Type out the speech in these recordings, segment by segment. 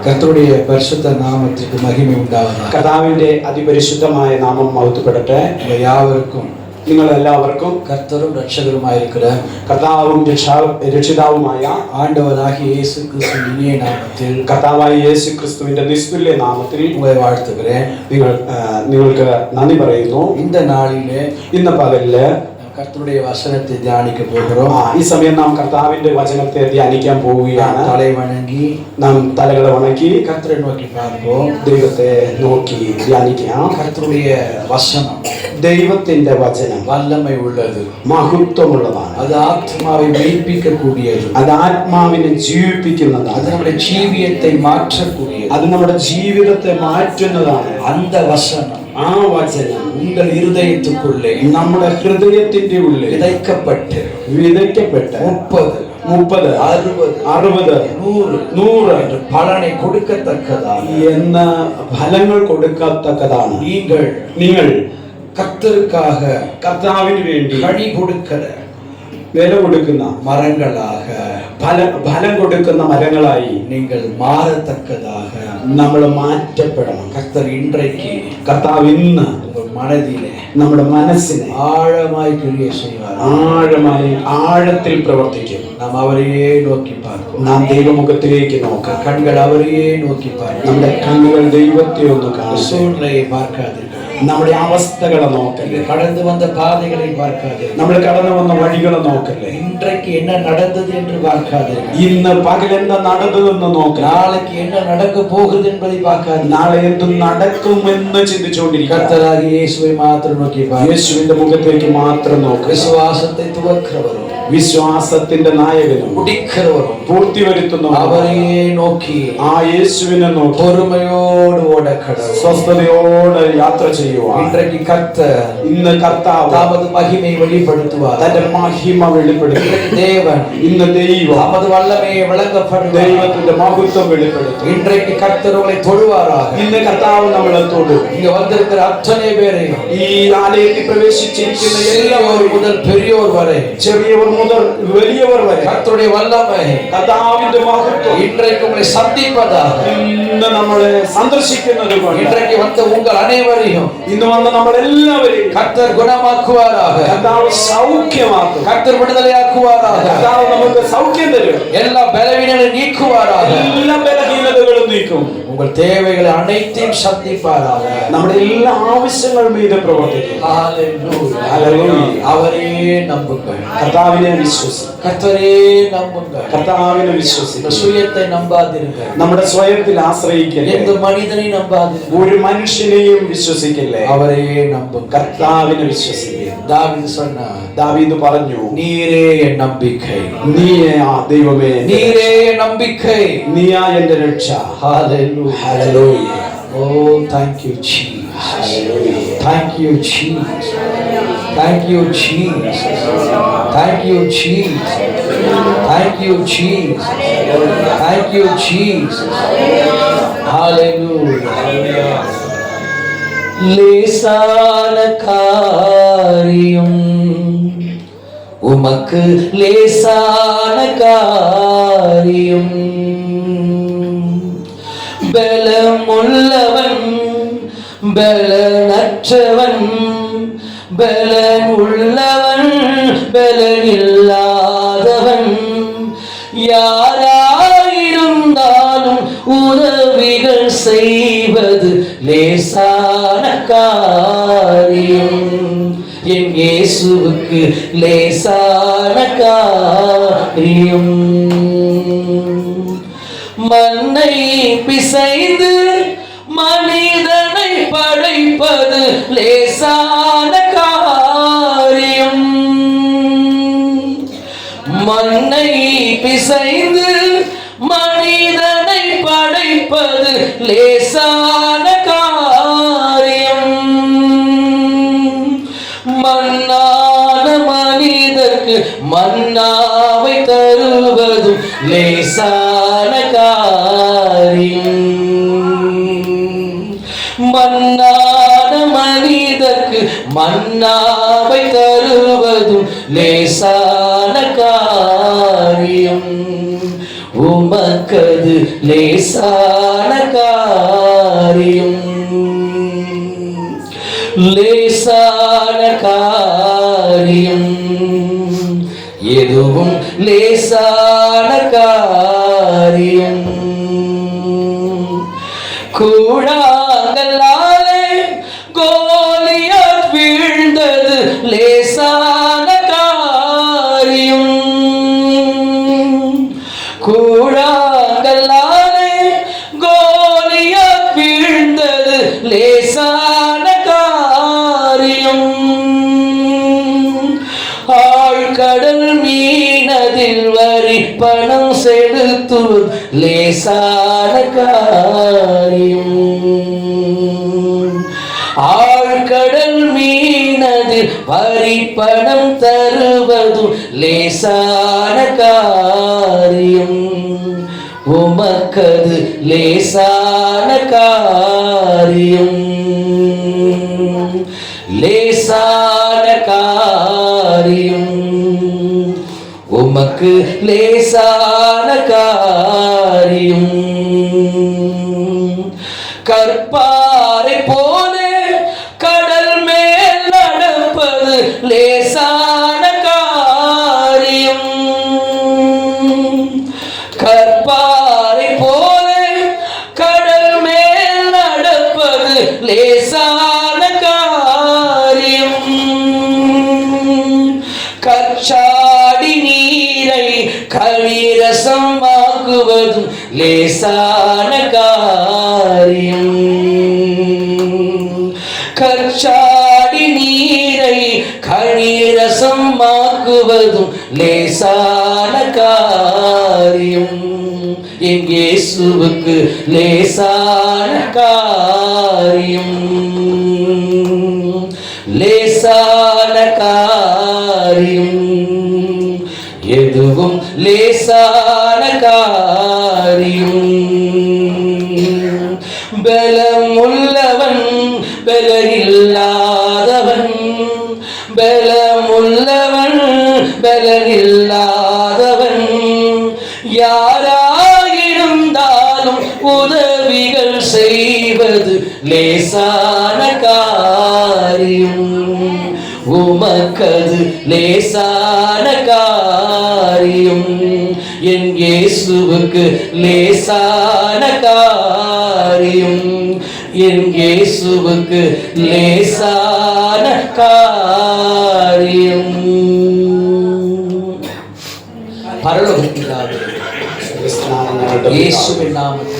കർത്തരുடைய പരിശുദ്ധ നാമത്തിற்கு മഹിമ ഉണ്ടാവதாக. കർത്താവിന്റെ അതിപരിശുദ്ധമായ നാമം മഹത്വപ്പെടട്ടെ. എല്ലാവർക്കും നിങ്ങളെല്ലാവർക്കും കർത്തരും രക്ഷകരുമായിരിക്കുന്ന കർത്താവും രക്ഷിതാവുമായ ആണ്ടവരാகிய இயேசு கிறிஸ்துவின் இனிய നാമത്തിൽ കർത്താവായ യേശു ക്രിസ്തുവിന്റെ നിസ്തുല്യ നാമത്തിൽ உங்களை வாழ்த்துகிறேன். നിങ്ങൾക്ക് നന്ദി പറയുന്നു. இந்த നാളിലെ ഇന്ന് പകലില് കർത്തരുடைய വചനത്തെ ധ്യാനിക്കാൻ പോകുகிறோம். ഈ സമയം നാം കർത്താവിന്റെ വചനത്തെ ധ്യാനിക്കാൻ പോവുകയാണ്. തല വണങ്ങി നാം തലകളെ വണക്കി കർത്തരെ നോക്കി பார்ப்போம். ദൈവത്തെ നോക്കി ധ്യാനിക്കാം. കർത്തരുடைய വചനം ദൈവത്തിന്റെ വചനം വല്ലമൈ ഉള്ളത്, മഹത്വമുള്ളതാണ്. അത് ആത്മാവെ ജീവിപ്പിക്കக்கூடிയത്, അത് ആത്മാവിനെ ജീവിപ്പിക്കുന്നതാണ്. അത് നമ്മുടെ ജീവിതത്തെ മാറ്റக்கூடிയത്, അത് നമ്മുടെ ജീവിതത്തെ മാറ്റുന്നതാണ്. அந்த വചനം ആ വചനം உங்கள் இருதயத்துக்குள்ளே നമ്മുടെ ഹൃദയത്തിന്റെ ഉള്ളിൽ விதைக்கப்பட்டு 30, 60, 100 பலனை கொடுக்கத்தக்கதாக എന്ന ഫലങ്ങൾ കൊടുക്കത്തക്കതാണ്. നിങ്ങൾ கர்த்தருக்காக കർത്താവിന് വേണ്ടി கனி கொடுக்கிற വില കൊടുക്കുന്ന மரங்களாக, ഫലം കൊടുക്കുന്ന മരങ്ങളായി நீங்கள் മാറത്തക്കதாக നമ്മൾ മാറ്റപ്പെടണം. கர்த்தர் இன்றைக்கு കർത്താവ് ഇന്ന് உங்கள் மனதிலே നമ്മുടെ മനസ്സിനെ ஆழமாய் கிரியை செய்வார். ആഴത്തിൽ പ്രവർത്തിക്കും. நாம் அவரையே நோக்கி பார்ப்போம். നാം ദൈവമുഖത്തിലേക്ക് നോക്കാം. கண்கள் அவரையே நோக்கி பார்ப்போம். നമ്മുടെ കണ്ണുകൾ ദൈവത്തെ ഒന്ന് കാണും. சூழ்நிலையை பார்க்காதீர்கள், നമ്മുടെ അവസ്ഥകളെ നോക്കല്ലേ. கடந்து வந்த பாதைகளை பார்க்காதீர்கள், നമ്മൾ കടന്നു വന്ന വഴികളെ നോക്കല്ലേ. இன்றைக்கு என்ன நடந்தது என்று பார்க்காதீர்கள், ഇന്ന് പകൽ എന്താ നടന്നതെന്ന് നോക്കാം. நாளைக்கு என்ன நடக்க போகுது என்பதை பார்க்காதீர்கள். നാളെ എന്ത് നടക്കുമെന്ന് ചിന്തിച്ചുകൊണ്ടിരിക്കുക. கர்த்தராகிய இயேசுவை மாத்திரம் நோக்கி பாருங்கள். യേശുവിന്റെ മുഖത്തേക്ക് മാത്രം നോക്കുക. விசுவாசத்தை துவக்கிறவரும் വിശ്വാസത്തിന്റെ നായകനും முடிக்கிறவரும் പൂർത്തി വരുത്തുന്നവരും அவரையே நோக்கி ആ യേശുവിനെ നോക്കി பொறுமையோடு ஓட கடவுள். സ്വസ്ഥതയോടെ യാത്ര ചെയ്യുവാൻ இன்றைக்கு கர்த்தர் ഇന്ന് കർത്താവ് தமது மகிமை வெளிப்படுத்துவார். തന്റെ മഹിമ വെളിപ്പെടുത്തി. தேவன் ഇന്ന് ദൈവം தமது வல்லமையை விளங்கப்படுவார். ദൈവത്തിന്റെ മഹത്വം വെളിപ്പെടുത്തി. இன்றைக்கு கர்த்தர் உங்களை தொழுவாராக. ഇന്ന് കർത്താവ് നമ്മളെ തൊടും. இங்க வந்திருக்கிற அத்தனை பேரையும், ഈ ആലയത്തിൽ പ്രവേശിച്ചിരിക്കുന്ന சிறியோர் എല്ലാവരും முதல் பெரியோர் வரை, ചെറിയവർ മുതൽ വലിയവർ വരെ கர்த்தருடைய வல்லமை കർത്താവിന്റെ മഹത്വം இன்றைக்கு உங்களை சந்திப்பதாக. ഇന്ന് നമ്മളെ സന്ദർശിക്കുന്നത് കൊണ്ട് இன்றைக்கு வந்த உங்கள் அனைவரையும் ഇന്ന് വന്ന നമ്മളെല്ലാവരെയും கர்த்தர் குணமாக்குவாராக. കർത്താവ് സൗഖ്യമാക്കും. கர்த்தர் விடுதலையாக்குவாராக. കർത്താവ് നമുക്ക് സൗഖ്യം തരും. எல்லா பலவீனங்களை நீக்குவாராக. എല്ലാ ബലഹീനതകളും നീക്കും. உங்கள் தேவைகளை அனைத்தையும் சந்திப்பாராக. നമ്മുടെ എല്ലാ ആവശ്യങ്ങളും ഇത് പ്രവർത്തിക്കും. ஹalleluya. ഹല്ലേലൂയ. அவரையே நம்புங்கள், കർത്താവിനെ വിശ്വസിക്കും. கர்த்தரே நம்புங்கள். കർത്താവിനെ இந்த വിശ്വസിക്കും. சுயத்தை நம்பாதீர்கள், നമ്മുടെ സ്വയത്തിൽ ആശ്രയിക്കല്ലേ. எந்த மனிதனை நம்பாதீர்கள், ഒരു മനുഷ്യനെയും വിശ്വസിക്കില്ലേ. அவரையே நம்புங்கள். കർത്താവിനെ വിശ്വസിക്കുക. தாவீது சொன்னார், ദാവീദ് പറഞ്ഞു, நீரே என் நம்பிக்கை, നീയാ ദൈവമേ, நீரே என் நம்பிக்கை. നീയാ എന്റെ രക്ഷ. Hallelujah. Hallelujah. Oh, thank you Jesus. Thank you Jesus. Thank you Jesus. Thank you Jesus. Thank you Jesus. Thank you Jesus. Hallelujah. லேசான காரியம் உமக்கு லேசான காரியம், பலமுள்ளவன் பலனற்றவன், பலன் உள்ளவன் பலனில்லாதவன், யாராயிருந்தாலும் உதவிகள் செய்வது லேசான காரியம். என் இயேசுவுக்கு லேசான காரியம். மண்ணை பிசைந்து மனிதனை படைப்பது லேசான காரியம். மண்ணை பிசைந்து மனிதனை படைப்பது லேசான காரியம். மண்ணான மனிதர்க்கு மன்னாவை தருவதும் லேசான காரியம். மன்னான மனிதர்க்கு மன்னாவை தருவதும் லேசான காரியம். உமக்கது லேசான லேசான காரியம், எதுவும் லேசான காரியம். கூழாங்கல்லாலே கோலியாத் வீழ்ந்தது லேசான காரியம். கூழாங்கல்லாலே கோலியாத் வீழ்ந்தது லேசான காரியம். ஆழ்கடல் மீனதில் வரி பணம் செலுத்துவது லேசான காரியம். ஆழ்கடல் மீனதில் வரி பணம் தருவதும் லேசான காரியம். உமக்கது லேசான காரியம், லேசான காரியம். உமக்கு லேசான காரியம். கற்பாரை போலே கடல் மேல் நடப்பது லேசான காரியம். கற்பாரை போலே கடல் மேல் நடப்பது லேசான காரியம். கச்சாடி நீரை களிரசமாக்குவதும் லேசான காரியம். கச்சாடி நீரை களிரசமாக்குவதும் லேசான காரியம். என் இயேசுவுக்கு லேசான காரியம், லேசான காரியம். எதுவும் லேசான காரியம். பலமுள்ளவன் பலனில்லாதவன், பலமுள்ளவன் பலனில்லாதவன், யாராயிருந்தாலும் உதவிகள் செய்வது லேசான காரியம். உமக்கது லேசான காரியம். என் இயேசுவுக்கு லேசான காரியம். என் இயேசுவுக்கு லேசான காரியம். പരലോകത്തിലാകും യേശുവിൻ നാമത്തിൽ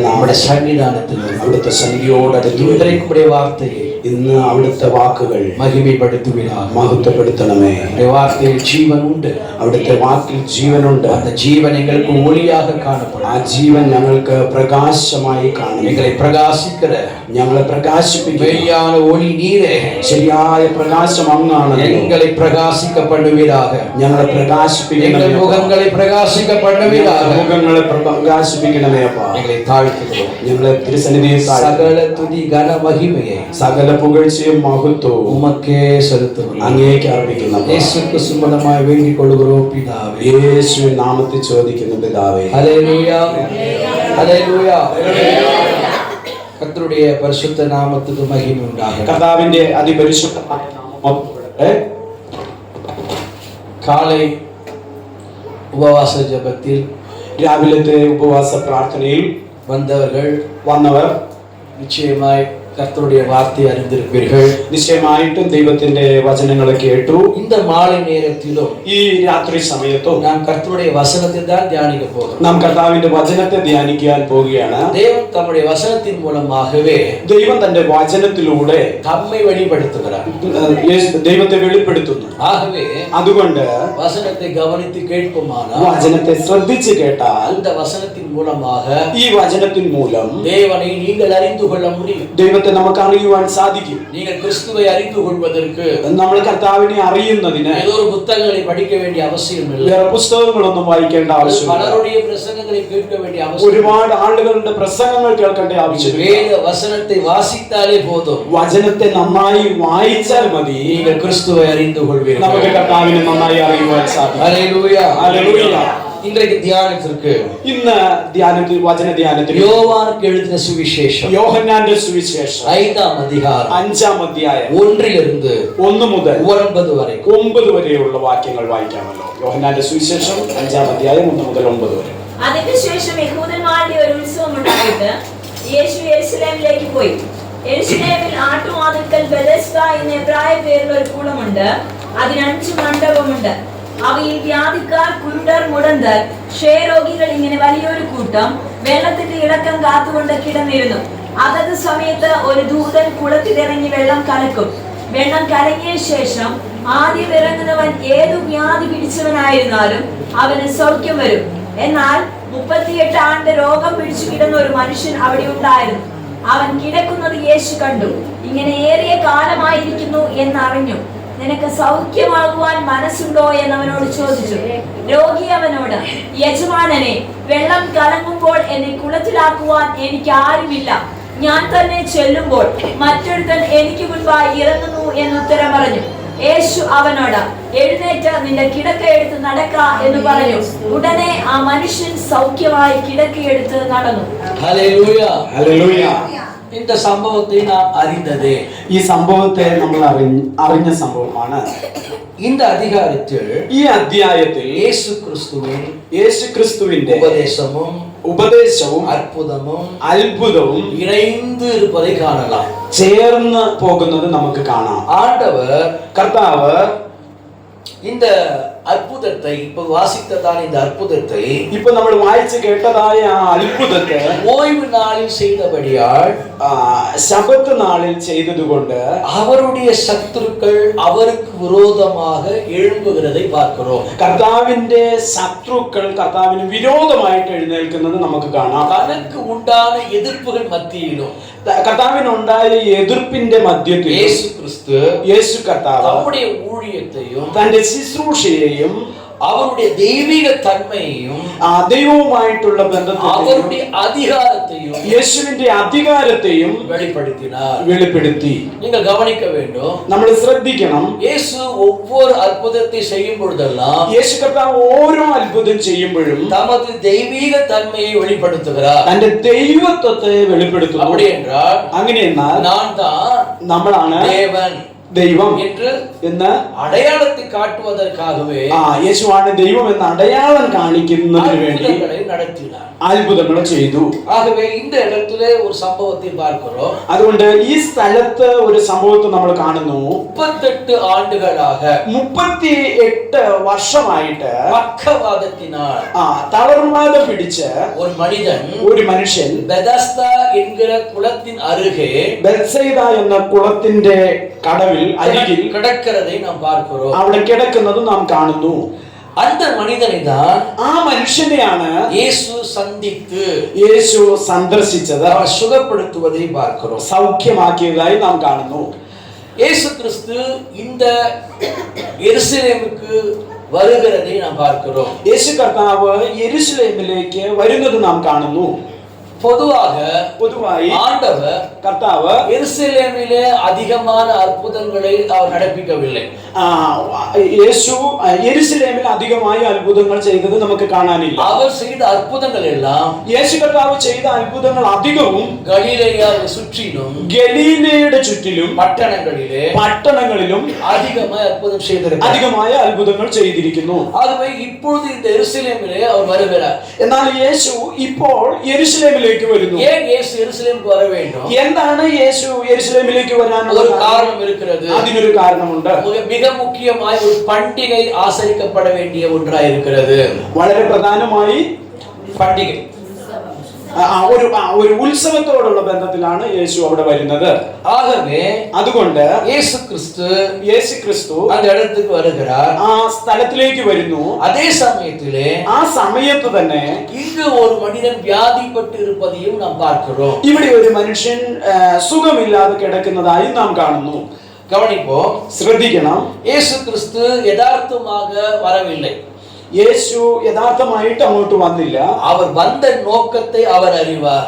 നമ്മുടെ സന്നിധാനത്തിൽ അവിടുത്തെ സന്നിധിയോടടുത്ത് ഇന്നലെ വാർത്തയെ ഇന്ന് അവിടുത്തെ വാക്കുകൾ മഹിമപ്പെടുത്തുവിനാണ്, മഹത്വപ്പെടുത്തണമേ. വാർത്തയിൽ ജീവനുണ്ട്, അവിടുത്തെ വാക്കിൽ ജീവനുണ്ട്. ആ ജീവൻ ഞങ്ങൾക്ക് ഒളിയാക കാണപ്പെടും. ആ ജീവൻ ഞങ്ങൾക്ക് പ്രകാശമായി കാണും. ഞങ്ങളെ പ്രകാശിക്കര, ഞങ്ങളെ പ്രകാശിപ്പിക്കുകയാണ് ഒളി നീരേ. ശരിയായ പ്രകാശം അങ്ങാണ്. ഞങ്ങളെ പ്രകാശിക്കപ്പെടുവീരാക, ഞങ്ങളെ പ്രകാശിപ്പിക്കണമേ. മുഖങ്ങളെ പ്രകാശിക്കപ്പെടുവീരാക, മുഖങ്ങളെ പ്രകാശിപ്പിക്കണമേ. അപ്പാ ഞങ്ങളെ താഴ്ത്തുന്നു, ഞങ്ങളെ തിരുസന്നിധിയിൽ സകല തുതി ഘന മഹിമയെ സകല പുകഴ്ചയും മഹത്വവും ഉമക്കേ സെലുത്തുന്നു, അങ്ങേക്ക് അർപ്പിക്കുന്നു. യേശു ക്രിസ്തുവിനായി വേണ്ടിക്കൊള്ളുകയോ പിതാവേ, യേശുവിൻ നാമത്തിൽ ചോദിക്കുന്നു പിതാവേ. Hallelujah, hallelujah. കർത്തരുടെ പരിശുദ്ധ നാമത്തിന് മഹിമ ഉണ്ടാകട്ടെ. കർത്താവിന്റെ അതിപരിശുദ്ധമായ നാമത്തിൽ കാലേ ഉപവാസ ജപത്തിൽ രാവിലത്തെ ഉപവാസ പ്രാർത്ഥനയിൽ വന്നവർ നിശ്ചയമായി കർത്തരുടെ വാർത്തയെ അറിந்திருப்பீர்கள். നിശ്ചയമായിട്ടും ദൈവത്തിന്റെ വചനങ്ങളെ കേട്ടു. இந்த மாலை நேரத்திலும் ഈ രാത്രി സമയത്തും നാം കർത്തരുടെ വചനത്തെ ധ്യാനിക്കാൻ പോകുന്നു. നാം കർത്താവിന്റെ വചനത്തെ ധ്യാനിക്കാൻ പോവുകയാണ്. ദൈവം തമ്മുടെ വചനത്തിൻ മൂലമാകவே ദൈവം തന്റെ വചനത്തിലൂടെ നമ്മെ വെളിപ്പെടുത്തുകയാണ്, ദൈവത്തെ വെളിപ്പെടുത്തുന്നു. ആകவே അതുകൊണ്ട് വചനത്തെ ഗവനിച്ച് കേൾക്കുമാണ്, വചനത്തെ ശ്രദ്ധിച്ച് കേട്ടാൽ இந்த വചനത്തിൻ മൂലமாக ഈ വചനത്തിൻ മൂലം ദൈവനെ നിങ്ങൾ അറിந்து കൊள்ள முடியும். ദൈവത്തെ നമുക്ക് അറിയുവാൻ സാധിക്കും. നിങ്ങൾ ക്രിസ്തുവെ അറിந்து കൊള്ളുവதற்கு നമ്മൾ കർത്താവിനെ അറിയുന്നതിന് ഏതൊരു പുസ്തകങ്ങളെ പഠിക്കാൻ വേണ്ടി ആവശ്യമില്ല, വേറെ പുസ്തകങ്ങളൊന്നും വായിക്കേണ്ട ആവശ്യമില്ല. പലരുടെയും പ്രസംഗങ്ങളെ കേൾക്കാൻ വേണ്ടി ആവശ്യമില്ല, ഒരുപാട് ആളുകളുടെ പ്രസംഗങ്ങൾ കേൾക്കേണ്ട ആവശ്യമില്ല. വേദ വചനത്തെ വാസിച്ചാലേ പോതും, വചനത്തെ നന്നായി വായിച്ചാൽ മതി. നിങ്ങൾ ക്രിസ്തുവെ അറിந்து കൊള്ളുവീர்கள், നമുക്ക് കർത്താവിനെ നന്നായി അറിയുവാൻ സാധിക്കും. Hallelujah, hallelujah. இன்றைக்கு தியானத்திற்கு ഇന്ന് ധ്യാനത്തിൽ വചന ധ്യാനത്തിൽ யோவானுக்கு எழுதின சுவிசேஷம் യോഹന്നാന്റെ സുവിശേഷം 5-ാം അധ്യായം 5-ാം അധ്യായം 1 മുതൽ 9 വരെ 9 വരെയുള്ള വാക്യങ്ങൾ വായിക്കാമല്ലോ. യോഹന്നാന്റെ സുവിശേഷം 5-ാം അധ്യായം 1 മുതൽ 9 വരെ. അതിനുശേഷം യഹൂദന്മാരുടെ ഒരു ഉത്സവം ഉണ്ടായിട്ട് യേശു യെരൂശലേമിലേക്ക് പോയി. യെരൂശലേമിൽ ആട്ടുവാതിൽക്കൽ ബെഥസ്ദ എന്ന എബ്രായ പേരുള്ള ഒരു കുളമുണ്ട്. അതിന് 5 മണ്ഡപമുണ്ട്. അവയിൽ വ്യാധിക്കാർ, കുരുടർ, മുടന്തർ, ക്ഷയരോഗികൾ ഇങ്ങനെ വലിയൊരു കൂട്ടം വെള്ളത്തിന്റെ ഇളക്കം കാത്തുകൊണ്ട് കിടന്നിരുന്നു. അതത് സമയത്ത് ഒരു ദൂതൻ കുളത്തിലിറങ്ങി വെള്ളം കലക്കും. വെള്ളം കലങ്ങിയ ശേഷം ആദ്യം ഇറങ്ങുന്നവൻ ഏതു വ്യാധി പിടിച്ചവനായിരുന്നാലും അവന് സൗഖ്യം വരും. എന്നാൽ 38 ആണ്ട് രോഗം പിടിച്ചു കിടന്ന ഒരു മനുഷ്യൻ അവിടെ ഉണ്ടായിരുന്നു. അവൻ കിടക്കുന്നത് യേശു കണ്ടു. ഇങ്ങനെ ഏറിയ കാലമായിരിക്കുന്നു എന്നറിഞ്ഞു. നിനക്ക് സൗഖ്യമാകുവാൻ മനസ്സുണ്ടോ എന്നവനോട് ചോദിച്ചു. രോഗി അവനോട്, യജമാനനെ, വെള്ളം കലങ്ങുമ്പോൾ എന്നെ കുളത്തിലാക്കുവാൻ എനിക്ക് ആരുമില്ല. ഞാൻ തന്നെ ചെല്ലുമ്പോൾ മറ്റൊരുത്തൻ എനിക്ക് മുൻപായി ഇറങ്ങുന്നു എന്നുത്തരം പറഞ്ഞു. യേശു അവനോട്, എഴുന്നേറ്റ് നിന്റെ കിടക്കയെടുത്ത് നടക്ക എന്ന് പറഞ്ഞു. ഉടനെ ആ മനുഷ്യൻ സൗഖ്യമായി കിടക്കയെടുത്ത് നടന്നു. ഹല്ലേലൂയ. ഹല്ലേലൂയ. இந்த சம்பவத்தை நாம் அறிந்ததே. ഈ സംഭവത്തെ നമ്മൾ അറിഞ്ഞ സംഭവമാണ്. இந்த அதிகாரத்தில் ഈ അധ്യായത്തിൽ യേശു ക്രിസ്തുവിന്റെ ഉപദേശവും അത്ഭുതവും இணைந்து இருப்பதை காணலாம். ചേർന്ന് പോകുന്നത് നമുക്ക് കാണാം. ஆண்டவர் കർത്താവ് இந்த அற்புதத்தை இப்ப வாசித்ததான இந்த அற்புதத்தை ഇപ്പൊ നമ്മൾ വായിച്ചു കേട്ടതായ ആ അത്ഭുതത്തെ ஓய்வு நாளில் செய்தபடியால் ശബത്ത് നാളിൽ ചെയ്തതുകൊണ്ട് அவருடைய சத்துருக்கள் அவருக்கு விரோதமாக எழும்புகிறதை பார்க்கிறோம். കർത്താവിന്റെ ശത്രുക്കൾ കർത്താവിന് വിരോധമായിട്ട് എഴുന്നേൽക്കുന്നത് നമുക്ക് കാണാം. தனக்கு உண்டான எதிர்ப்புகள் மத்தியிலும் കർത്താവിനുണ്ടായ എതിർപ്പിന്റെ മധ്യത്തിൽ യേശു കർത്താവ് அவருடைய ஊழியத்தையும் തന്റെ ശുശ്രൂഷയെയും அவருடைய தெய்வீக தன்மையையும் ദൈവവുമായിട്ടുള്ള ബന്ധത്തെയും அவருடைய அதிகாரத்தையும் യേശുവിന്റെ അധികാരത്തെയും വെളിപ്പെടുത്തി. நீங்கள் கவனிக்க வேண்டும். നമ്മൾ ശ്രദ്ധിക്കണം. இயேசு ஒவ்வொரு அற்புதத்தை செய்யும் பொழுதெல்லாம் യേശു കർത്താവ് ഓരോ അത്ഭുതം ചെയ്യുമ്പോഴും தமது தெய்வீக தன்மையை வெளிப்படுத்துகிறார். തന്റെ ദൈവത്വത്തെ വെളിപ്പെടുത്തുന്നു. அப்படி என்றால் അങ്ങനെയെന്നാൽ நான் தான் നമ്മളാണ് தேவன் ദൈവം എന്ന് അടയാളത്തെ കാട്ടുവதற்காகவே യേശുവാണ് ദൈവം എന്ന അടയാളം കാണിക്കുന്നതിന് വേണ്ടി നടത്തിனார். അത്ഭുതങ്ങൾ ചെയ്തു. ആകவே இந்த இடத்திலே ஒரு சம்பவத்தை பார்க்கிறோம். അതുകൊണ്ട് ഈ സ്ഥലത്ത് ഒരു സംഭവത്തെ നമ്മൾ കാണുന്നു. 38 ആണ്ടുകളാக 38 വർഷമായിട്ട് പക്കവാദത്തിനാൽ തളർവാദം പിടിച്ച ഒരു മനുഷ്യൻ ബെഥസ്ദാ എன்கிற കുളത്തിൻ അരുകെ ബെത്സൈദ എന്ന കുളത്തിന്റെ കടവിൽ അരികിൽ കിടக்கிறதை നാം பார்க்கிறோം. അവിടെ കിടക്കുന്നത് നാം കാണുന്നു. அந்த மனிதனை தான் ആ മനുഷ്യനെയാണ് യേശു സന്ദർശിച്ചത്. அவர் சுகப்படுத்துவதை பார்க்கிறோம். സൗഖ്യമാക്കിയതായി നാം കാണുന്നു. இயேசு கிறிஸ்து இந்த യെരൂശലേമുக்கு வருகிறதை நாம் பார்க்கிறோம். യേശു കർത്താവ് യെരൂശലേമിലേക്ക് വരുന്നത് നാം കാണുന്നു. பொதுவாയി ஆண்டவர் கர்த்தாവ് எருசலேமிலே அதிகமான அற்புதங்களை அவர் நடப்பிக்கவில்லை. യേശു യെരൂശലേമിൽ അധികമായി അത്ഭുതങ്ങൾ ചെയ്തത് നമുക്ക് കാണാനില്ല. அவர் செய்த அற்புதங்கள் எல்லாம் യേശു കർത്താവ് ചെയ്ത അത്ഭുതങ്ങൾ അധികവും ഗലീലയെ சுற்றிலும் ഗലീലയുടെ ചുറ്റിലും പട്ടണങ്ങളിലും അധികമായ അത്ഭുതങ്ങൾ ചെയ്തിരിക്കുന്നു. ആകவே இப்பொழுது இந்த எருசலேமிலே அவர் வருகிறார். എന്നാൽ യേശു ഇപ്പോൾ യെരൂശലേമിലേക്ക് വരുന്നു. ஏன் இயேசு எருசலேமுக்கு வர வேண்டும்? എന്താണ് യേശു യെരൂശലേമിലേക്ക് വരാനുള്ള ഒരു കാരണം இருக்கிறது. അതിനൊരു കാരണമുണ്ട്. மிக முக்கியமாய் ஒரு பண்டிகை ஆசரிக்கப்பட வேண்டிய ஒன்றாய் இருக்கிறது. വളരെ പ്രധാനമായി പண்டிகை ഒരു ഉത്സവത്തോടുള്ള ബന്ധത്തിലാണ് യേശു അവിടെ വരുന്നത്. ആകவே അതുകൊണ്ട് യേശു ക്രിസ്തു அந்த இடத்துக்கு வருகிறார். ആ സ്ഥലത്തിലേക്ക് വരുന്നു. അതേ സമയത്തിലെ ആ സമയത്ത് തന്നെ இங்கு ஒரு மனிதன் வியாதிப்பட்டு இருப்பதையும் நாம் பார்க்கிறோம். ഇവിടെ ഒരു മനുഷ്യൻ സുഖമില്ലാതെ കിടക്കുന്നതായി നാം കാണുന്നു. கவனிப்போம், ശ്രദ്ധിക്കണം. യേശു ക്രിസ്തു യഥാർത്ഥமாக வரவில்லை. യേശു യഥാർത്ഥമായിട്ട് അങ്ങോട്ട് വന്നില്ല. അവർ വന്ന നോക്കത്തെ അവർ അറിവാർ.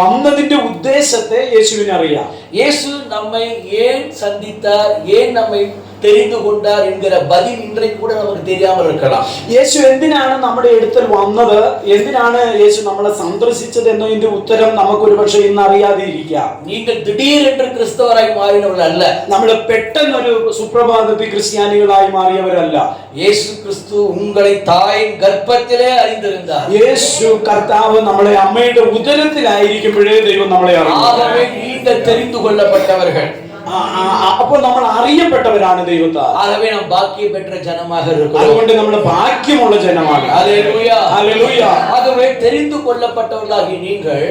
വന്നതിന്റെ ഉദ്ദേശത്തെ യേശുവിന് അറിയാം. യേശു നമ്മை ஏன் சந்தித்தார், ஏன் நம்மை தெரிந்து கொண்டார் என்கிற பதில் இன்றைக்கு கூட நமக்கு தெரியாமல் இருக்கலாம். യേശു എന്തിനാണ് നമ്മുടെ അടുക്കൽ വന്നത്, എന്തിനാണ് യേശു നമ്മളെ സന്ദർശിച്ചത് എന്നതിന്റെ ഉത്തരം നമുക്ക് ഒരുപക്ഷെ ഇന്ന് അറിയാതെ ഇരിക്കാം. நீங்கள் திடீரென்று கிறிஸ்தவராய் மாறினவர்கள் அல்ல. നമ്മൾ പെട്ടെന്നൊരു സുപ്രഭാതത്തിൽ ക്രിസ്ത്യാനികളായി മാറിയവരല്ല. இயேசு கிறிஸ்து உங்களை தாயின் கர்ப்பத்திலே அறிந்திருந்தார். യേശു കർത്താവ് നമ്മളെ അമ്മയുടെ ഉദരത്തിലായിരിക്കുമ്പോഴേ ദൈവം നമ്മളെ അറിഞ്ഞു. ஆகவே நீங்கள் தெரிந்து கொள்ளப்பட்டவர்கள். അപ്പോൾ നമ്മൾ അറിയപ്പെട്ടവരാണ് ദൈവത്താൽ. ஆகவே நாம் பாக்கியம் பெற்ற ஜனமாக இருக்கிறோம். അതുകൊണ്ട് നമ്മൾ ഭാഗ്യമുള്ള ജനമാണ്. ஹல்லேலூயா ഹല്ലേലൂയ. ஆகவே தெரிந்து கொள்ளப்பட்டவர்களாகிய நீங்கள்,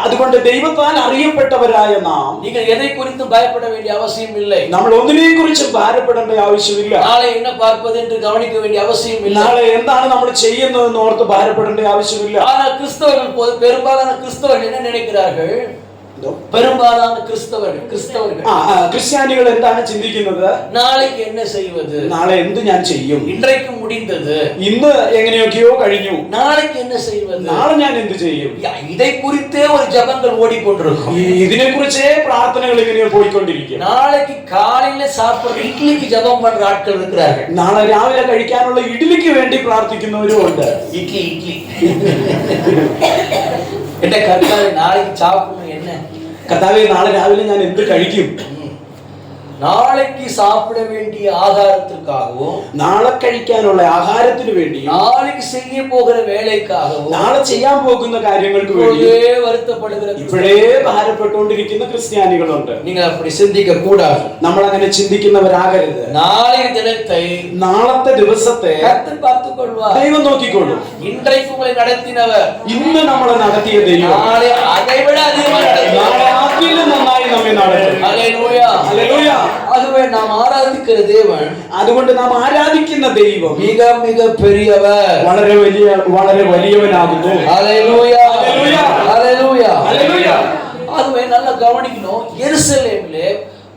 അതുകൊണ്ട് ദൈവത്താൽ അറിയപ്പെട്ടവരായ നാം, நீங்கள் எதை குறித்து பயப்பட வேண்டிய அவசியம் இல்லை. നമ്മൾ ഒന്നിനെ കുറിച്ചും ഭാരപ്പെടേണ്ട ആവശ്യമില്ല. நாளை என்ன பார்ப்பது என்று கவனிக்க வேண்டிய அவசியம் இல்லை. നാളെ എന്താണ് നമ്മൾ ചെയ്യുന്നതെന്ന് ഓർത്ത് ഭാരപ്പെടേണ്ട ആവശ്യമില്ല. ஆனால் கிறிஸ்தவர்கள், பெரும்பாலான கிறிஸ்தவர்கள் என்ன நினைக்கிறார்கள்? பெரும்பாலான கிறிஸ்தவர்கள் ക്രിസ്ത്യാനികൾ എന്താണ് ചിന്തിക്കുന്നത്? நாளைக்கு என்ன செய்வது, നാളെ എന്ത് ഞാൻ ചെയ്യും, இன்றைக்கு முடிந்தது, ഇന്ന് എങ്ങനെയൊക്കെയോ കഴിഞ്ഞു, நாளைக்கு என்ன செய்வது, നാളെ ഞാൻ എന്ത് ചെയ്യും, இதை குறித்தே ஒரு ஜபங்கள் ஓடிக்கொண்டிருக்கும். ഇതിനെ കുറിച്ചേ പ്രാർത്ഥനകൾ ഇങ്ങനെ പോയിക്കൊണ്ടിരിക്കും. நாளைக்கு காலையில சாப்பிடுற இட்லிக்கு ஜபம் பண்ற ஆட்கள் இருக்கிறார்கள். നാളെ രാവിലെ കഴിക്കാനുള്ള ഇഡ്ഡലിക്ക് വേണ്ടി പ്രാർത്ഥിക്കുന്നവരും ഉണ്ട്. இட்லி என்ன கர்த்தாவே நாளைக்கு சாப்பிடணும், என்ன കർത്താവേ നാളെ രാവിലെ ഞാൻ എന്ത് കഴിക്കും? நாளைக்கு சாப்பிட வேண்டிய ஆகாரத்திற்காகவும், നാളെ കഴിക്കാനുള്ള ആഹാരത്തിന് വേണ്ടിയും, நாளைக்கு செய்ய போகிற வேலைக்காகவும், നാളെ ചെയ്യാൻ പോകുന്ന കാര്യങ്ങൾക്ക് വേണ്ടി வருத்தப்படுகிற ഇപ്പോഴേ ഭാരപ്പെട്ടുകൊണ്ടിരിക്കുന്ന ക്രിസ്ത്യാനികളുണ്ട്. നിങ്ങൾ அப்படி சிந்திக்க கூடாது. നമ്മൾ അങ്ങനെ ചിന്തിക്കുന്നവരാകരുത്. நாளைய தினத்தை, നാളത്തെ ദിവസത്തെ கர்த்தர் பார்த்துக் கொள்வார். ദൈവം നോക്കിക്കൊള്ളും. இன்றைக்கு உங்களை நடத்தினவர் ഇന്ന് നമ്മളെ നടത്തിയ ദൈവം நாளை அதை விட அதிகமாக നാളെ நடத்துவார். അതിലും നന്നായി നമ്മെ നടത്തും. ஹல்லேலூயா. ഹല്ലേലൂയ. ஆகவே நாம் ஆராதிக்கிற தேவன், അതുകൊണ്ട് നാം ആരാധിക്കുന്ന ദൈവം மிக மிக பெரியவர், വളരെ വലിയവനാകുന്നു. ஹல்லேலூயா. ஹல்லேலூயா. ஹல்லேலூயா. ഹല്ലേലൂയ. ஆகவே நல்லா கவனிக்கணும். எருசலேமிலே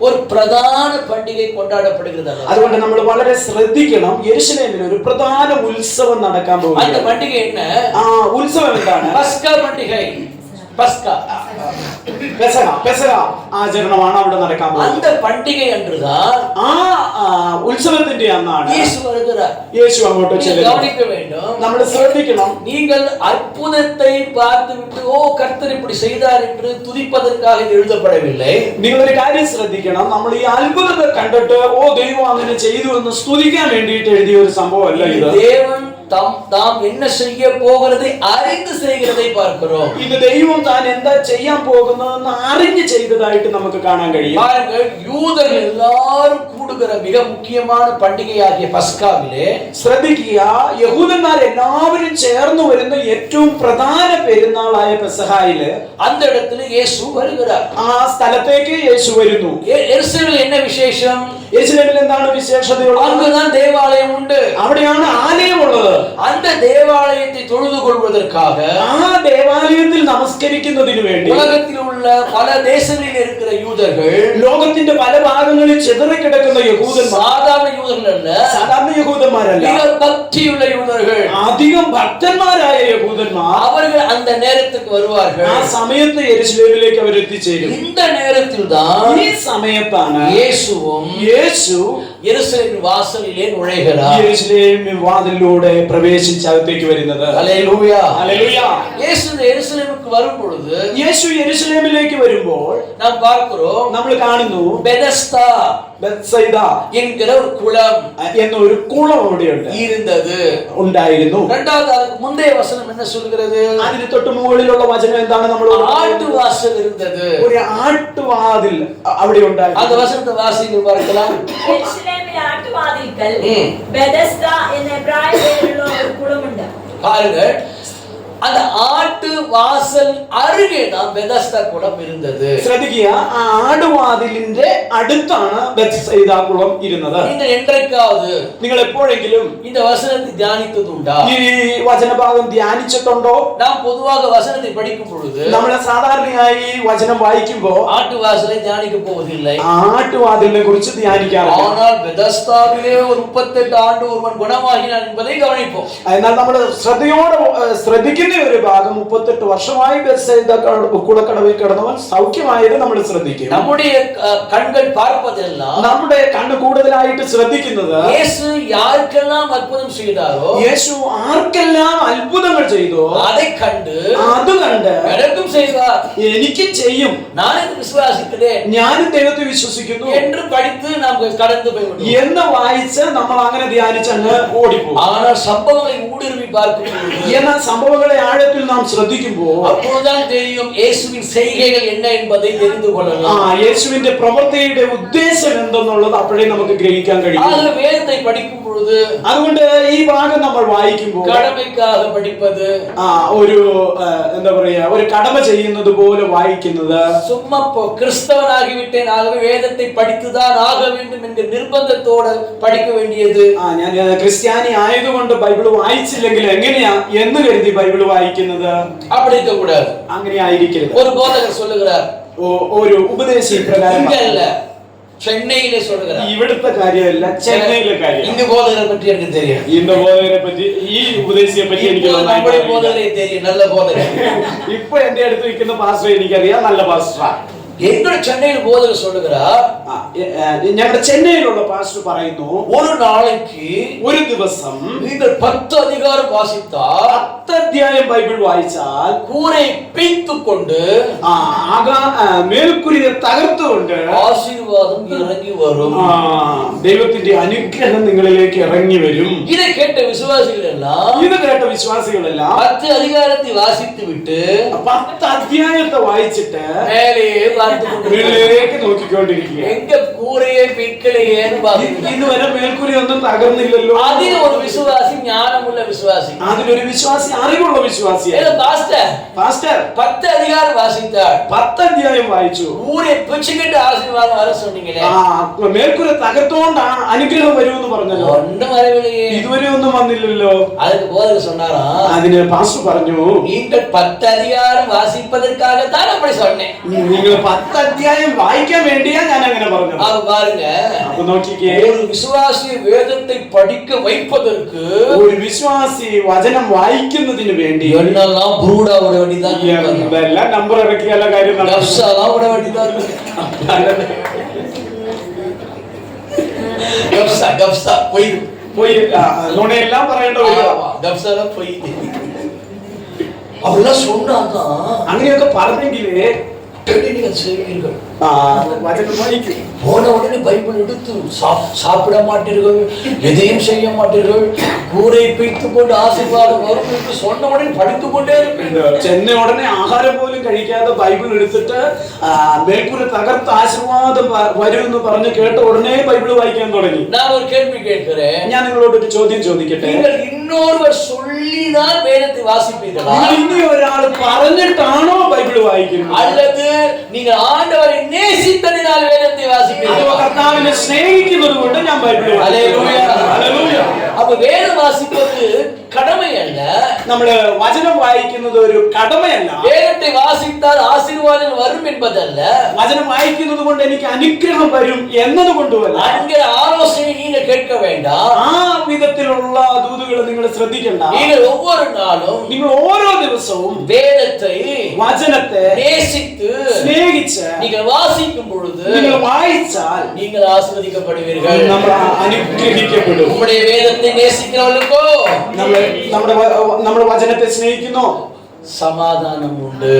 ஒரு பிரதான பண்டிகை கொண்டாடப்படுகிறது. അതുകൊണ്ട് നമ്മൾ വളരെ ശ്രദ്ധിക്കണം. യെരൂശലേമിൽ ഒരു പ്രധാന ഉത്സവം നടക്കാൻ அந்த പോകുന്നു. பண்டிகை என்ன? ഉത്സവം എന്താണ്? பஸ்கா பண்டிகை. பஸ்கா, പെസഹ ആചരണമാണ് അവിടെ നടക്കാൻ പോകുന്നത്. அந்த பண்டிகை அன்றுதான் ആ ഉത്സവത്തിന്റെ അന്നാണ് இயேசு வருகிறார். യേശു അങ്ങോട്ട് நீங்கள் ചെല്ലുന്നത്. கவனிக்க வேண்டும். നമ്മൾ ശ്രദ്ധിക്കണം. நீங்கள் அற்புதத்தை பார்த்துவிட்டு ஓ கர்த்தர் இப்படி செய்தார் என்று துதிப்பதற்காக இது எழுதப்படவில்லை. നിങ്ങളൊരു കാര്യം ശ്രദ്ധിക്കണം. നമ്മൾ ഈ അത്ഭുതത്തെ കണ്ടിട്ട് ഓ ദൈവം അങ്ങനെ ചെയ്തു എന്ന് സ്തുതിക്കാൻ വേണ്ടിയിട്ട് എഴുതിയ ഒരു സംഭവമല്ല ഇത്. தேவன் தாம் என்ன செய்ய போகிறதை அறிந்து செய்கிறதை பார்க்கிறோம். ഇത് ദൈവം താൻ എന്താ ചെയ്യാൻ പോകുന്നതെന്ന് അറിഞ്ഞ് ചെയ്തതായിട്ട് നമുക്ക് കാണാൻ കഴിയും. பாருங்கள், யூதர்கள் எல்லாரும் കൂടുகிற மிக முக்கியமான பண்டிகையாகிய பஸ்காவிலே, ശ്രദ്ധിക്കുക, യഹൂദന്മാർ എല്ലാവരും ചേർന്ന് വരുന്ന ഏറ്റവും പ്രധാന പെരുന്നാളായ പെസഹായില് அந்த இடத்துல இயேசு வருகிறார். ആ സ്ഥലത്തേക്ക് യേശു വരുന്നു. எருசலேமில் என்ன விசேஷம்? യെരൂശലേമിൽ എന്താണ് വിശേഷതയുള്ളത്? அங்குதான் தேவாலயம் உண்டு. അവിടെയാണ് ആലയമുള്ളത്. அந்த தேவாலயத்தை தொழுது கொள்வதற்காக, ആ ദേവാലയത്തിൽ നമസ്കരിക്കുന്നതിന് വേണ്ടി உலகத்தில் உள்ள பல தேசங்களில் இருக்கிற யூதர்கள், ലോകത്തിന്റെ പല ഭാഗങ്ങളിൽ ചിതറിക്കിടക്കുന്ന യഹൂദന്മാർ, சாதாரண யூதர்கள் அல்ல, സാധാരണ യഹൂദന്മാരല്ല, மிக பக்தியுள்ள யூதர்கள், അധികം ഭക്തന്മാരായ യഹൂദന്മാർ அவர்கள் அந்த நேரத்துக்கு வருவார்கள். ആ സമയത്ത് യെരൂശലേമിലേക്ക് അവർ എത്തിച്ചേരും. இந்த நேரத்தில் தான் ഈ സമയത്താണ് இயேசுவும் യേശു எருசலேமின் வாசலிலே நுழைகிறார். യെരൂശലേം വാതിലിലൂടെ പ്രവേശിച്ച് അകത്തേക്ക് വരുന്നത്. ஹல்லேலூயா. ഹല്ലേലൂയ. இயேசு எருசலேமுக்கு வரும் பொழுது യേശു യെരൂശലേമിലേക്ക് വരുമ്പോൾ நாம் பார்க்கிறோம், നമ്മൾ കാണുന്നു பெதஸ்தா ബെത്സൈദ என்கிற ஒரு குளம் എന്നൊരു കുളം അവിടെയുണ്ട്, இருந்தது. ഉണ്ടായിരുന്നു. இரண்டாவது, அதுக்கு முந்தைய வசனம் என்ன சொல்கிறது? അതിന് തൊട്ട് മുകളിലുള്ള വചനം എന്താണ്? നമ്മൾ ஆட்டு வாசல் இருந்தது. ഒരു ആട്ടുവാതിൽ അവിടെ அந்த ഉണ്ടായിരുന്നു. வசனத்தை வாசித்து பார்க்கலாம். യെരൂശലേമിലെ ആട്ടുവാതിൽക്കൽ ബെഥസ്ദ എന്ന എബ്രായ പേരുള്ള ഒരു കുളമുണ്ട്. பாருங்கள், அந்த ஆட்டு வாசல் அருகே தான் பெதஸ்தா குளம் இருந்தது. ശ്രദ്ധിക്കുക, ആ ആടുവാതിലിന്റെ അടുത്താണ് ബെത്സൈദ കുളം ഇരുന്നത്. நீங்கள் என்றைக்காவது നിങ്ങൾ എപ്പോഴെങ്കിലും இந்த வசனத்தை தியானித்ததுண்டா? ഈ വചനഭാഗം ധ്യാനിച്ചിട്ടുണ്ടോ? நாம் பொதுவாக வசனத்தை படிக்கும் பொழுது നമ്മളെ സാധാരണയായി വചനം വായിക്കുമ്പോ ஆட்டு வாசலை தியானிக்க போவதில்லை. ആട്ടുവാതിലിനെ കുറിച്ച് ധ്യാനിക്കാറില്ല. ஆனால் பெதஸ்தாவிலே ஒரு 38 ஆண்டு ஒருவன் குணமாகினான் என்பதை கவனிப்போம். എന്നാൽ നമ്മൾ ശ്രദ്ധയോടെ ശ്രദ്ധിക്കുന്ന പിന്നെ ഒരു ഭാഗം 38 വർഷമായി ബെത്സൈദ കുളക്കടവിൽ കിടന്നവൻ സൗഖ്യമായത് നമ്മൾ ശ്രദ്ധിക്കും. நம்முடைய கண்கள் பார்ப்பதெல்லாம் നമ്മുടെ കണ്ണ് കൂടുതലായിട്ട് ശ്രദ്ധിക്കുന്നത് இயேசு யாருக்கெல்லாம் அற்புதம் செய்தாரோ, യേശു ആർക്കെല്ലാം അത്ഭുതങ്ങൾ ചെയ്തോ அதை കണ്ട് അത് കണ്ട് எனக்கும் செய்வார், എനിക്കും ചെയ്യും, நான் இது விசுவாசிக்கிறேன் ഞാനും ദൈവത്തെ വിശ്വസിക്കുന്നു என்று படித்து நாம் கடந்து போய்விடுவோம். എന്ന് വായിച്ച് നമ്മൾ അങ്ങനെ ധ്യാനിച്ച് അങ്ങ് ഓടിപ്പോകും. ஆனால் சம்பவங்களை ஊடுருவி பார்க்கும்போது എന്നാൽ സംഭവങ്ങളെ ആഴത്തിൽ നാം ശ്രദ്ധിക്കുമ്പോൾ அப்போதுதான் தெரியும் இயேசுவின் செய்கைகள் என்ன என்பதை தெரிந்து கொள்ளலாம். യേശുവിന്റെ പ്രവൃത്തിയുടെ ഉദ്ദേശം എന്തെന്നുള്ളത് അപ്പോഴേ നമുക്ക് ഗ്രഹിക്കാൻ കഴിയും. ஆக வேதத்தை படிக்கும் பொழுது അതുകൊണ്ട് ഈ ഭാഗം നമ്മൾ വായിക്കുമ്പോൾ கடமைக்காக படிப்பது, ഒരു എന്താ പറയാ, ഒരു കടമ ചെയ്യുന്നത് പോലെ വായിക്കുന്നത്, சும்மா கிறிஸ்தவனாகிவிட்டேன் ஆகவே வேதத்தை படித்துதான் ஆக வேண்டும் என்ற நிர்பந்தத்தோடு படிக்க வேண்டியது, ഞാൻ ക്രിസ്ത്യാനി ആയതുകൊണ്ട് ബൈബിൾ വായിച്ചില്ലെങ്കിൽ എങ്ങനെയാ എന്ന് കരുതി ബൈബിൾ വായിക്കുന്നത്, அப்படி இருக்க கூடாது. അങ്ങനെ ആയിരിക്കരുത്. ஒரு போதகர் சொல்லுகிறார், ഒരു ഉപദേശി ഇപ്രകാരം இங்க இல்ல சென்னையிலே சொல்லுகிறார், ഇവിടുത്തെ കാര്യമല്ല ചെന്നൈയിലെ കാര്യം. இந்த போதகரை பற்றி எனக்கு தெரியும், இந்த போதകരെ പറ്റി, ഈ ഉപദേശിയെ പറ്റി എനിക്ക് நம்முடைய போதகரை தெரியும், நல்ல போதகர். ഇപ്പൊ എന്റെ അടുത്ത് നിൽക്കുന്ന പാസ്റ്റർ എനിക്കറിയാം, നല്ല പാസ്റ്ററാ. எங்கள் சென்னையில் போதகர் சொல்லுகிறார், ഞങ്ങളുടെ ചെന്നൈയിലുള്ള പാസ്റ്റർ പറയുന്നു, ஒரு நாளைக்கு ഒരു ദിവസം நீங்கள் 10 அதிகாரம் வாசித்தால் 10 അധ്യായം ബൈബിൾ വായിച്ചാൽ கூரை பிய்த்துக் கொண்டு മേൽക്കുരിയെ തകർത്തുകൊണ്ട് ஆசீர்வாதம் இறங்கி வரும், ദൈവത്തിന്റെ അനുഗ്രഹം നിങ്ങളിലേക്ക് ഇറങ്ങി വരും. இதை கேட்ட விசுவாசிகள் எல்லாம் ഇത് കേട്ട വിശ്വാസികളെല്ലാം 10 அதிகாரத்தை வாசித்து விட்டு 10 അധ്യായത്തെ വായിച്ചിട്ട് மேலே பார்த்து கொண்டு മേളിലേക്ക് നോക്കിക്കൊണ്ടിരിക്കുക. எங்க கூரையே பிக்கலையேன்னு பார்த்து, ഇതുവരെ മേൽക്കുരി ഒന്നും തകർന്നില്ലല്ലോ. அதில் ஒரு விசுவாசி, ஞானமுள்ள விசுவாசி, അതിലൊരു വിശ്വാസി, അറിവുള്ള വിശ്വാസിയാണ്. പാസ്റ്റർ 10 அதிகாரம் வாசித்தார், 10 അധ്യായം വായിച്ചു. ஊரை பிச்சுக்கிட்டு ஆசீர்வாதம் வர சொன்னீங்களே, മേൽക്കുര തകർത്തോണ്ട് അനുഗ്രഹം വരുമെന്ന് പറഞ്ഞല്ലോ, ஒன்றும் வரவில்லையே, ഇതുവരെ ഒന്നും വന്നില്ലല്ലോ. அதுக்கு போதகர் சொன்னாராம், അതിന് പാസ്റ്റർ പറഞ്ഞു, நீங்கள் 10 அதிகாரம் வாசிப்பதற்காகத்தான் அப்படி சொன்னேன். നിങ്ങൾ 10 അധ്യായം വായിക്കാൻ വേണ്ടിയാ ഞാൻ അങ്ങനെ പറഞ്ഞത്. அது பாருங்க, അപ്പൊ നോക്കിക്കേ, ஒரு விசுவாசி வேதத்தை படிக்க வைப்பதற்கு ഒരു വിശ്വാസി വചനം വായിക്കുന്നതിന് വേണ്ടി என்னெல்லாம் ப்ரூடா விட வேண்டியதான், എന്തെല്ലാം നമ്പർ ഇറക്കിയല്ല കാര്യം നടക്കും. கப்சாலாம் விட வேண்டியதான், கப்சா கப்சா போய் പോയി നുണയെല്ലാം പറയേണ്ട വരും. கப்சாலாம் போய் அப்படிலாம் சொன்னாதான் അങ്ങനെയൊക്കെ പറഞ്ഞെങ്കിലേ நீங்கள் செய்வீர்கள். വചനം വായിക്കും. போன உடனே பைபிள் எடுத்து சாப்பிட மாட்டீர்கள், எதையும் செய்ய மாட்டீர்கள், கூரை பிய்த்துக் கொண்டு ஆசீர்வாதம் வரும் என்று சொன்ன உடனே படித்துக் கொண்டே இருப்பீர்கள். ചെന്ന ഉടനെ ആഹാരം പോലും കഴിക്കാതെ ബൈബിൾ എടുത്തിട്ട് മേൽക്കുര തകർത്ത് ആശീർവാദം വരുമെന്ന് പറഞ്ഞ് കേട്ട ഉടനെ ബൈബിൾ വായിക്കാൻ തുടങ്ങി. நான் ஒரு கேள்வி கேட்கிறேன், ഞാൻ നിങ്ങളോട് ഒരു ചോദ്യം ചോദിക്കട്ടെ. நீங்கள் இன்னொருவர் சொல்லிதான் வேதத்தை வாசிப்பீர்களா, ഇനി ഒരാൾ പറഞ്ഞിട്ടാണോ ബൈബിൾ വായിക്കുന്നത്, அல்லது நீங்கள் ஆண்டவரை நேசித்ததினால் வேதத்தை வாசிப்பீர்களா? കർത്താവിനെ സ്നേഹിക്കുന്നത് കൊണ്ട് ഞാൻ ബൈബിൾ ഹല്ലേലൂയ. அப்ப வேதம் வாசிப்பது கடமை அல்ல, നമ്മള് വചനം വായിക്കുന്നത് ഒരു കടമയല്ല. வேதத்தை வாசித்தால் ஆசீர்வாதம் வரும் என்பதல்ல, വചനം വായിക്കുന്നത് കൊണ്ട് എനിക്ക് അനുഗ്രഹം വരും എന്നത് കൊണ്ടുമല്ല. அங்கே ஆலோசனை நீங்க கேட்க வேண்டாம், ആ വിധത്തിലുള്ള ദൂതുകൾ നിങ്ങൾ ശ്രദ്ധിക്കണ്ട. நீங்கள் ஒவ்வொரு நாளும் നിങ്ങൾ ഓരോ ദിവസവും வேதத்தை വചനത്തെ நேசித்து സ്നേഹിച്ച് நீங்கள் வாசிக்கும் பொழுது നിങ്ങൾ വായിച്ചാൽ நீங்கள் ஆசீர்வதிக்கப்படுவீர்கள். നമ്മൾ അനുഗ്രഹിക്കപ്പെടും. உங்களுடைய வேதத்தை நேசிக்கிறவர்களுக்கோ നമ്മുടെ വചനത്തെ സ്നേഹിക്കുന്നു, சமாதானம் உண்டு.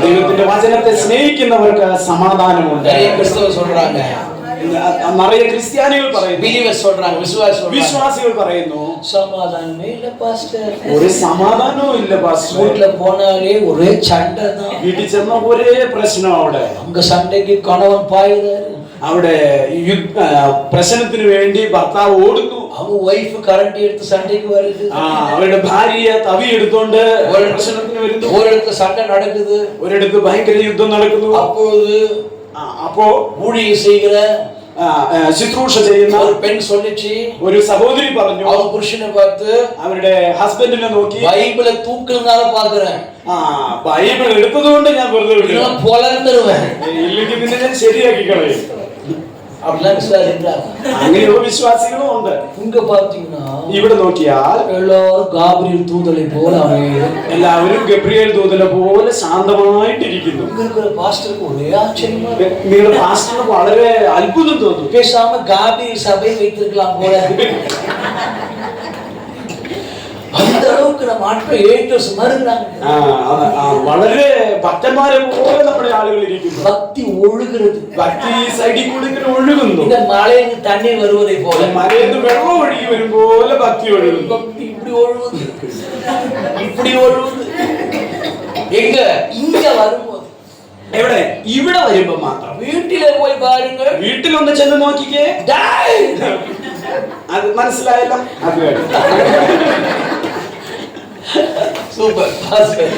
ദൈവത്തിന്റെ വചനത്തെ സ്നേഹിക്കുന്നവർക്ക് സമാധാനമുണ്ട്. நிறைய கிறிஸ்தவர்கள் சொல்றாங்க, നിറയെ ക്രിസ്ത്യാനികൾ പറയുന്നു, பிலீவர்ஸ் சொல்றாங்க, വിശ്വാസികൾ പറയുന്നു, சமாதானமே இல்ல பாஸ்டர், ഒരു സമാധാനവും ഇല്ല പാസ്റ്റർ. வீட்டுல போனாலே ஒரே சண்டை தான், വീട്ടിൽ ചെന്ന ഒരേ പ്രശ്നം. അവിടെ அங்க சண்டைக்கு கணவன் பாயுறாரு, അവിടെ പ്രശ്നത്തിന് വേണ്ടി ഭർത്താവ് ഓടുന്നു, அவங்க ஒய்ஃப் கரண்டி எடுத்து சண்டைக்கு வருது, അവരുടെ ഭാര്യയെ തവി എടുത്തോണ്ട് പ്രശ്നത്തിന് വരുന്നു, ஒரு இடத்துல சண்டை நடக்குது, ഒരിടത്ത് ഭയങ്കര യുദ്ധം നടക്കുന്നു. അപ്പോ ஊழியம் செய்கிற ശുശ്രൂഷ ചെയ്യുന്ന ஒரு பெண் சொல்லிச்சு, ഒരു സഹോദരി പറഞ്ഞു, அவங்க പുരുഷനെ பார்த்து അവരുടെ ഹസ്ബൻഡിനെ നോക്കി, பைபிளை தூக்குறதுனால பாக்குறேன், ബൈബിൾ എടുത്തതുകൊണ്ട് ഞാൻ വെറുതെ വിടുക, பொலந்துருவேன். ഇല്ലെങ്കിൽ നിന്നെ ഞാൻ ശരിയാക്കി കളയും. அப்படிலாம் விசுவாசி இருக்கிறாங்க. അങ്ങനെയുള്ള വിശ്വാസികളും ഉണ്ട്. இங்க பாத்தீங்கன்னா ഇവിടെ നോക്കിയാൽ எல்லாரும் காபிரியல் தூதலை போல அமையும். എല്ലാവരും ഗബ്രിയേൽ ദൂതനെ പോലെ ശാന്തമായിട്ടിരിക്കുന്നു. இங்க இருக்கிற பாஸ்டருக்கு ஒரே ஆச்சரியமா இருக்கு. നിങ്ങളുടെ പാസ്റ്ററിന് വളരെ അത്ഭുതം തോന്നുന്നു. பேசாம காபிரியல் சபை வைத்திருக்கலாம் போல. அந்த அளவுக்கு நம்ம ஆட்கள் ஏற்றஸ் மறுகிறாங்க. വളരെ ഭക്തന്മാരെ പോലെ നമ്മുടെ ആളുകൾ ഇരിക്കുന്നു. பக்தி ஒழுகிறது. ഭക്തി സൈഡിൽ കൂടി ഇങ്ങനെ ഒഴുകുന്നു. இந்த மலையில தண்ணீர் வருவதை போல. മലയിൽ നിന്ന് വെള്ളം ഒഴുകി വരും പോലെ ഭക്തി ഒഴുകുന്നു. பக்தி இப்படி ஒழுகுது, இப்படி ஒழுகுது. எங்க இங்க வரும்போது എവിടെ? ഇവിടെ വരുമ്പോ മാത്രം. வீட்டிலே போய் பாருங்க. വീട്ടിലൊന്ന് ചെന്ന് നോക്കിക്കേ. അത് മനസ്സിലായല്ലോ. അത് சூப்பர் பாஸ்டர்.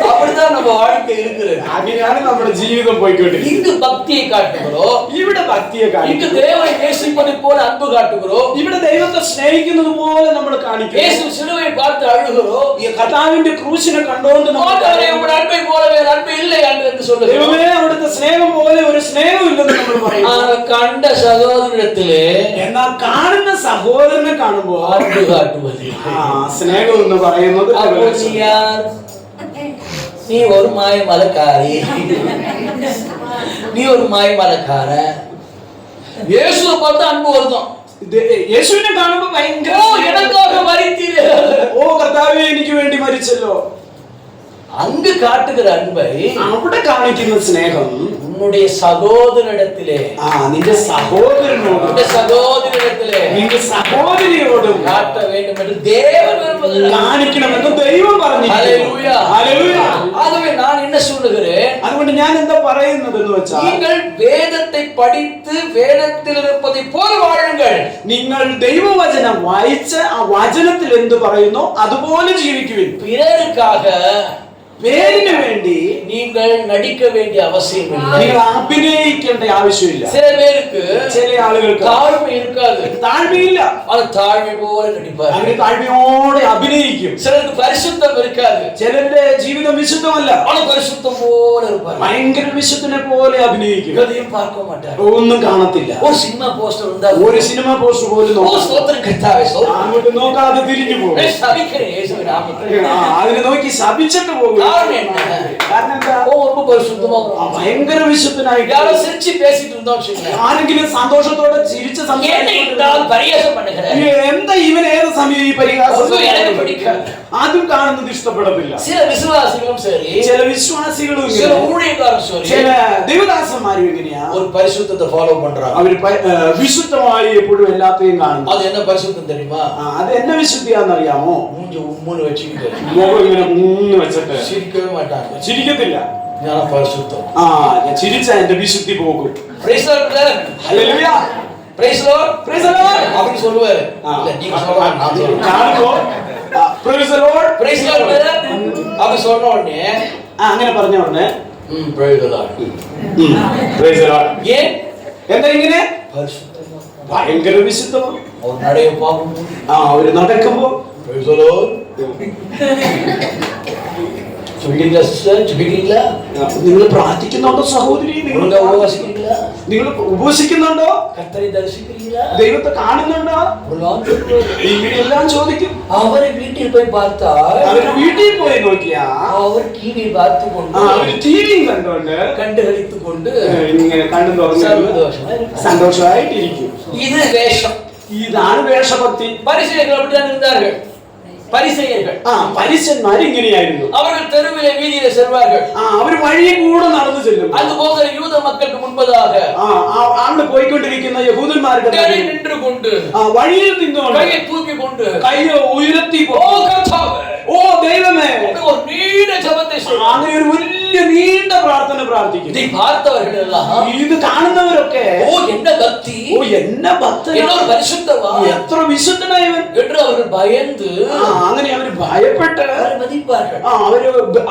அப்படிதான் நம்ம வாழ்க்கை இருக்கிறது. അങ്ങനെയാണ് നമ്മുടെ ജീവിതം പോയിക്കൊണ്ടിരിക്കുന്നത്. இங்கு பக்தியை காட்டுகிறோம், ഇവിടെ ഭക്തിയെ இங்கு കാണിക്കുന്നു. தேவனை நேசிப்பதை போல அன்பு காட்டுகிறோம். ഇവിടെ ദൈവത്തെ സ്നേഹിക്കുന്നത് പോലെ നമ്മൾ കാണിക്കുന്നു. இயேசு சிலுவை பார்த்து அழுகிறோம். ഈ കർത്താവിന്റെ ക്രൂശിനെ കണ്ടുകൊണ്ട് നമ്മൾ ஆண்டவரே உம்முடைய அன்பை போல வேறு அன்பு இல்லை என்று சொல்லுகிறோம். ദൈവമേ അവിടുത്തെ സ്നേഹം പോലെ ഒരു സ്നേഹമില്ലെന്ന് നമ്മൾ പറയുന്നു. கண்ட சகோதரத்திலே എന്നാൽ കാണുന്ന സഹോദരനെ കാണുമ്പോൾ அன்பு காட்டுவது. സ്നേഹം എന്ന് പറയുന്നത് அப்போ நீ யார்? நீ ஒரு மாயமலக்காரி, நீ ஒரு மாயமலக்காரன். இயேசுவை பார்த்து அன்பு வருதம். യേശുവിനെ കാണുമ്പോൾ ഭയങ്കര எனக்காக மரித்தீரே, ഓ കർത്താവേ എനിക്ക് വേണ്ടി മരിച്ചല്ലോ. அங்கு காட்டுகிற அன்பை അവിടെ കാണിക്കുന്ന സ്നേഹം உன்னுடைய சகோதரிடத்திலே, നിന്റെ സഹോദരനോടും உன்னுடைய சகோதரிடத்திலே നിന്റെ സഹോദരിയോടും காட்ட வேண்டும் என்று தேவன் விரும்புகிறார். കാണിക്കണമെന്ന് ദൈവം പറഞ്ഞു. ஹல்லேலூயா, ஹல்லேலூயா. ஆகவே நான் என்ன சொல்லுகிறேன்? അതുകൊണ്ട് ഞാൻ എന്താ പറയുന്നത് എന്ന് വെച്ചാൽ, நீங்கள் வேதத்தை படித்து வேதத்தில் இருப்பதை போல வாழுங்கள். നിങ്ങൾ ദൈവവചനം വായിച്ച് ആ വചനത്തിൽ എന്ത് പറയുന്നു അതുപോലെ ജീവിക്കുവിൻ. பிறருக்காக പേരിന് വേണ്ടി நீங்கள் நடிக்க வேண்டிய அவசியம் இல்லை. നിങ്ങൾ അഭിനയിക്കേണ്ട ആവശ്യമില്ല. சில பேருக்கு ചില ആളുകൾക്ക് தாழ்மை இருக்காது, താഴ്മയില്ല. அது தாழ்மை போல நடிப்பார். അവർ താഴ്മയോടെ അഭിനയിക്കും. சிலருக்கு பரிசுத்தம் இருக்காது, ചിലരുടെ ജീവിതം വിശുദ്ധമല്ല, அது பரிசுத்தம் போல இருப்பார். ഭയങ്കര വിശുദ്ധനെ പോലെ അഭിനയിക്കും. எதையும் பார்க்க மாட்டார். ഒന്നും കാണത്തില്ല. ஒரு சினிமா போஸ்டர் வந்தா ഒരു സിനിമ പോസ്റ്റർ പോലും ஓ നോക്കാം. ஸ்தோத்திரம் கர்த்தாவே, ஸ்தோத்திரம். അങ്ങോട്ട് നോക്കാതെ തിരിഞ്ഞു പോകും. சபிக்கிறேன் இயேசுவின் நாமத்தில். അതിനെ നോക്കി ശപിച്ചിട്ട് പോകും. காரணம் என்ன? കാരണം എന്താ? ஓ ரொம்ப பரிசுத்தமா ഭയങ്കര വിശുദ്ധനായിട്ട് யாரோ சிரிச்சு பேசிட்டு இருந்தோம் வச்சுக்கோங்க. ആരെങ്കിലും സന്തോഷത്തോടെ ചിരിച്ച് என்ன இந்தால் பரியாசம் பண்ணுகிறேன், എന്താ ഇവൻ ഏത് സമയം ഈ പരിഹാസം? ഒന്നും എനിക്ക് പിടിക്കാതെ. അതും കാണുന്നത് ഇഷ്ടപ്പെടത്തില്ല. சில விசுவாசிகளும் சரி, ചില വിശ്വാസികളും சில ഇങ്ങനെ, ஊழியக்காரரும் சரி, ചില ദൈവദാസന്മാരും എങ്ങനെയാ, ஒரு பரிசுத்தத்தை ஃபாலோ பண்றாங்க. അവര് വിശുദ്ധമായി എപ്പോഴും എല്ലാത്തെയും കാണുന്നു. அது என்ன பரிசுத்தம் தெரியுமா? അത് എന്നെ വിശുദ്ധിയാന്നറിയാമോ? மூஞ்சி உம்முன்னு வச்சுக்கிட்டு മുഖം ഇങ്ങനെ മൂന്ന് വെച്ചിട്ട് சிரிக்கவே மாட்டாங்க. ചിരിക്കത്തില്ല. ஞான பரிசுத்தம். ഞാൻ ചിരിച്ച എന്റെ വിശുദ്ധി പോകും. Praise Lord brother, hallelujah, praise Lord, praise the Lord அப்படி சொல்லுவாரு. இல்ல நீங்க சொல்லலாம், நான் சொல்றேன். കാണുമ്പോ praise the Lord, praise Lord brother அப்படி சொன்ன உடனே അങ്ങനെ പറഞ്ഞ ഉടനെ praise Lord. Praise the Lord. ஏன்? എന്താ ഇങ്ങനെ? பரிசுத்தமா ഭയങ്കര വിശുദ്ധമാണ്. அவர் நடைய பார்க்கும்போது അവര് നടക്കുമ്പോ பிரைஸ் லார்ட் சொல்லிட்டீங்களா சிஸ்டர்? ஜெபிக்கிறீங்களா? നിങ്ങൾ പ്രാർത്ഥിക്കുന്നുണ്ടോ സഹോദരി? ஒழுங்கா உபவாசிக்கிறீங்களா? നിങ്ങൾ ഉപവസിക്കുന്നുണ്ടോ? கர்த்தரை தரிசிக்கிறீங்களா? ദൈവത്തെ കാണുന്നുണ്ടോ? எல்லாம் சொல்லுவாரு. ഇങ്ങനെയെല്ലാം ചോദിക്കും. அவரை வீட்டில் போய் பார்த்தால் അവര് വീട്ടിൽ പോയി നോക്കിയാ அவர் டிவி பார்த்து கொண்டு അവര് ടിവിയും കണ്ടോണ്ട് கண்டுகளித்துக் கொண்டு ഇങ്ങനെ കണ്ടു തുറന്നു சந்தோஷமா இருப்பார். സന്തോഷമായിട്ടിരിക്കും. இது வேஷம். ഇതാണ് വേഷഭക്തി. பரிசேயர்கள் அப்படித்தான் இருந்தார்கள். பரிசேயர்கள் പരീശന്മാർ ഇങ്ങനെയായിരുന്നു. அவர்கள் தெருவிலே வீதியிலே செல்வார்கள். അവര് വഴിയെ കൂടെ നടന്നു ചെല്ലും. அது போகிற யூத மக்களுக்கு முன்பதாக അവിടെ പോയിക്കൊണ്ടിരിക്കുന്ന യഹൂദന്മാരുടെ தேடி நின்று கொண்டு വഴിയിൽ നിന്നുകൊണ്ട് கையை தூக்கி கொண்டு കൈ ഉയർത്തി ஓ கர்த்தாவே, ഓ ദൈവമേ, ஒரு நீண்ட ஜெபத்தை செய்வார். അങ്ങനെ ഒരു വലിയ നീണ്ട പ്രാർത്ഥന പ്രാർത്ഥിക്കും. இதை பார்த்தவர்கள் எல்லாம் ഇത് കാണുന്നവരൊക്കെ ஓ என்ன பக்தி, ഓ എന്നെ ഭക്തൻ, என்ன ஒரு பரிசுத்தவான் എത്ര വിശുദ്ധനായവൻ என்று அவர்கள் பயந்து അങ്ങനെ അവര് ഭയപ്പെട്ട് அவரை மதிப்பார்கள்.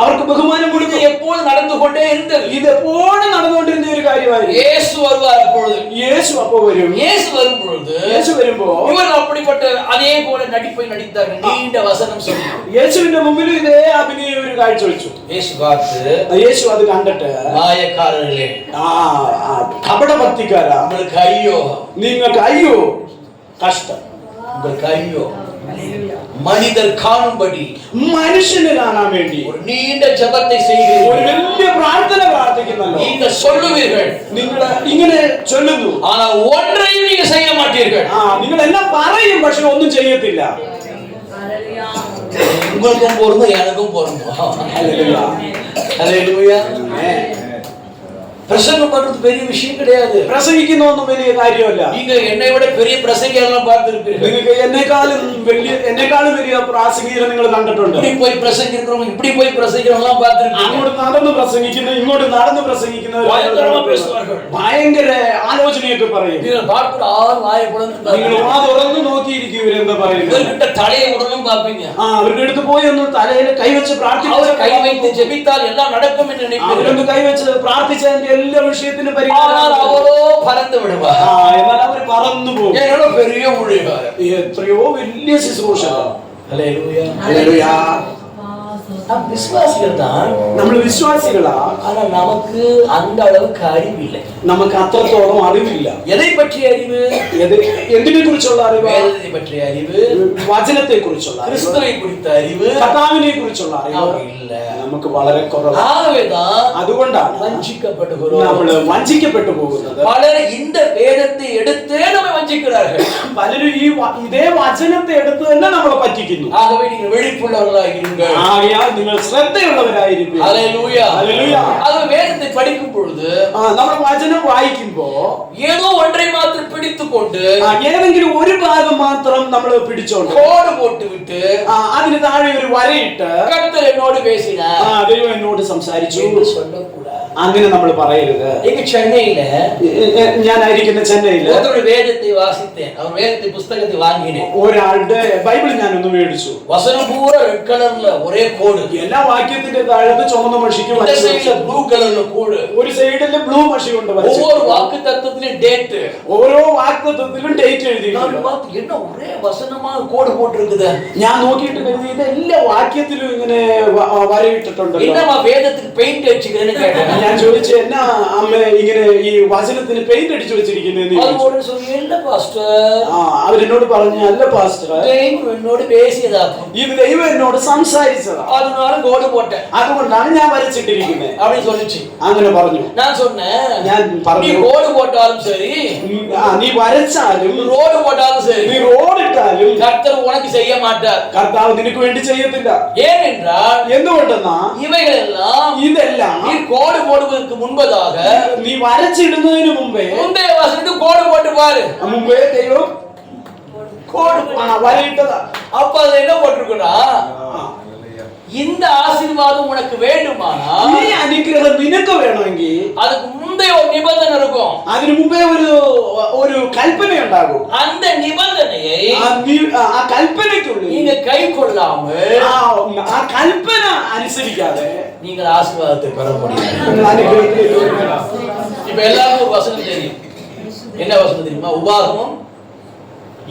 അവർക്ക് ബഹുമാനം இது കൊടുക്കും. எப்போது நடந்து கொண்டே இருந்தது. ഇത് എപ്പോഴും നടന്നുകൊണ്ടിരുന്ന ഒരു കാര്യമായിരുന്നു. இயேசு வருவார். அப்பொழுது യേശു അപ്പോ വരും. இயேசு வரும் பொழுது യേശു വരുമ്പോ இவர்கள் அப்படிப்பட்ட அதே போல நடிப்பை நடித்தார்கள். நீண்ட வசனம் சொல்லி യേശുവിന്റെ മുമ്പിൽ ഇതേ അഭിനയ ഒരു കാഴ്ച വെച്ചു. இயேசு பார்த்து യേശു അത് കണ്ടിട്ട് മായക്കാരല്ലേ, കപടഭക്തിക്കാരാ, உங்களுக்கு ஐயோ, നിങ്ങൾക്ക് അയ്യോ കഷ്ടം, உங்களுக்கு ஐயோ. மனிதர் காணும்படி, മനുഷ്യന് കാണാൻ വേണ്ടി ஒரு நீண்ட ஜெபத்தை ഒരു செய்கிறீர்கள், വലിയ പ്രാർത്ഥന പ്രാർത്ഥിക്കുന്നല്ലോ. நீங்க சொல்லுவீர்கள், നിങ്ങൾ ഇങ്ങനെ ചൊല്ലുന്നു, ஆனா ஒன்றையும் நீங்க செய்ய மாட்டீர்கள். നിങ്ങൾ എല്ലാം പറയും, പക്ഷെ ഒന്നും ചെയ്യത്തില്ല. ഹല്ലേലൂയ. உங்களுக்கும் பொருந்தும் எனக்கும் பொருந்தும். ഹല്ലേലൂയ. ஹல்லேலூயா. பிரசங்கம் பண்றது பெரிய விஷயம் கிடையாது. പ്രസംഗിക്കുന്നൊന്നും വലിയ കാര്യമല്ല. நீங்க என்னை விட பெரிய பிரசங்கியெல்லாம் பார்த்திருப்பீர்கள். നിങ്ങൾക്ക് എന്നെക്കാളും വലിയ പ്രാസംഗികരെ നിങ്ങൾ കണ്ടിട്ടുണ്ട്. இப்படி போய் பிரசங்கிக்கிறவங்க, இப்படி போய் பிரசங்கிக்கிறவங்க பார்த்திருப்பீங்க. അങ്ങോട്ട് നടന്ന് പ്രസംഗിക്കുന്ന, ഇങ്ങോട്ട് നടന്ന് പ്രസംഗിക്കുന്നവർ ഭയങ്കര ആലോചനയൊക്കെ പറയും. நீங்கள் பார்க்கிற ஆள் வாயை பொளந்து നിങ്ങൾ വാ തുറന്ന് നോക്കിയിരിക്കും ഇവരെന്താ പറയുന്നത്. இவர்கிட்ட தலையை உடனும் பார்ப்பீங்க. അവരുടെ അടുത്ത് പോയി ഒന്ന് തലയിൽ കൈവച്ച് அவர் கை வைத்து ஜெபித்தால் எல்லாம் நடக்கும் என்று நினைப்பீர்கள். അവരൊന്ന് കൈവച്ച് പ്രാർത്ഥിച്ചതിന്റെ എല്ലാ വിഷയത്തിനും ஆனால் அவரோ பறந்து விடுவார். എന്നാൽ അവർ പറന്നു പോകും. ஏனோ பெரிய ஊழியக்காரர், എത്രയോ വലിയ ശുശ്രൂഷ. ஹல்லேலூயா. ഹല്ലേലൂയ. நாம் விசுவாசிகள் தான், നമ്മൾ വിശ്വാസികളാ, ஆனா நமக்கு அந்த அளவுக்கு அறிவு இல்லை. നമുക്ക് അത്രത്തോളം അറിവില്ല. எதை பற்றிய அறிவு? എന്തിനെ കുറിച്ചുള്ള അറിവ്? வேதத்தை பற்றிய அறிவு, വചനത്തെ കുറിച്ചുള്ള അറിവ്, கிறிஸ்துவை குறித்த அறிவு കർത്താവിനെ കുറിച്ചുള്ള അറിവ് இல்ல. നമുക്ക് വളരെ കുറവാണ്. ஆகவேதான் അതുകൊണ്ടാണ് வஞ்சிக்கப்படுகிறோம். നമ്മൾ വഞ്ചിക്കപ്പെട്ടു പോകുന്നത്. பலர் இந்த வேதத்தை எடுத்தே நம்மை வஞ்சிக்கிறார்கள். പലരും ഇതേ വചനത്തെ എടുത്ത് തന്നെ നമ്മളെ പറ്റിക്കുന്നു. ஆகவே நீங்கள் விழிப்புள்ளவர்களாக இருங்கள். ആകയാൽ നിങ്ങൾ ശ്രദ്ധയുള്ളവരായിരിക്കും. ஹல்லேலூயா. ഹല്ലേലൂയ. அது வேதத்தை படிக்கும் பொழுது നമ്മൾ വചനം വായിക്കുമ്പോ ஏதோ ஒன்றை மாத்திரம் பிடித்துக் கொண்டு ഏതെങ്കിലും ഒരു ഭാഗം മാത്രം നമ്മൾ പിടിച്ചോണ്ട് கோடு போட்டு விட்டு അതിന് താഴെ ഒരു വരയിട്ട് கர்த்தர் என்னோடு பேசினார் ദൈവം എന്നോട് സംസാരിച്ചു என்று சொல்லக்கூடாது. അങ്ങനെ നമ്മൾ പറയരുത്. எங்க சென்னையில ഞാനായിരിക്കുന്ന ചെന്നൈയില് ஒருத்தருடைய வேதத்தை வாசித்தேன். அவர் வேதத்தை புஸ்தகத்தை வாங்கினேன். ഒരാളുടെ ബൈബിൾ ഞാനൊന്ന് മേടിച്ചു. வசனம் பூரா ரெட் கலர்ல ஒரே கோடு, എല്ലാ വാക്യത്തിന്റെ താഴത്ത് ചുവന്ന മഷിക്ക് இந்த சைடுல ப்ளூ கலர்ல கோடு, ഒരു സൈഡില് ബ്ലൂ മഷി കൊണ്ട് വരച്ചു. ஒவ்வொரு வாக்கு தத்துவத்திலும் டேட், ഓരോ വാക്തത്വത്തിലും ഡേറ്റ് நான் എഴുതിയിട്ടുണ്ട്. பார்த்து என்ன ஒரே வசனமா கோடு போட்டு இருக்குது. ഞാൻ നോക്കിയിട്ട് കരുതി ഇത് എല്ലാ വാക്യത്തിലും ഇങ്ങനെ വരയിട്ടിട്ടുണ്ടല്ലോ. என்னமா வேதத்துக்கு பெயிண்ட் அடிச்சுக்கிறேன்னு கேட்டேன். ഞാൻ ചോദിച്ചു എന്നാ അമ്മ ഇങ്ങനെ ഈ വചനത്തിന് പെയിന്റ് അടിച്ചു വെച്ചിരിക്കുന്നതെന്ന് அது ചോദിച്ചു. ஒரு சொல்லி இல்ல பாஸ்டர், അവരെന്നോട് പറഞ്ഞു അല്ല പാസ്റ്റർ, தெய்வம் என்னோட பேசியதாக்கும், ഇത് ദൈവം എന്നോട് സംസാരിച്ചതാ, அதனால கோடு போட்டேன் അതുകൊണ്ടാണ് ഞാൻ വരച്ചിട്ടിരിക്കുന്നത് அப்படின்னு சொல்லிச்சு. അങ്ങനെ പറഞ്ഞു. நான் சொன்னேன், ഞാൻ நீ പറഞ്ഞു கோடு போட்டாலும் சரி, നീ വരച്ചാലും ரோடு போட்டாலும் சரி, നീ റോഡിട്ടാലും கர்த்தர் உனக்கு செய்ய மாட்டார். കർത്താവ് നിനക്ക് വേണ്ടി ചെയ്യത്തില്ല. ஏனென்றால் എന്തുകൊണ്ടെന്നാ இவைகள் எல்லாம் ഇതെല്ലാം நீ கோடு போடுவதற்கு முன்பதாக നീ വരച്ചിടുന്നതിന് മുമ്പേ முந்தைய வசனத்துக்கு கோடு போட்டு பாரு. മുമ്പേ ദൈവം കോഡ് വരയിട്ടതാ. அப்ப அது என்ன போட்டிருக்குன்னா, இந்த ஆசீர்வாதம் உனக்கு வேண்டுமானால், ഈ അനുഗ്രഹം നിനക്ക് വേണമെങ്കിൽ அதுக்கு முந்தைய ஒரு நிபந்தனை இருக்கும். അതിനു മുമ്പേ ഒരു കൽപ്പന ഉണ്ടാകും. அந்த நிபந்தனையை ആ കൽപ്പനയ്ക്കുള്ളിൽ நீங்க கை கொள்ளாமல் ആ കൽപ്പന അനുസരിക്കാതെ நீங்கள் ஆசீர்வாதத்தை பெற முடியாது. നിങ്ങൾ അനുഗ്രഹിക്കുക. இப்ப எல்லாருக்கும் ஒரு வசனம் தெரியும். என்ன வசனம் தெரியுமா? உபாகமம்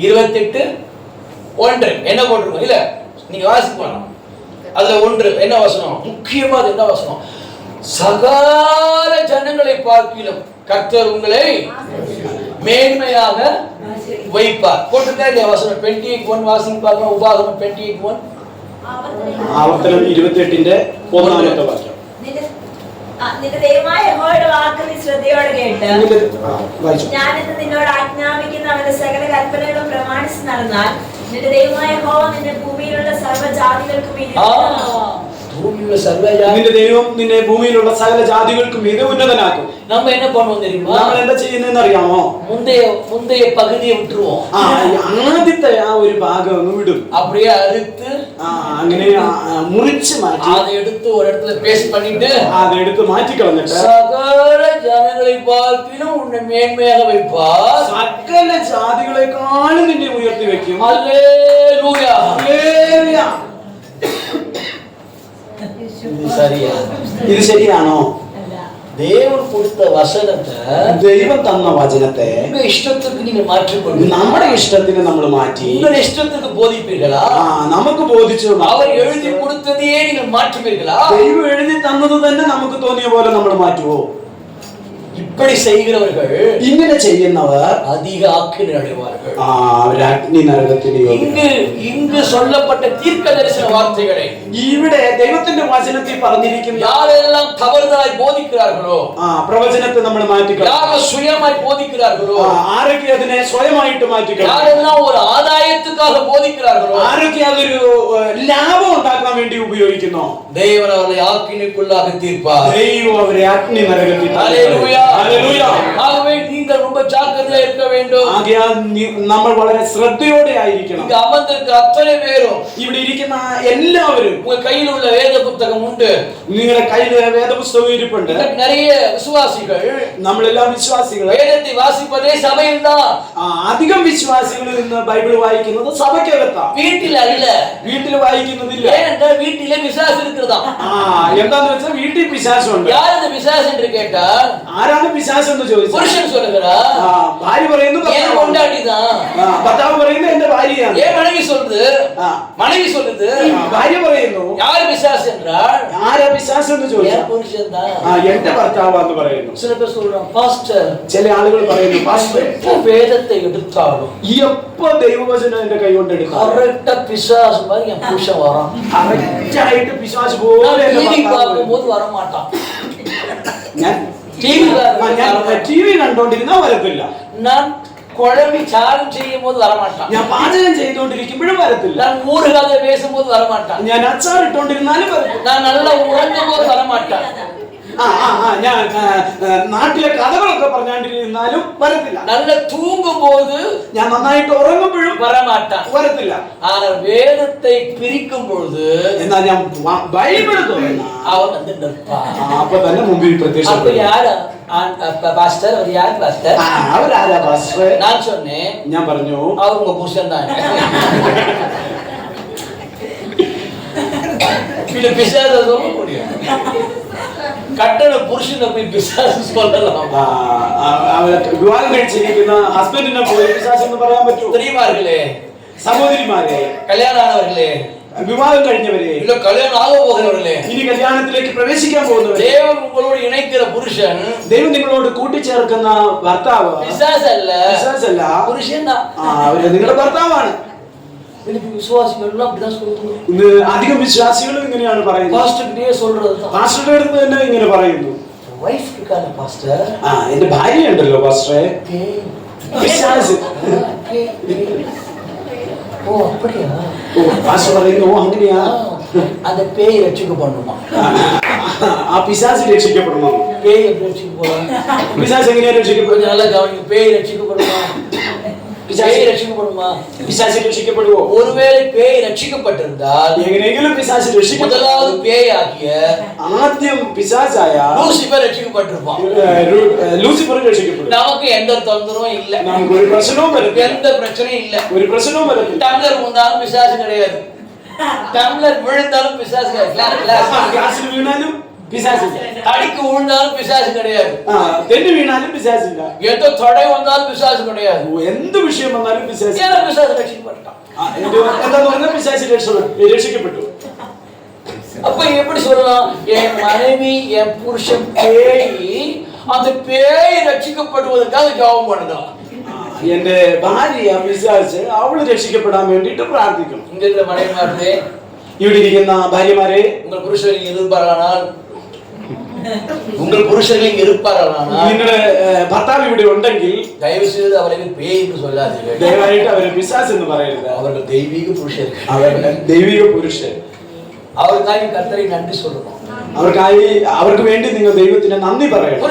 28:1 என்ன போட்டிருக்கோம் இல்ல, நீங்க வாசிக்கலாம். அதுல 1 என்ன வசனம்? முக்கியமா அது என்ன வசனம்? சகல ஜனங்களை பார்க்கிலும் கர்த்தர் உங்களை மேன்மையாக வைப்பார். போட்டுட்டே இல்லையா வசனம்? 28:1 வாசிங்க பார்க்கலாம். உபாகமம் 28:1. ആവർത്തനം 28-ന്റെ 1-ാമത്തെ വാക്യം. നിന്റെ ദൈവമായ യഹോവയുടെ വാക്ക് നീ ശ്രദ്ധയോടെ കേട്ട് വായിച്ചു. ഞാനിന്ന് നിന്നോട് ആജ്ഞാപിക്കുന്ന അവന്റെ സകല കൽപ്പനകളും പ്രമാണിച്ച് നടന്നാൽ നിന്റെ ദൈവമായ യഹോവ നിന്നെ ഭൂമിയിലുള്ള സർവ്വജാതികൾക്കും നിന്റെ ദൈവം നിന്നെ ഭൂമിയിലുള്ള സകല ജാതികൾക്കും മീതെ ഉന്നതനാക്കും. நம்ம என்ன பண்ணுவோம் தெரியுமா? നമ്മൾ എന്താ ചെയ്യുന്നതെന്ന് അറിയാമോ? முந்தைய பகுதியை விட்டுருவோம். ആദ്യത്തെ ആ ഒരു ഭാഗം ഒന്ന് വിടും. அப்படியே அறுத்து അങ്ങനെ മുറിച്ച് മാറ്റി அதை எடுத்து ஒரு இடத்துல பேஸ்ட் பண்ணிட்டு അതെടുത്ത് മാറ്റിക്കളഞ്ഞിട്ട് சகல ஜனங்களை பார்க்கிலும் உன்னை மேன்மையாக வைப்பார். സകല ജാതികളെക്കാളും നിന്നെ ഉയർത്തി വെക്കും. ஹல்லேலூயா. ഹല്ലേലൂയ. இது சரியா? ഇത് ശരിയാണോ? தேவன் கொடுத்த வசனத்தை ദൈവം തന്ന വചനത്തെ உங்க இஷ்டத்துக்கு நீங்க மாற்றிக்கொள்ளுங்க. നമ്മുടെ ഇഷ്ടത്തിന് നമ്മൾ മാറ്റി உங்கள் இஷ்டத்துக்கு போதிப்பீர்களா? നമുക്ക് ബോധിച്ചു அவர் எழுதி கொடுத்ததையே நீங்கள் மாற்றுவீர்களா? ദൈവം എഴുതി തന്നത് തന്നെ നമുക്ക് തോന്നിയ പോലെ നമ്മൾ മാറ്റുവോ? இப்படி செய்கிறவர்கள் ഇങ്ങനെ ചെയ്യുന്നവർ அதிக ஆக்கினை அடைவார்கள். അവർ അഗ്നി നരകത്തിന് യോഗ്യരാണ്. இங்கு சொல்லப்பட்ட தீர்க்க தரிசன வார்த்தைகளை ഇവിടെ ദൈവത്തിന്റെ വചനത്തിൽ പറഞ്ഞിരിക്കുന്ന யாரெல்லாம் தவறுதலாய் போதிக்கிறார்களோ, പ്രവചനത്തെ നമ്മൾ മാറ്റിക്കളയും. யாரெல்லாம் சுயமாய் போதிக்கிறார்களோ, ആരൊക്കെ അതിനെ സ്വയമായിട്ട് മാറ്റിക്കളയും, யாரெல்லாம் ஒரு ஆதாயத்துக்காக போதிக்கிறார்களோ, ആരൊക്കെ അതൊരു ലാഭം ഉണ്ടാക്കാൻ വേണ്ടി ഉപയോഗിക്കുന്നു, தேவன் அவர்களை ஆக்கினைக்குள்ளாக தீர்ப்பார். ദൈവം അവരെ അഗ്നി നരകത്തിൽ ஹல்லேலூயா. ஆகவே நீங்கள் ரொம்ப ஜாக்கிரதையா இருக்க வேண்டும். ആകയാൽ നമ്മൾ വളരെ ശ്രദ്ധയോടെ ആയിരിക്കണം. இங்க அமர்ந்திருக்க அத்தனை பேரும், ഇവിടെ ഇരിക്കുന്ന എല്ലാവരും உங்க கையில் உள்ள வேத புத்தகம் உண்டு. നിങ്ങളുടെ കയ്യിൽ വേദപുസ്തകം ഇരിപ്പുണ്ട്. நிறைய വിശ്വാസികൾ, നമ്മളെല്ലാം വിശ്വാസികൾ வேதத்தை வாசிப்பதே சபையில் தான். അധികം വിശ്വാസികൾ ഇന്ന് ബൈബിൾ വായിക്കുന്നത് സഭയ്ക്കകത്താണ്, வீட்டில் அல்ல. വീട്ടിൽ വായിക്കുന്നതില്ല. ஏனென்றால் வீட்டிலே பிசாசு இருக்கிறதா. എന്താന്ന് വെച്ചാൽ വീട്ടിൽ പിശാചുണ്ട്. யார் அந்த பிசாசு என்று கேட்டால், ആരാണ് പിശാച് എന്ന് ചോദിച്ചു, புருஷன் சொல்லுகிறார், ഭാര്യ പറയുന്നു ஏன் கொண்டாடிதான். ഭർത്താവ് പറയുന്നു എന്റെ ഭാര്യയാണ്. ஏன் மனைவி சொல்லுது, மனைவி சொல்லுது. ഭാര്യ പറയുന്നു யார் பிசாசு என்றால், ആരാ പിശാച് എന്ന് ചോദിച്ചു, ஏன் புருஷன் தான். എന്റെ ഭർത്താവാന്ന് പറയുന്നു. சில பேர் சொல்றான், பாஸ்டர், ചില ആളുകൾ പറയുന്നു, പാസ്റ്റർ எப்ப வேதத்தை எடுத்தாலும் എപ്പോ ദൈവവചനം എന്റെ കൈ കൊണ്ട് എടുക്കും கரெக்டா பிசாசு மாதிரி என் புருஷன் வரான். കറക്റ്റായിട്ട് പിശാച് പോലെ എന്റെ டிவி ഭർത്താവ് பார்க்கும் போது வர மாட்டான். ഞാൻ டிவி ടി വി കണ്ടോണ്ടിരുന്നാ വരത്തില്ല. நான் குழம்பி சாரம் செய்யும் போது வரமாட்டான். ഞാൻ പാചകം ചെയ്തുകൊണ്ടിരിക്കുമ്പോഴും വരത്തില്ല. நான் ஊறுகாதை பேசும்போது வரமாட்டான். ഞാൻ അച്ചാർ ഇട്ടോണ്ടിരുന്നാലും വരത്തില്ല. நான் நல்லா உறங்கும் போது வரமாட்டான். ഞാൻ നാട്ടിലെ കഥകളൊക്കെ പറഞ്ഞാണ്ടിരുന്നാലും വരത്തില്ല. நல்ல தூங்கும் போது ഞാൻ നന്നായിട്ട് ഉറങ്ങുമ്പോഴും வரமாட்டான். വരത്തില്ല. ஆனால் வேதத்தை பிரிக்கும் பொழுது എന്നാൽ ഞാൻ ബൈബിൾ തുറന്ന அவன் வந்து நிற்பான். അപ്പൊ തന്നെ മുമ്പിൽ அப்ப പ്രത്യക്ഷപ്പെടും. யாரு பாஸ்டர்? அவர் யார் பாஸ்டர்? അവരാരാ പാസ്റ്റർ? நான் சொன்னேன், ഞാൻ പറഞ്ഞു அவர் உங்க புருஷன் தான். பின்ன பிசாசு சொல்ல முடியும்? கட்டண புருஷனை போய் பிசாசு சொல்லலாம்? വിവാഹം കഴിച്ചിരിക്കുന്ന ഹസ്ബൻഡിനെ പോയി പിശാച് എന്ന് പറയാൻ പറ്റുമോ? தெரியுமார்களே, സഹോദരിമാരെ, கல்யாணம் ஆனவர்களே, വിവാഹം കഴിഞ്ഞവരെ, இல்ல கல்யாணம் ஆக போகிறவர்களே, ഇനി കല്യാണത്തിലേക്ക് പ്രവേശിക്കാൻ പോകുന്നവരെ, தேவன் உங்களோடு இணைக்கிற புருஷன் ദൈവം നിങ്ങളോട് കൂട്ടിച്ചേർക്കുന്ന ഭർത്താവ് பிசாசு அல்ல, പിശാചല്ല, புருஷன் தான். അവര് നിങ്ങളുടെ ഭർത്താവാണ്. விசுவாசிகள் எல்லாம் அப்படிதான் சொல்லுவாங்க. ഇന്ന് അധികം വിശ്വാസികളും ഇങ്ങനെയാണ് പറയുന്നത്. பாஸ்டர்கிட்டயே சொல்றது, പാസ്റ്ററുടെ അടുത്ത് തന്നെ ഇങ്ങനെ പറയുന്നു, வைஃப் இருக்காங்க பாஸ்டர், എന്റെ ഭാര്യ ഉണ്ടല്ലോ പാസ്റ്ററെ, പിശാച്. ஓ அப்படியா? പാസ്റ്റർ പറയുന്നു, ഓ അങ്ങനെയാ, அந்த பேய் ரட்சிக்க பண்ணுமா? ആ പിശാച് രക്ഷിക്കപ്പെടണം. பேய் எப்படி ரட்சிக்கப்படும்? പിശാച് എങ്ങനെയാ രക്ഷിക്കപ്പെടുന്നത്? கொஞ்சம் நல்லா கவனிங்க. பேய் ரட்சிக்கப்படுமா? பேய் ரட்சிக்கப்படுமா? പിശാച് രക്ഷിക്കപ്പെടുവോ? ஒருவேளை பேய் ரட்சிக்கப்பட்டிருந்தால் എങ്ങനെയെങ്കിലും പിശാച് முதலாவது രക്ഷിക്കപ്പെടാതെ பேய் ஆகிய ആദ്യം പിശാചായ லூசிபர் ரட்சிக்கப்பட்டிருப்பான். ലൂസിഫർ രക്ഷിക്കപ്പെടും. நமக்கு எந்த தொந்தரவும் இல்ல, നമുക്ക് ഒരു പ്രശ്നവും വരത്തില്ല, எந்த பிரச்சனையும் இல்ல. ഒരു പ്രശ്നവും വരത്തില്ല. டம்ளர் விழுந்தாலும் பிசாசு கிடையாது, டம்ளர் விழுந்தாலும் பிசாசு கிடையாது, ഗ്ലാസിൽ വീണാലും പിശാചില്ല, அடிக்கு விழுந்தாலும் பிசாசு கிடையாது, തെന്നു വീണാലും പിശാചില്ല, எந்த தொடை வந்தாலும் பிசாசு கிடையாது. എന്ത് വിഷയം വന്നാലും പിശാച്. ஏன்னா பிசாசு ரட்சிக்கப்பட்டான். എന്താന്ന് പറഞ്ഞാൽ പിശാച് രക്ഷിക്കപ്പെട്ടു. அப்ப எப்படி சொல்லலாம்? என் மனைவி என் புருஷன் பேய், அந்த பேய் ரட்சிக்கப்படுவதற்காக ஜெபம் பண்ணுதான். എന്റെ ഭാര്യ പിശാച് അവള് രക്ഷിക്കപ്പെടാൻ വേണ്ടിട്ട് പ്രാർത്ഥിക്കണം. இங்க இருக்கிற மனைவிமார்களே, ഇവിടെ ഇരിക്കുന്ന ഭാര്യമാരെ, உங்கள் புருஷர்கள் இருப்பார்களானால், உங்கள் புருஷர்கள் இருப்பார்களானால் നിങ്ങളുടെ ഭർത്താവ് ഇവിടെ ഉണ്ടെങ്കിൽ தயவு செய்து அவரை பேய் என்று சொல்லாதீர்கள். ദയവായിട്ട് അവരെ പിശാച് എന്ന് പറയരുത്. அவர்கள் தெய்வீக புருஷர்கள். അവരുടെ ദൈവിക പുരുഷൻ. அவருக்காக கர்த்தரை நன்றி சொல்லணும். അവർക്ക് വേണ്ടി നിങ്ങൾ ദൈവത്തിന് നന്ദി പറയണം.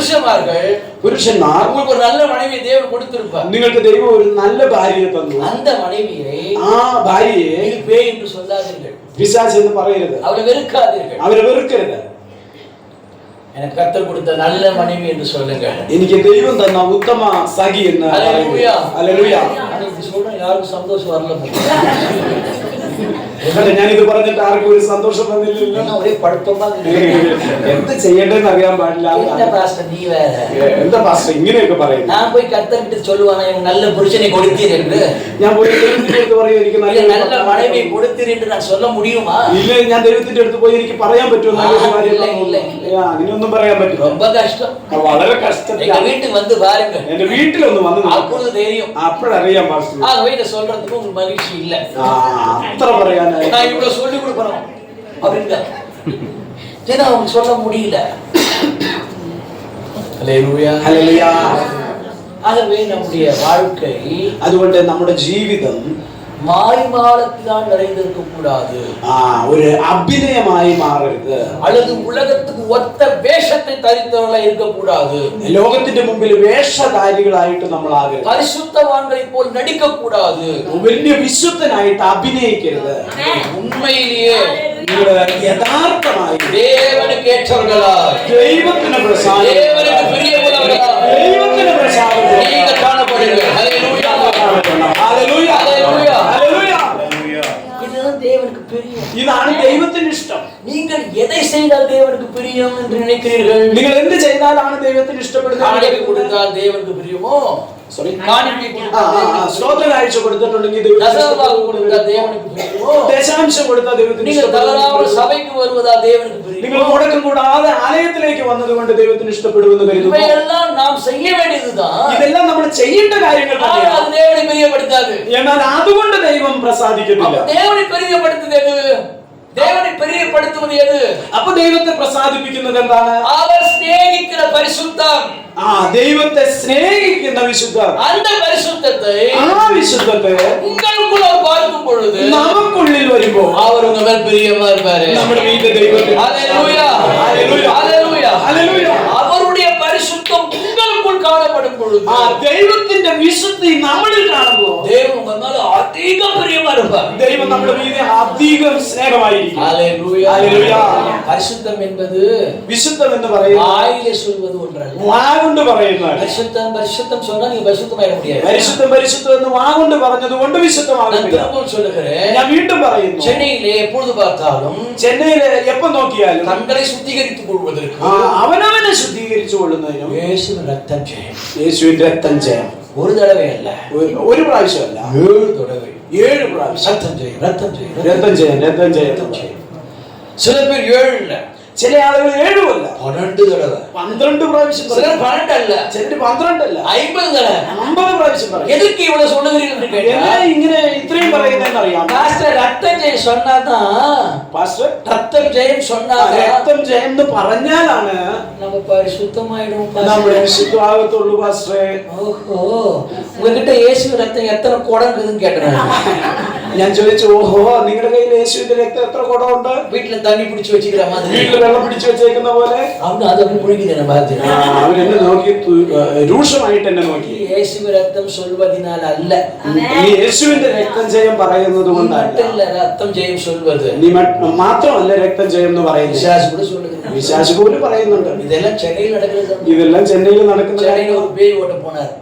പുരുഷന്മാർ, உங்களுக்கு ஒரு நல்ல மனைவியை தேவன் கொடுத்திருப்பார். നിങ്ങൾക്ക് ദൈവം ഒരു നല്ല ഭാര്യയെ തന്നു. அந்த மனைவியை ആ ഭാര്യയെ பேய் என்று சொல்லாதீர்கள், പിശാച് എന്ന് പറയരുത്, அவரை வெறுக்காதீர்கள். അവരെ വെറുക്കരുത്. எனக்கு கர்த்தர் கொடுத்த நல்ல மனைவி என்று சொல்லுங்க. എനിക്ക് ദൈവം തന്ന ഉത്തമ സഖി എന്ന് ഹല്ലേലൂയ. ഹല്ലേലൂയ. இது சொல்ற யாருக்கும் சந்தோஷம் வரல. ഞാൻ ഇത് പറഞ്ഞിട്ട് ആർക്കും ഒരു സന്തോഷം വന്നില്ലല്ലോ. ஒரே படுத்தமா എന്ത് ചെയ്യേണ്ടതെന്ന് അറിയാൻ പാടില്ല. என்ன பாஸ்டர் நீ வேற. എന്താ പാസ്റ്റർ ഇങ്ങനെയൊക്കെ പറയുന്നത്? நான் போய் கர்த்தர்கிட்ட சொல்லுவானா இவன் நல்ல புருஷனை கொடுத்தீர் என்று. ഞാൻ പോയി ദൈവത്തിന്റെ അടുത്ത് പറയും എനിക്ക് நல்ல மனைவியை கொடுத்தீர் என்று நான் சொல்ல முடியுமா? ഇല്ല, ഞാൻ ദൈവത്തിന്റെ അടുത്ത് പോയി എനിക്ക് പറയാൻ പറ്റുമോ? നല്ലൊരു കാര്യം അങ്ങനെയൊന്നും പറയാൻ പറ്റും. ரொம்ப കഷ്ടം. വളരെ കഷ്ടം. எங்க வீட்டுக்கு வந்து பாருங்க. എന്റെ വീട്ടിലൊന്ന് വന്ന് அப்பொழுது தெரியும். അപ്പോഴറിയാം പാസ്റ്റർ. ஆகவே இதை சொல்றதுக்கு உங்களுக்கு மகிழ்ச்சி இல்ல. അത്ര പറയാൻ நான் இவ்வளவு சொல்லி கொடுக்கணும் அப்படிங்க. ஏன்னா அவங்க சொல்ல முடியல. ഹല്ലേലൂയ. ഹല്ലേലൂയ. ஆகவே நம்முடைய வாழ்க்கை അതുകൊണ്ട് നമ്മുടെ ജീവിതം மாய்மாலத்தினால் நிறைந்திருக்க கூடாது. ഒരു അഭിനയമായി മാറരുത്. அல்லது உலகத்துக்கு ஒத்த வேஷத்தை தரித்தவர்களா இருக்க கூடாது. ലോകത്തിന്റെ മുമ്പിൽ വേഷധാരികളായിട്ട് നമ്മൾ ആകരുത്. பரிசுத்தவான்களை போல் நடிக்க கூடாது. വലിയ വിശുദ്ധനായിട്ട് അഭിനയിക്കരുത്. உண்மையிலேயே യഥാർത്ഥമായി தேவனுக்கு ஏற்றவர்களாய் ദൈവത്തിന് പ്രസാദം, தேவனுக்கு பிரியமுள்ளவர்களாய் ദൈവത്തിന് പ്രസാദം நீங்கள் காணப்படுங்கள். ஹல்லேலூயா. ഹല്ലേലൂയ. ഹല്ലേലൂയ. ഹല്ലേലൂയ. இதுதான் தேவனுக்கு பிரியம். ഇതാണ് ദൈവത്തിന് ഇഷ്ടം. நீங்கள் எதை செய்தால் தேவனுக்கு பிரியம் என்று நினைக்கிறீர்கள்? നിങ്ങൾ എന്ത് ചെയ്താലാണ് ദൈവത്തിന് ഇഷ്ടപ്പെടുന്നത്? காணிக்கை கொடுத்தால் தேவனுக்கு பிரியமோ? സോറി, காணிக்கை கொடுத்தால் സ്തോത്ര കാഴ്ച കൊടുത്തിട്ടുണ്ടെങ്കിൽ தசமபாகம் கொடுத்தால் தேவனுக்கு பிரியமோ? ദശാംശം കൊടുത്താൽ ദൈവത്തിന് நீங்கள் தவறாமல் சபைக்கு வருவதால் தேவனுக்கு നിങ്ങൾ பிரியமோ? മുടക്കം കൂടാതെ ആലയത്തിലേക്ക് വന്നതുകൊണ്ട് ദൈവത്തിന് ഇഷ്ടപ്പെടുമെന്ന് കരുതുന്നു. இவையெல்லாம் நாம் செய்ய வேண்டியதுதான். ഇതെല്ലാം നമ്മൾ ചെയ്യേണ്ട കാര്യങ്ങൾ ஆனால் തന്നെയാണ്. அது தேவனை பிரியப்படுத்தாது. എന്നാൽ അതുകൊണ്ട് ദൈവം പ്രസാദിക്കുന്നില്ല. அப்ப தேவனை பிரியப்படுத்துவது எது? தேவனை பிரியப்படுத்துவது எது? അപ്പൊ ദൈവത്തെ പ്രസാദിപ്പിക്കുന്നത് എന്താണ്? அவர் சிநேகிக்கிற பரிசுத்தம். ദൈവത്തെ സ്നേഹിക്കുന്ന വിശുദ്ധ, அந்த பரிசுத்தத்தை ആ വിശുദ്ധത്തെ உங்களுக்குள்ள பார்க்கும் பொழுது നമുക്കുള്ളിൽ വരുമ്പോൾ அவர் உங்க மேல் பிரியமா இருப்பாரு. നമ്മുടെ വീട്ടിലെ ദൈവത്തിന് ஹல்லேலூயா. ഹല്ലേലൂയ. ஹல்லேலூயா. ഹല്ലേലൂയ. அவருடைய பரிசுத்தம் உங்களுக்குள் காணப்படும் பொழுது ദൈവത്തിന്റെ വിശുദ്ധി നമ്മളിൽ കാണുമ്പോൾ தேவன் உங்க மேல அதிக பிரியமா இருப்பார். ദൈവം നമ്മുടെ വീട്ടിൽ അധികം സ്നേഹമായിരിക്കും. ஹல்லேலூயா. ഹല്ലേലൂയ. பரிசுத்தம் என்பது വിശുദ്ധം എന്ന് പറയുന്നത് வாயிலே சொல்வது ஒன்றல்ல. വാഗുണ്ട് പറയുന്നതാണ്. பரிசுத்தம் பரிசுத்தம் சொன்னா நீங்க பரிசுத்தமாயிட முடியாது. പരിശുദ്ധം പരിശുദ്ധം എന്ന് വാഗുണ്ട് പറഞ്ഞത് കൊണ്ട് நான் വിശുദ്ധമാകുന്നില്ല. திரும்பவும் சொல்லுகிறேன். ഞാൻ വീണ്ടും പറയുന്നു, சென்னையிலே எப்பொழுது பார்த்தாலும் ചെന്നൈയില് എപ്പോ നോക്കിയാലും தங்களை சுத்திகரித்துக் கொள்வதற்கு അവനവനെ ശുദ്ധീകരിച്ചു കൊള്ളുന്നതിനും இயேசுவின் ரத்தம் ஜெயம். യേശുവിന്റെ രക്തം ജയം. ஒரு தடவை அல்ல, ഒരു പ്രാവശ്യമല്ല, 7 தடவை 7 പ്രാവശ്യം. ரத்தம் ஜெயம், ரத்தம் ஜெயம், രക്തം ജയം, രക്തം ജയം. சில பேர் 7 இல்ல, ചില ആളുകൾ 7 അല്ല, 12 தடவை, 12 പ്രാവശ്യം சிலர் പറയും. 12 அல்ல, ചിലര് 12 അല്ല, 50 தடவை. 50 പ്രാവശ്യം പറയും. எதுக்கு இவ்வளவு சொல்லுகிறீர்கள் என்று എങ്ങനെ கேட்டா, ഇങ്ങനെ ഇത്രയും പറയുന്നതെന്ന് അറിയാം. பாஸ்டர் ரத்தம் ஜெயம் சொன்னாதான், പാസ്റ്റർ ரத்தம் ஜெயம் சொன்னாதான் രക്തം ജയം എന്ന് പറഞ്ഞാലാണ് நம்ம பரிசுத்தமாயிடும் നമ്മൾ பாஸ்டர். വിശുദ്ധമാകത്തുള്ളൂ പാസ്റ്ററെ. ஓஹோ, உங்ககிட்ட இயேசு ரத்தம் எத்தனை குடம் இருக்குதுன்னு கேட்டேன். ഞാൻ ചോദിച്ചു, ഓഹോ നിങ്ങളുടെ കയ്യിൽ യേശുവിന്റെ രക്തം എത്ര കുടമുണ്ട്? வீட்டுல தண்ணி பிடிச்சு வச்சுக்கிற மாதிரி വീട്ടിൽ വെള്ളം പിടിച്ചു വെച്ചേക്കുന്ന പോലെ. அவனு அதை அப்படி பிடிக்குது நம்ம അവരെന്നെ നോക്കി രൂക്ഷമായിട്ട് എന്നെ നോക്കി. இயேசு ரத்தம் சொல்வதினால் அல்ல, ഈ യേശുവിന്റെ രക്തം ജയം പറയുന്നത് மட்டும் കൊണ്ടല്ല, இல்ல ரத்தம் ஜெயம் சொல்வது. നീ മാത്രമല്ല രക്തം ജയം എന്ന് പറയുന്നത്, விசுவாசி கூட சொல்லுது. വിശ്വാസി പോലും പറയുന്നുണ്ട്. இதெல்லாம் சென்னையில் நடக்கிறது. ഇതെല്ലാം ചെന്നൈയിൽ നടക്കുന്ന சென்னையில കാര്യങ്ങൾ. ஒரு பேய் ஓட்ட போனார்.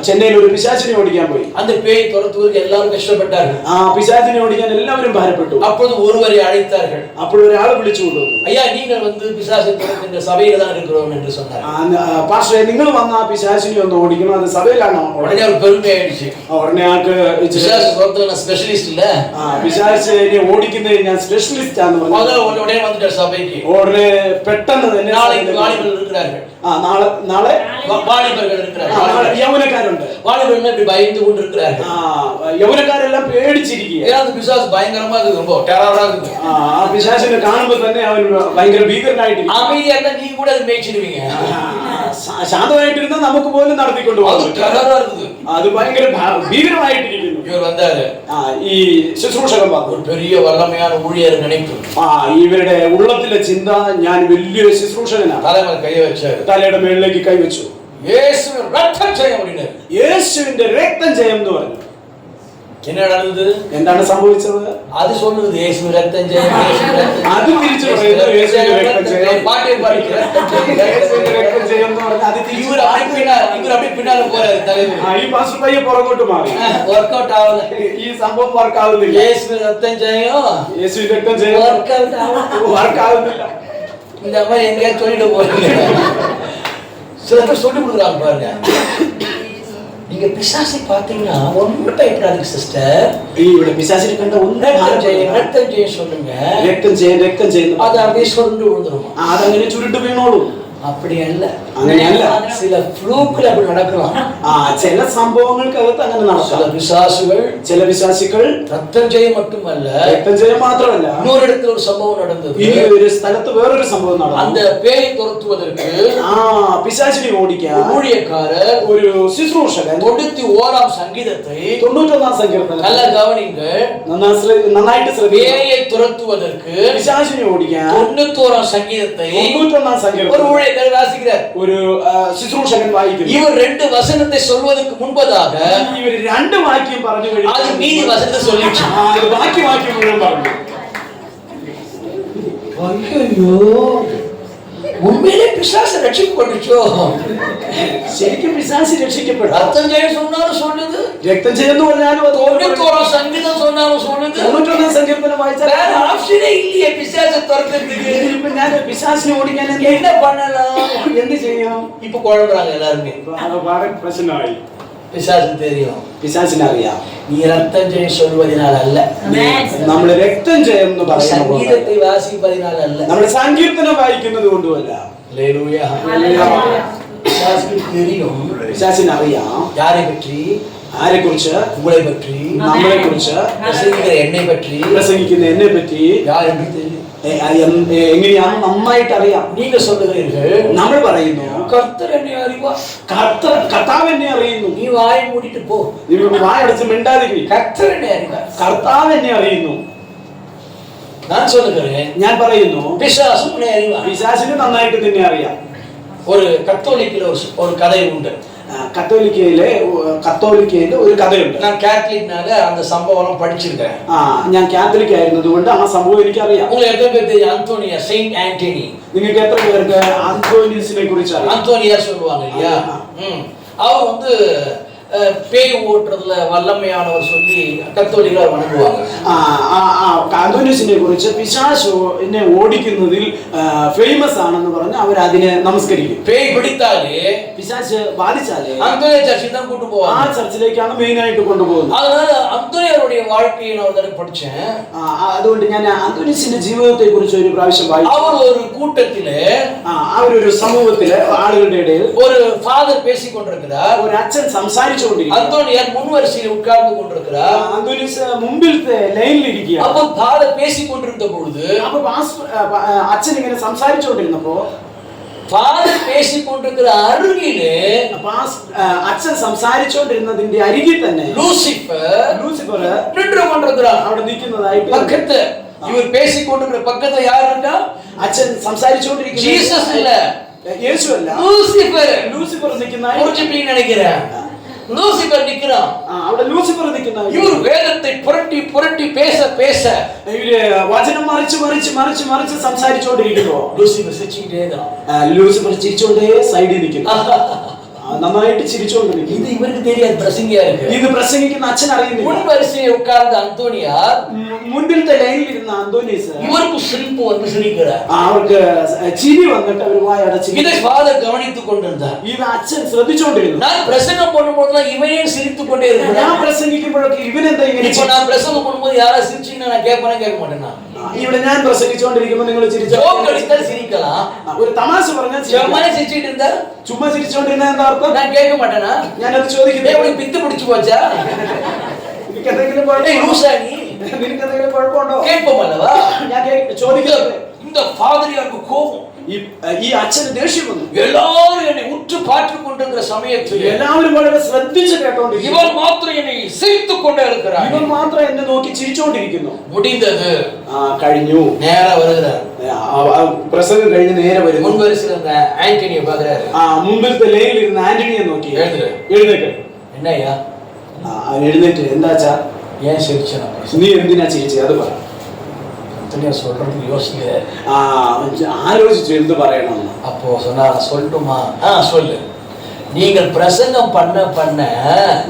ചെന്നൈയിൽ ഒരു പിശാചിനെ ഓടിക്കാൻ പോയി. அந்த பேய் துரத்துவதற்கு எல்லாரும் கஷ்டப்பட்டார்கள். ആ പിശാചിനെ ഓടിക്കാൻ എല്ലാവരും ഭാരപ്പെട്ടു. அப்பொழுது ஒருவரை அழைத்தார்கள். അപ്പോൾ ഒരാളെ വിളിച്ചു കൊണ്ടുവന്നു. ஐயா, நீங்கள் வந்து பிசாசை துரத்துகின்ற சபையில தான் இருக்கிறோம் என்று சொன்னார். പാസ്റ്ററെ നിങ്ങൾ വന്ന ആ പിശാചിനെ ഒന്ന് ഓടിക്കണം, അത് സഭയിലാണോ? உடனே அவர் பெருமை ஆயிடுச்சு. ഉടനെ ആൾക്ക് பிசாசு துரத்துவது நான் ஸ்பெஷலிஸ்ட் இல்ல, പിശാചിനെ ഓടിക്കുന്നതിൽ ഞാൻ സ്പെഷ്യലിസ്റ്റ് ആണെന്ന് പറഞ്ഞു. முதல்ல உடனே வந்துட்டார் சபைக்கு. ഉടനെ പെട്ടെന്ന് തന്നെ நாளைக்கு வாலிபர்கள் இருக்கிறார்கள், നാളെ வாலிபர்கள் இருக்கிறார்கள், യൗവനക്കാരുണ്ട്. வாலிபர்கள் இப்படி பயந்து கொண்டு இருக்கிறார்கள். യൗവനക്കാരെല്ലാം പേടിച്ചിരിക്കുക. ஏன்னா அந்த பிசாசு பயங்கரமா இருக்குது, ரொம்ப டெரரா இருக்குது. ആ പിശാചിനെ കാണുമ്പോൾ തന്നെ അവൻ ഭയങ്കര ഭീകരനായിട്ടിരിക്കും. அமைதியா இருந்தா நீங்க கூட அதை மேய்ச்சிடுவீங்க. ശാന്തമായിട്ടിരുന്നാൽ നമുക്ക് പോലും നടത്തിക്കൊണ്ടു அது പോകും. டெரரா இருக்குது. അത് ഭയങ്കര ഭീകരമായിട്ടിരിക്കുന്നു. இவர் வந்தாரு, ഈ ശുശ്രൂഷകൻ പറഞ്ഞു, ஒரு பெரிய வல்லமையான ஊழியர் நினைப்பு. ഇവരുടെ ഉള്ളത്തിലെ ചിന്ത, ഞാൻ വലിയൊരു ശുശ്രൂഷകനാണ്. தலைமையில் கைய வச்சாரு. തലയുടെ മേളിലേക്ക് കൈവച്ചു. இயேசுவின் ரத்தம் ஜெயம் அப்படின்னாரு. യേശുവിന്റെ രക്തം ജയം എന്ന് പറഞ്ഞു. என்ன நடந்தது? എന്താണ് സംഭവിച്ചത്? அது சொல்லுது இயேசு ரத்தம் ஜெயம், இயேசு ரத்தம் ஜெயம். അത് തിരിച്ചു പറയുന്നത് യേശുവിന്റെ രക്തം ജയം. பாட்டே பாடிட்டு ரத்தம் ஜெயம், യേശുവിന്റെ രക്തം ജയം എന്ന് പറഞ്ഞാൽ അത് തിരിച്ചു இவர் அப்படி பின்னால போறாரு தலைவர். ഈ പാസ്റ്റർ പയ്യെ പുറകോട്ട് മാറി. ஒர்க் அவுட் ஆகல. ഈ സംഭവം വർക്ക് ആവുന്നില്ല. இயேசு ரத்தம் ஜெயம், യേശുവിന്റെ രക്തം ജയം ஒர்க் அவுட் ஆகல. വർക്ക് ആവുന്നില്ല. இந்த மாதிரி எங்கேயாவது சொல்லிட்டு போறீங்க. சில பேர் சொல்லி கொடுக்குறாங்க பாருங்க. நீங்க பிசாசை பாத்தீங்கன்னா ஒன்றும் பயப்படாதீங்க சிஸ்டர். ഇവിടെ பிசாசிനെ கண்ட ഒന്നും ரத்தம் ஜெயம் சொல்லுங்க, രക്തം ചെയ്യുന്നു. அது அப்படியே சொல்லிட்டு விழுந்துரும். അതങ്ങനെ ചുരുട്ട് വീണോളൂ. அப்படி அல்ல, അങ്ങനെയല്ല. சில ஃப்ளூக்ல அப்படி நடக்கலாம். ചില സംഭവങ്ങൾക്കകത്ത് അങ്ങനെ சில നടക്കാം. பிசாசுகள், ചില വിശ്വാസികൾ ரத்தம் ஜெயம் மட்டுமல்ல, രക്തം ജയം മാത്രമല്ല, இன்னொரு இடத்துல ஒரு சம்பவம் நடந்தது. ഇനി ഒരു സ്ഥലത്ത് വേറൊരു സംഭവം നടന്നു. அந்த பேயை துரத்துவதற்கு പിശാചിനെ ഓടിക്കാൻ ஊழியக்காரர் ഒരു ശുശ്രൂഷകൻ 91 சங்கீதத்தை 91 സങ്കീർത്തനം நல்ல கவனிங்கள். നന്നായിട്ട് ശ്രദ്ധിക്കുക. பேயை துரத்துவதற்கு പിശാചിനെ ഓടിക്കാൻ 91 சங்கீதத்தை 91 സങ്കീർത്തനം ஒரு ஊழியக்காரர் வாசிக்கிறார். ഒരു ശുശ്രൂഷകൻ വായിക്കുന്നു. இவர் 2 வசனத்தை சொல்வதற்கு முன்பதாக ഇവർ 2 വാക്യം പറഞ്ഞു കഴിഞ്ഞു. அது மீதி வசனத்தை சொல்லிச்சு. ഇത് ബാക്കി വാക്യം മുഴുവൻ പറഞ്ഞു. ஐயோ, உண்மையிலே பிசாசு ரட்சிக்கப்பட்டுச்சோ? ശരിക്കും പിശാചി രക്ഷിക്കപ്പെട്ടു. ரத்தம் ஜெயம் சொன்னாலும் சொல்லுது, രക്തം ചെയ്യുന്നു പറഞ്ഞാലും അത് 91 சங்கீதம் சொன்னாலும் சொல்லுது. 91 സങ്കീർത്തനം വായിച്ചാൽ வேற ஆப்ஷனே இல்லையே பிசாசை துரத்துறதுக்கு. ഇപ്പൊ ഞാൻ പിശാചിനെ ഓടിക്കാൻ என்ன பண்ணலாம்? എന്ത് ചെയ്യും? இப்ப குழம்புறாங்க எல்லாருமே. വളരെ പ്രശ്നമായി. பிசாசு தெரியும், പിശാചിനെ അറിയാം. நீ ரத்தம் ஜெயம் சொல்வதனால் அல்ல, നമ്മൾ രക്തം ചെയ്യും എന്ന് പറയുന്നത് சங்கீதத்தை வாசிப்பதினால் அல்ல. നമ്മൾ സങ്കീർത്തനം വായിക്കുന്നത് കൊണ്ടുമല്ല. ஹல்லேலூயா. பிசாசுக்கு தெரியும் പിശാചിനെ അറിയാം. யாரை பற்றி? ആരെ കുറിച്ച്? உங்களை பற்றி, നമ്മളെ കുറിച്ച്, பிரசங்கிக்கிற என்னை பற்றி, പ്രസംഗിക്കുന്ന എന്നെ പറ്റി யார் என்று தெரியும். എങ്ങനെയാണെന്ന് നന്നായിട്ട് അറിയാം. நீங்க சொல்லுகிறீர்கள், നമ്മൾ പറയുന്നു கர்த்தர் என்னை அறிவார். കർത്താവ് എന്നെ അറിയുന്നു. நீ வாயை மூடிட்டு போ. നിങ്ങൾ വായടച്ച് മിണ്ടാതിരി. கர்த்தர் என்னை அறிவார். കർത്താവ് എന്നെ അറിയുന്നു. நான் சொல்லுகிறேன், ഞാൻ പറയുന്നു பிசாசும் என்னை அறிவார். പിശാചിന് നന്നായിട്ട് തന്നെ അറിയാം. ஒரு கத்தோலிக்கில் ஒரு கதை உண்டு. കത്തോലിക്കയിലെ ഒരു കഥയുണ്ട്. நான் கேத்தலிக்னால அந்த சம்பவம் படிச்சிருக்கேன். ഞാൻ കാത്തലിക് ആയിരുന്നത് കൊണ്ട് ആ സംഭവം എനിക്കറിയാം. உங்களுக்கு எத்தனை பேர் தெரியும் அந்தோனியா, செயின்ட் ஆண்டனி? നിങ്ങൾക്ക് എത്ര പേർക്ക് അന്തോനിയസിനെ കുറിച്ച് അറിയാം? அந்தோனியா சொல்லுவாங்க இல்லையா? அவர் வந்து பேய் ஓட்டுறதுல வல்லமையானவர் சொல்லி கத்தோலிக்கர் வணங்குவாங்க. അന്തോനിയസിനെ കുറിച്ച് പിശാചു എന്നെ ഓടിക്കുന്നതിൽ ഫേമസ് ആണെന്ന് പറഞ്ഞ് അവർ അതിനെ നമസ്കരിക്കും. பேய் பிடித்தாலே, പിശാച് ബാധിച്ചാലേ அந்தோனியா சர்ச்சுக்கு தான் கூட்டு ആ போவாங்க. ചർച്ചിലേക്കാണ് മെയിൻ ആയിട്ട് കൊണ്ടുപോകുന്നത്. அதனால അന്തോനിയാருடைய வாழ்க்கையை நான் ஒரு தடவை படிச்சேன். അതുകൊണ്ട് ഞാൻ അന്തോനിയസിന്റെ ജീവിതത്തെ കുറിച്ച് ഒരു പ്രാവശ്യം വായിച്ചു. அவர் ஒரு കൂട്ടത്തില്, അവരൊരു സമൂഹത്തില് ആളുകളുടെ ഇടയിൽ ஒரு ஃபாதர் பேசிக் கொண்டிருக்கிறார். ഒരു അച്ഛൻ സംസാരിച്ചുകൊണ്ടിരിക്കുന്നു. அந்தோனியார் முன் வரிசையில் உட்கார்ந்து கொண்டிருக்கிறார். അന്തോനിയസ് മുമ്പിലത്തെ ലൈനിൽ ഇരിക്കുക. அப்போ ஃபாதர் பேசிக் கொண்டிருந்த பொழுது, അപ്പൊ അച്ഛൻ ഇങ്ങനെ സംസാരിച്ചുകൊണ്ടിരുന്നപ്പോ ஃபாதர் பேசிக் கொண்டிருக்கிற அருகிலே അച്ഛൻ സംസാരിച്ചുകൊണ്ടിരുന്നതിന്റെ അരികിൽ തന്നെ ലൂസിഫർ நின்று கொண்டிருக்கிறார். അവിടെ നിൽക്കുന്നതായിട്ട് பக்கத்து இவர் பேசிக் கொண்டிருக்கிற பக்கத்துல யார் இருக்கா? അച്ഛൻ സംസാരിച്ചുകൊണ്ടിരിക്കുന്ന ஜீசஸ் இல்ல, യേശു അല്ല, ലൂസിഫർ നിൽക്കുന്ന புரிஞ்சுப்பீங்கன்னு நினைக்கிறேன். லூசிபர் நிக்கிறான். അവിടെ ലൂസിഫർ നിൽക്കുന്ന இவர் വേദത്തെ പുരട്ടി പുരട്ടി പേശ പേശ ഇവര് വചനം മറിച്ച് സംസാരിച്ചുകൊണ്ടിരിക്കുന്നു. ലൂസിഫർ ചിരിച്ചിട്ടേ இருக்கான். ലൂസിഫർ ചിരിച്ചോണ്ടേ സൈഡിൽ നിൽക്കുന്നു. നന്നായിട്ട് ചിരിച്ചുകൊണ്ടിരിക്കും. இது இவருக்கு தெரியாது, பிரசங்கியா இருக்கு. ഇത് പ്രസംഗിക്കുന്ന അച്ഛൻ അറിയുന്നില്ല. முன் வரிசையில் உட்கார்ந்த அந்தோனியார், മുൻപിലത്തെ ലൈനിൽ ഇരുന്ന അന്തോനിയസ്, இவருக்கு சிரிப்பு வந்து சிரிக்கிறார். അവർക്ക് ചിരി വന്നിട്ട് അവർ വായടച്ച്. இதை ஃபாதர் கவனித்துக் கொண்டிருந்தார். ഇത് അച്ഛൻ ശ്രദ്ധിച്ചുകൊണ്ടിരുന്നു. நான் பிரசங்கம் பண்ணும்போதெல்லாம் இவனே சிரித்துக் கொண்டே இருக்கிறான். ഞാൻ പ്രസംഗിക്കുമ്പോഴൊക്കെ ഇവനെന്താ ഇങ്ങനെ? இப்போ நான் பிரசங்கம் பண்ணும்போது யாரா சிரிச்சீங்கன்னா நான் கேட்க மாட்டேனா? ഇവിടെ ഞാൻ പ്രസംഗിച്ചുകൊണ്ടിരിക്കുമ്പോൾ നിങ്ങൾ ചിരിച്ചാൽ சிரிக்கலாம். ഒരു തമാശ പറഞ്ഞാൽ சிரிச்சிட்டு இருந்தா ചുമ്മാ ചിരിച്ചുകൊണ്ടിരുന്ന എന്താ അർത്ഥം? நான் கேட்க மாட்டேனா? ഞാനത് ചോദിക്കുന്നത് பித்து பிடிச்சு போச்சா? നിനക്ക് എന്തെങ്കിലും കുഴപ്പമുണ്ടോ? கேட்போம் அல்லவா? ഞാൻ ചോദിക്കുന്നത് இந்த ஃபாதரியாருக்கு கோபம். ഈ അച്ഛന് ദേഷ്യം വന്നു. எல்லாரும் என்னை உற்று பார்த்துக் கொண்டிருக்கிற சமயத்தில் എല്ലാവരും വളരെ ശ്രദ്ധിച്ച് കേട്ടോണ്ടിരിക്കുന്നു. இவன் மாத்திரம் என்னை சிரித்துக் கொண்டே இருக்கிறார். ഇവൻ മാത്രം എന്നെ നോക്കി ചിരിച്ചുകൊണ്ടിരിക്കുന്നു. முடிந்தது. കഴിഞ്ഞു. நேரா வருகிறார். പ്രസംഗം കഴിഞ്ഞ് നേരെ വരുന്നു. முன்வரிசையில் இருந்த ஆண்டனியை பார்க்கிறாரு. മുമ്പിലത്തെ ലൈനിൽ ഇരുന്ന ആന്റണിയെ നോക്കി എഴുന്നേക്ക്. என்னய்யா? എഴുന്നേറ്റ് എന്താച്ചാ ஏன் சிரிச்சேன்? നീ എന്തിനാ ചിരിച്ചത്? അത് പറ. தனியா சொல்றதுக்கு யோசிக்க. ആലോചിച്ചു എന്ത് പറയണമെന്ന്. அப்போ சொன்னா சொல்லட்டுமா? சொல்லு. நீங்கள் பிரசங்கம் பண்ண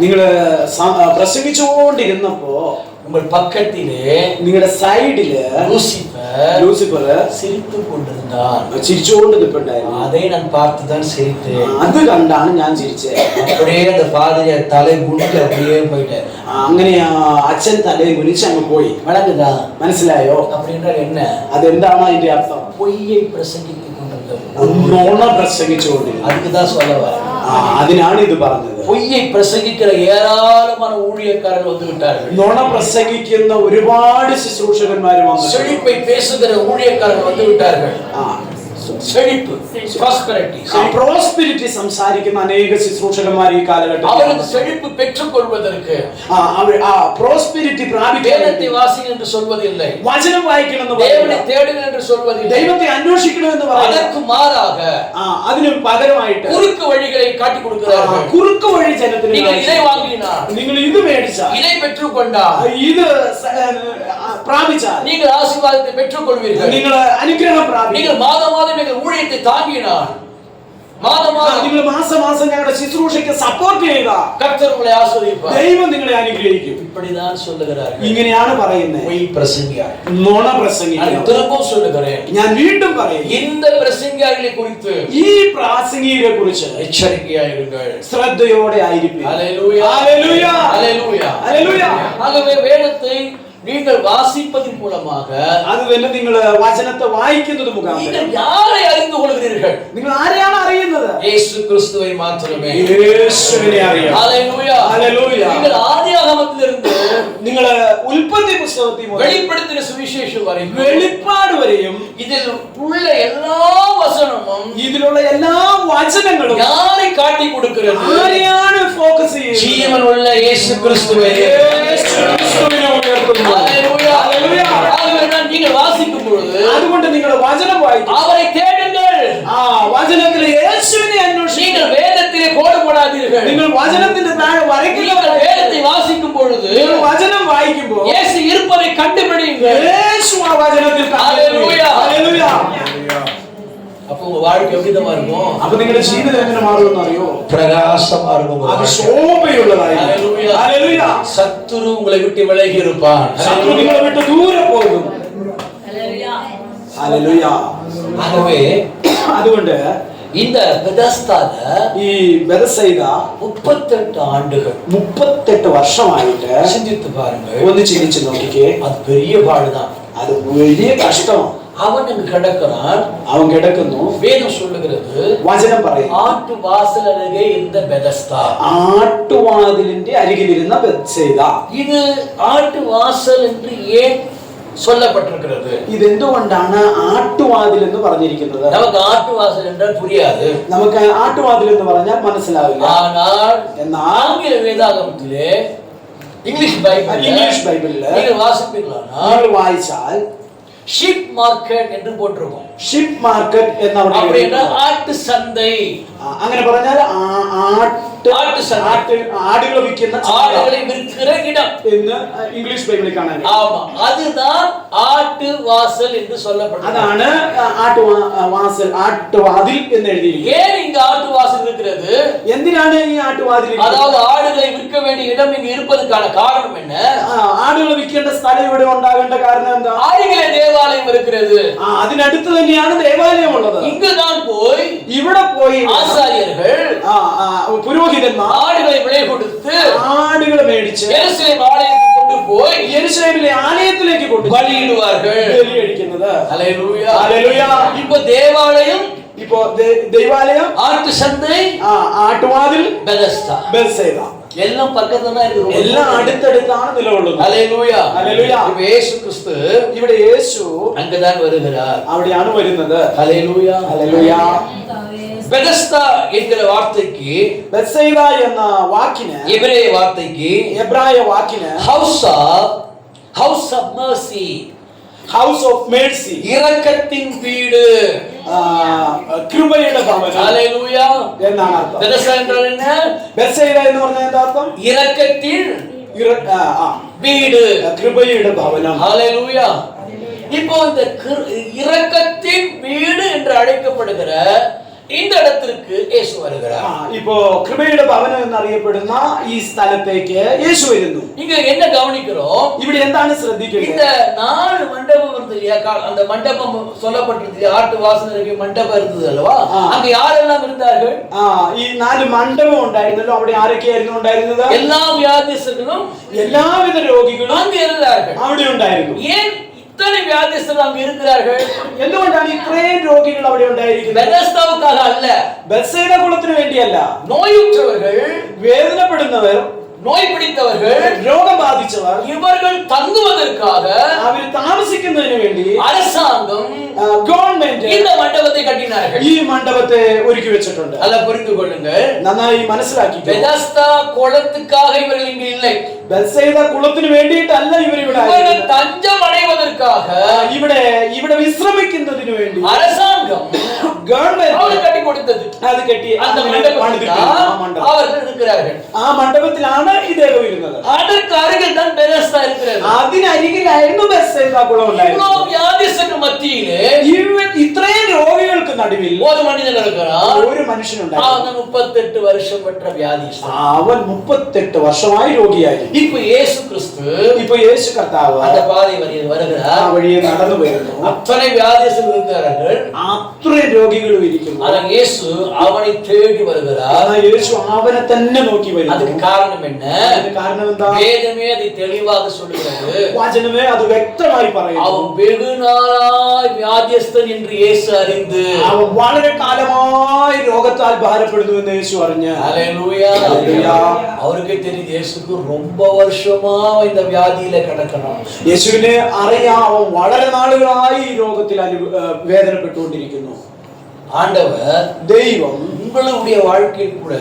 നിങ്ങള് പ്രസംഗിച്ചുകൊണ്ടിരുന്നപ്പോ உங்கள் பக்கத்திலே നിങ്ങളുടെ സൈഡില് ലൂസിഫർ சிரித்து கொண்டிருந்தான். ചിരിച്ചുകൊണ്ട് നിൽപ്പുണ്ടായിരുന്നു. அதை நான் பார்த்துதான் சிரித்தேன். അത് കണ്ടാണ് ഞാൻ ചിരിച്ചത്. அப்படியே அந்த பாதிரியார் தலை குனிஞ்சு அப்படியே போயிட்டார். അങ്ങനെ അച്ഛൻ തലയെ കുനിച്ച് അങ്ങ് പോയി. வழங்குதா? മനസ്സിലായോ? அப்படின்றால் என்ன? അതെന്താണ് അതിന്റെ അർത്ഥം? பொய்யை பிரசங்கித்துக் கொண்டிருந்தது. നുണ പ്രസംഗിച്ചുകൊണ്ടിരുന്നു. அதுக்குதான் சொல்ல வரேன். അതിനാണ് ഇത് പറഞ്ഞത്. பொய்யை பிரசங்கிக்கிற ஏராளமான ஊழியக்காரர்கள் வந்து விட்டார்கள். നുണ പ്രസംഗിക്കുന്ന ഒരുപാട് ശുശ്രൂഷകന്മാർ വന്നു. செழிப்பை பேசுகிற ஊழியக்காரர்கள் வந்து விட்டார்கள். செழிப்பு, prosperity, പ്രോസ്പെരിറ്റി സംസാരിക്കുന്ന അനേക ശുശ്രൂഷകന്മാർ ഈ കാലഘട്ടത്തിൽ அவருக்கு செழிப்பு பெற்றுக் கொள்வதற்கு പ്രോസ്പെരിറ്റി പ്രാപിക്കാൻ வேதத்தை வாசிங்க என்று சொல்வதில்லை, വചനം വായിക്കണമെന്ന് தேவனை தேடுங்க என்று சொல்வதில்லை, ദൈവത്തെ അന്വേഷിക്കണമെന്ന് പറയുന്നു. அதற்கு மாறாக അതിന് പകരമായിട്ട് குறுக்கு வழிகளை காட்டி கொடுக்கிறார்கள். കുറുക്ക് വഴി ജനത്തിന് நீங்கள் இதை வாங்கினார், നിങ്ങൾ ഇത് മേടിച്ചാൽ, இதை பெற்றுக் கொண்டால், ഇത് പ്രാപിച്ചാൽ நீங்கள் ஆசீர்வாதத்தை பெற்றுக் கொள்வீர்கள். നിങ്ങൾ അനുഗ്രഹം പ്രാപിക്കും. நீங்கள் மாதம் மாதம் நீங்கள் ஊழியத்தை தாங்கினார், மாதம் மாதம் നിങ്ങൾ മാസം മാസം ഞങ്ങളുടെ ശുശ്രൂഷയ്ക്ക് സപ്പോർട്ട് ചെയ്യുക, கர்த்தர் உங்களை ஆசீர்வதிப்பார். ദൈവം നിങ്ങളെ അനുഗ്രഹിക്കും. இப்படிதான் சொல்லுகிறார்கள். ഇങ്ങനെയാണ് പറയുന്നത്. பொய் பிரசங்கியார். നുണ நான் പ്രസംഗിക്കുക. திரும்பவும் சொல்லுகிறேன், ഞാൻ വീണ്ടും പറയും, இந்த பிரசங்கியார்களை குறித்து ഈ പ്രാസംഗികരെ കുറിച്ച് எச்சரிக்கையாயிருங்கள், ശ്രദ്ധയോടെ ആയിരിക്കും. ஹல்லேலூயா, ഹല്ലേലൂയ, ஹல்லேலூயா, ഹല്ലേലൂയ. ஆகவே வேதத்தை நீங்கள் வாசிப்பதன் மூலமாக അത് തന്നെ നിങ്ങൾ വചനത്തെ വായിക്കുന്നത് മുഖാന്തരം நீங்கள் யாரை அறிந்து கொள்கிறீர்கள்? നിങ്ങൾ ആരെയാണ് അറിയുന്നത്? இயேசு கிறிஸ்துவை மாத்திரமே. യേശുവിനെ അറിയാം. ஹல்லேலூயா, ഹല്ലേലൂയ. நீங்கள் ആദിയാഗമത്തിലിருந்து നിങ്ങൾ ഉൽപ്പത്തി പുസ്തകത്തിൽ മുതൽ வெளிப்படுத்தின சுவிசேஷம் வரை വെളിപ്പാട് വരെയും இதில் உள்ள எல்லா வசனமும் ഇതിലുള്ള എല്ലാ വചനങ്ങളും யாரை காட்டி கொடுக்கிறது? ആരെയാണ് ഫോക്കസ് ചെയ്യുന്നത്? ஜீவன் உள்ள இயேசு கிறிஸ்துவை. യേശു ക്രിസ്തുവിനെ ഉയർത്തുന്നു. ஹல்லேலூயா, ഹല്ലേലൂയ. ஆகவே நீங்கள் வாசிக்கும் பொழுது അതുകൊണ്ട് നിങ്ങൾ വചനം വായിക്കും. அவரை தேடுங்கள். വചനത്തിൽ യേശുവിനെ അന്വേഷിക്കുക. நீங்கள் വേദത്തിலே கோடு போடாதீர்கள். നിങ്ങൾ വചനത്തിന്റെ താഴെ വരയ്ക്കുക. நீங்கள் வேதத்தை வாசிக்கும் பொழுது നിങ്ങൾ വചനം വായിക്കുമ്പോൾ இயேசு இருப்பதை கண்டுபிடியுங்கள். യേശു ആ വചനത്തിൽ ഹല്ലേലൂയ. ഹല്ലേലൂയ. அப்போ உங்க வாழ்க்கை எப்படிதான் இருக்கும்? അപ്പൊ നിങ്ങളുടെ ജീവിതം എങ്ങനെ മാറുമെന്ന് അറിയോ? பிரகாசமா இருக்கும். അത് ശോഭയുള്ളതായി. ഹല്ലേലൂയ. ഹല്ലേലൂയ. சத்துரு உங்களை விட்டு விலகி இருப்பான். ശത്രു നിങ്ങളെ വിട്ട് ദൂരെ പോകും. ഹല്ലേലൂയ. ഹല്ലേലൂയ. ஆகவே അതുകൊണ്ട് இந்த பெதஸ்தால ഈ ബെഥസൈദ 38 ஆண்டுகள் 38 വർഷമായിട്ട് சிந்தித்து பாருங்கள். ഒന്ന് ചിന്തിച്ചു നോക്കിക്കേ. அது பெரிய பாடுதான். അത് വലിയ കഷ്ടമാണ്. அவன் அங்கு கிடக்கிறான். അവൻ കിടക്കുന്നു. வேதம் சொல்லுகிறது, വചനം പറയും, ஆட்டு வாசல் அருகே இருந்த பெதஸ்தா. ആട്ടുവാതിലിന്റെ അരികിലിരുന്ന ബെഥസൈദ. இது ആட்டு വാസൽ என்று ஏன் சொல்லப்பட்டிருக்கிறது? ഇതെന്തുകൊണ്ടാണ് ആട്ടുവാതിൽ എന്ന് പറഞ്ഞിരിക്കുന്നത്? நமக்கு ஆட்டு வாசல் என்றால் புரியாது. നമുക്ക് ആട്ടുവാതിൽ എന്ന് പറഞ്ഞാൽ മനസ്സിലാവില്ല. ஆனால் എന്നാൽ ஆங்கில வேதாகமத்திலே இங்கிலீஷ் ബൈബിളിൽ நீங்கள் வாசிப்பீர்களானால் നിങ്ങൾ വായിച്ചാൽ ஷீப் மார்க்கெட் என்று போட்டிருக்கும். ഷിപ്പ് മാർക്കറ്റ് എന്നവിടെ அப்படி என்றால் ஆட்டு சந்தை. അങ്ങനെ പറഞ്ഞാൽ ആടുകൾ വിൽക്കുന്ന ஆடுகளை விற்கிற இடம் എന്ന് ഇംഗ്ലീഷ് ബൈബിളിൽ കാണാൻ. ஆமா, அதுதான் ஆட்டு வாசல் என்று சொல்லப்படுகிறது. അതാണ് ആട്ടുവാതിൽ എന്ന് എഴുതിയിരിക്കുന്നത്. ஏன் இங்க ஆட்டு வாசல் இருக்கிறது? എന്തിനാണ് ഈ ആട്ടുവാതിൽ? அதாவது ஆடுகளை விற்க வேண்டிய இடம் இங்கு இருப்பதற்கான காரணம் என்ன? ആടുകൾ വിൽക്കേണ്ട സ്ഥലം ഇവിടെ ഉണ്ടാകേണ്ട കാരണം എന്താ? அருகிலே தேவாலயம் இருக்கிறது. അതിനടുത്ത് തന്നെയാണ് ദേവാലയം ഉള്ളത്. இங்குதான் போய் ഇവിടെ പോയി ஆசாரியர்கள் പുരോഹിതന്മാർ ஆடுகளை விலை கொடுத்து ആടുകളെ മേടിച്ച് எருசலேம் ஆலயத்துக்கு கொண்டு போய் യെരൂശലേമിലെ ആലയത്തിലേക്ക് കൊണ്ട് பலியிடுவார்கள். ബലിയടിക്കുന്നത്. ஹல்லேலூயா, ഹല്ലേലൂയ. இப்போ தேவாலயம், ഇപ്പോ ദൈവാലയം, ஆட்டு சந்தை, ആട്ടുവാതിൽ, பெதஸ்தா ബെഥസൈദ எல்லாம் பக்கத்துல தான் இருக்கு. എല്ലാം അടുത്തടുത്താണ് നിലകൊള്ളുന്നത്. ஹல்லேலூயா, ഹല്ലേലൂയ. இப்போ இயேசு கிறிஸ்து ഇവിടെ യേശു அங்கதான் வருகிறார். അവിടെയാണ് വരുന്നത്. ஹல்லேலூயா, ഹല്ലേലൂയ. பெதஸ்தா என்கிற வார்த்தைக்கு, ബെഥസൈദ എന്ന വാക്കിന്, எபிரேய வார்த்தைக்கு എബ്രായ വാക്കിന് house of mercy, house of mercy, இரக்கத்தின் வீடு, കൃപയുടെ ഭവനം ஹல்லேலூயா എന്നാണ് അർത്ഥം. பெதஸ்தா என்றால் என்ன? ബെഥസൈദ എന്ന് പറഞ്ഞാൽ എന്താ അർത്ഥം? இரக்கத்தின் வீடு, கிருபைയുടെ ഭവനം. ஹalleluya. இப்போ இந்த இரக்கத்தின் வீடு என்று அழைக்கப்படுகிற இந்த இடத்திற்கு இயேசு வருகிறார். இப்போ கிருபைയുടെ ഭവനം എന്നറിയപ്പെടുന്ന ഈ സ്ഥലത്തേക്ക് യേശു വരുന്നു. இங்க என்ன கவனிக்கிறோம்? ഇവിടെ എന്താണ് ശ്രദ്ധിക്കുന്നത്? இந்த 4 மண்டபம் இருந்தது இல்லையா? அந்த மண்டபம் சொல்லப்பட்டிருந்தது, ஆட்டு வாசனைக்கு மண்டபம் இருந்தது அல்லவா? அங்க யாரெல்லாம் இருந்தார்கள்? ഈ 4 മണ്ഡപം ഉണ്ടായിരുന്നല്ലോ. അവിടെ ആരൊക്കെയായിരുന്നു ഉണ്ടായിരുന്നത്? எல்லா வியாதிஸ்தர்களும் എല്ലാവിധ രോഗികളും அங்க இருந்தார்கள். അവിടെ ഉണ്ടായിരുന്നു. ஏன் இத்தனை வியாதிஸ்தர்கள் அங்க இருக்கிறார்கள்? എന്തുകൊണ്ടാണ് ഇത്രയും രോഗികൾ അവിടെ ഉണ്ടായിരിക്കുന്നത്? பெதஸ்தாவுக்காக அல்ல, ബെത്സേദ കുളത്തിന് വേണ്ടിയല്ല. நோயுற்றவர்கள், വേദനപ്പെടുന്നവർ, நோய் பிடித்தவர்கள், രോഗം ബാധിച്ചവർ, இவர்கள் தங்குவதற்காக അവർ താമസിക്കുന്നതിന് വേണ്ടി அரசாங்கம் ഗവൺമെന്റ് இந்த மண்டபத்தை கட்டினார்கள். ഈ മണ്ഡപത്തെ ഒരുക്കി വെച്ചിട്ടുണ്ട്. அதை புரிந்து கொள்ளுங்கள். നന്നായി മനസ്സിലാക്കി. பெதஸ்தா குளத்துக்காக இவர்கள் இங்கு இல்லை. ബെത്സേദ കുളത്തിന് വേണ്ടിയിട്ടല്ല ഇവരിവിടെ இவர்கள் தஞ்சம் அடைவதற்காக ഇവിടെ വിശ്രമിക്കുന്നതിന് വേണ്ടി அரசாங்கம் ഗവൺമെന്റ് அவர்கள் கட்டி கொடுத்தது. അത് കെട്ടി அந்த மண்டபத்தில் அவர்கள் இருக்கிறார்கள். ആ മണ്ഡപത്തിലാണ് ഇദ്ദേഹം ഇരുന്നത്. அதற்கு அருகில் தான் பெதஸ்தா இருக்கிறது. അതിനരികിലായിരുന്നു ബെത്സേദ കുളം ഉണ്ടായിരുന്നത്. இவ்வளவு வியாதிஸ்தர்கள் மத்தியிலே ഇത്രയും രോഗികൾക്ക് നടുവിൽ ஒரு மனிதன் இருக்கிறான். ഒരു മനുഷ്യനുണ്ടായിരുന്നു. அவன் 38 வருஷம் பெற்ற வியாதிஸ்தன். അവൻ 38 വർഷമായി രോഗിയായി. இப்போ இயேசு கிறிஸ்து ഇപ്പൊ യേശു കർത്താവ് அந்த பாதை வருகிறார். ആ വഴിയെ നടന്നു വരുന്നു. அத்தனை வியாதிஸ்தர்கள் இருக்கிறார்கள். അത്രയും രോഗികളും ഇരിക്കുന്നു. ஆனால் இயேசு அவனை தேடி வருகிறார். യേശു അവനെ തന്നെ നോക്കി വരുന്നു. அதுக்கு காரணம் என்ன? അതിന് കാരണം എന്താ? வேதமே அதை தெளிவாக சொல்லுகிறது. വചനമേ അത് വ്യക്തമായി പറയുന്നു. அவன் வெகு நாளாய் வியாதிஸ்தன் என்று இயேசு அறிந்து, അവൻ വളരെ കാലമായി രോഗത്താൽ ഭാരപ്പെടുന്നു എന്ന് യേശു അറിഞ്ഞ്, ஹல்லேலூயா, அவருக்கு தெரியும் இயேசுக்கு ரொம்ப வருஷமா இந்த வியாதியில கிடக்கணும். യേശുവിനെ അറിയാം, അവൻ വളരെ നാളുകളായി ഈ രോഗത്തിൽ വേദനപ്പെട്ടുകൊണ്ടിരിക്കുന്നു. ஆண்டவர் ദൈവം உங்களுடைய வாழ்க்கையில் கூட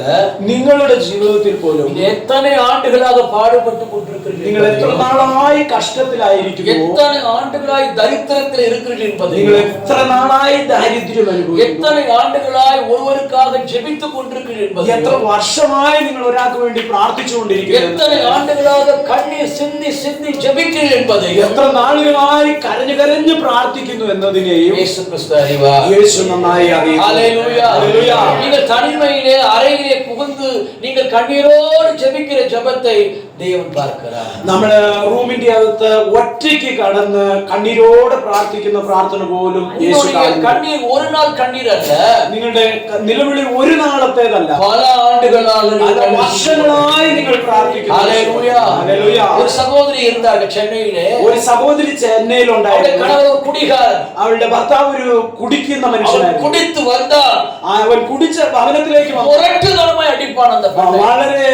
നിങ്ങളുടെ ജീവിതത്തിൽ പോലും எத்தனை ஆண்டுகளாக பாடுபட்டு கொண்டிருக்கிறீர்கள், നിങ്ങൾ എത്ര നാളായി കഷ്ടത്തിലായിരിക്കുന്നു, எத்தனை ஆண்டுகளாய் தரித்திரத்தில் இருக்கிறீர்கள் என்பதை, നിങ്ങൾ എത്ര നാളായി ദാരിദ്ര്യം അനുഭവിക്കുന്നു, எத்தனை ஆண்டுகளாய் ஒருவருக்காக ஜெபித்துக் கொண்டிருக்கிறீர்கள் என்பதை, എത്ര വർഷമായി നിങ്ങൾ ഒരാൾക്ക് വേണ്ടി പ്രാർത്ഥിച്ചുകൊണ്ടിരിക്കുന്നു, எத்தனை ஆண்டுகளாக கண்ணீர் சிந்தி சிந்தி ஜெபிக்கிறீர்கள் என்பதை, എത്ര നാളുകളായി കരഞ്ഞു കരഞ്ഞു പ്രാർത്ഥിക്കുന്നു എന്നതിനെയും இயேசு கிறிஸ்து அறிவார். യേശു നന്നായി അറിയുന്നു. ஹல்லேலூயா, ஹல்லேலூயா. நீங்கள் தனிமையிலே அறையிலே புகுந்து நீங்கள் கண்ணீரோடு ஜெபிக்கிற ஜெபத்தை தேவன் பார்க்கிறார். നമ്മള് റൂമിന്റെ അകത്ത് ഒറ്റയ്ക്ക് കടന്ന് കണ്ണീരോടെ പ്രാർത്ഥിക്കുന്ന പ്രാർത്ഥന പോലും യേശു കാണുന്നു. கண்ணீர் ஒரு நாள் கண்ணீர் அல்ல, നിങ്ങളുടെ നിലവിളി ഒരു നാളത്തേതല്ല, பல ஆண்டுகளாக വർഷങ്ങളായി നിങ്ങൾ പ്രാർത്ഥിക്കുന്നു. ஹல்லேலூயா. ഹല്ലേലൂയ. ஒரு சகோதரி இருந்தார்கள் சென்னையிலே. ഒരു സഹോദരി ചെന്നൈയിലുണ്ടായിരുന്നു. கணவர் ஒரு குடிகாரன். അവളുടെ ഭർത്താവ് ഒരു കുടിക്കുന്ന அவன் മനുഷ്യനായിരുന്നു. குடித்து வந்தால் അവൻ കുടിച്ച ഭവനത്തിലേക്ക് വന്നു. முரட்டுத்தனமாய் அடிப்பான் அந்த பெண்ணை. വളരെ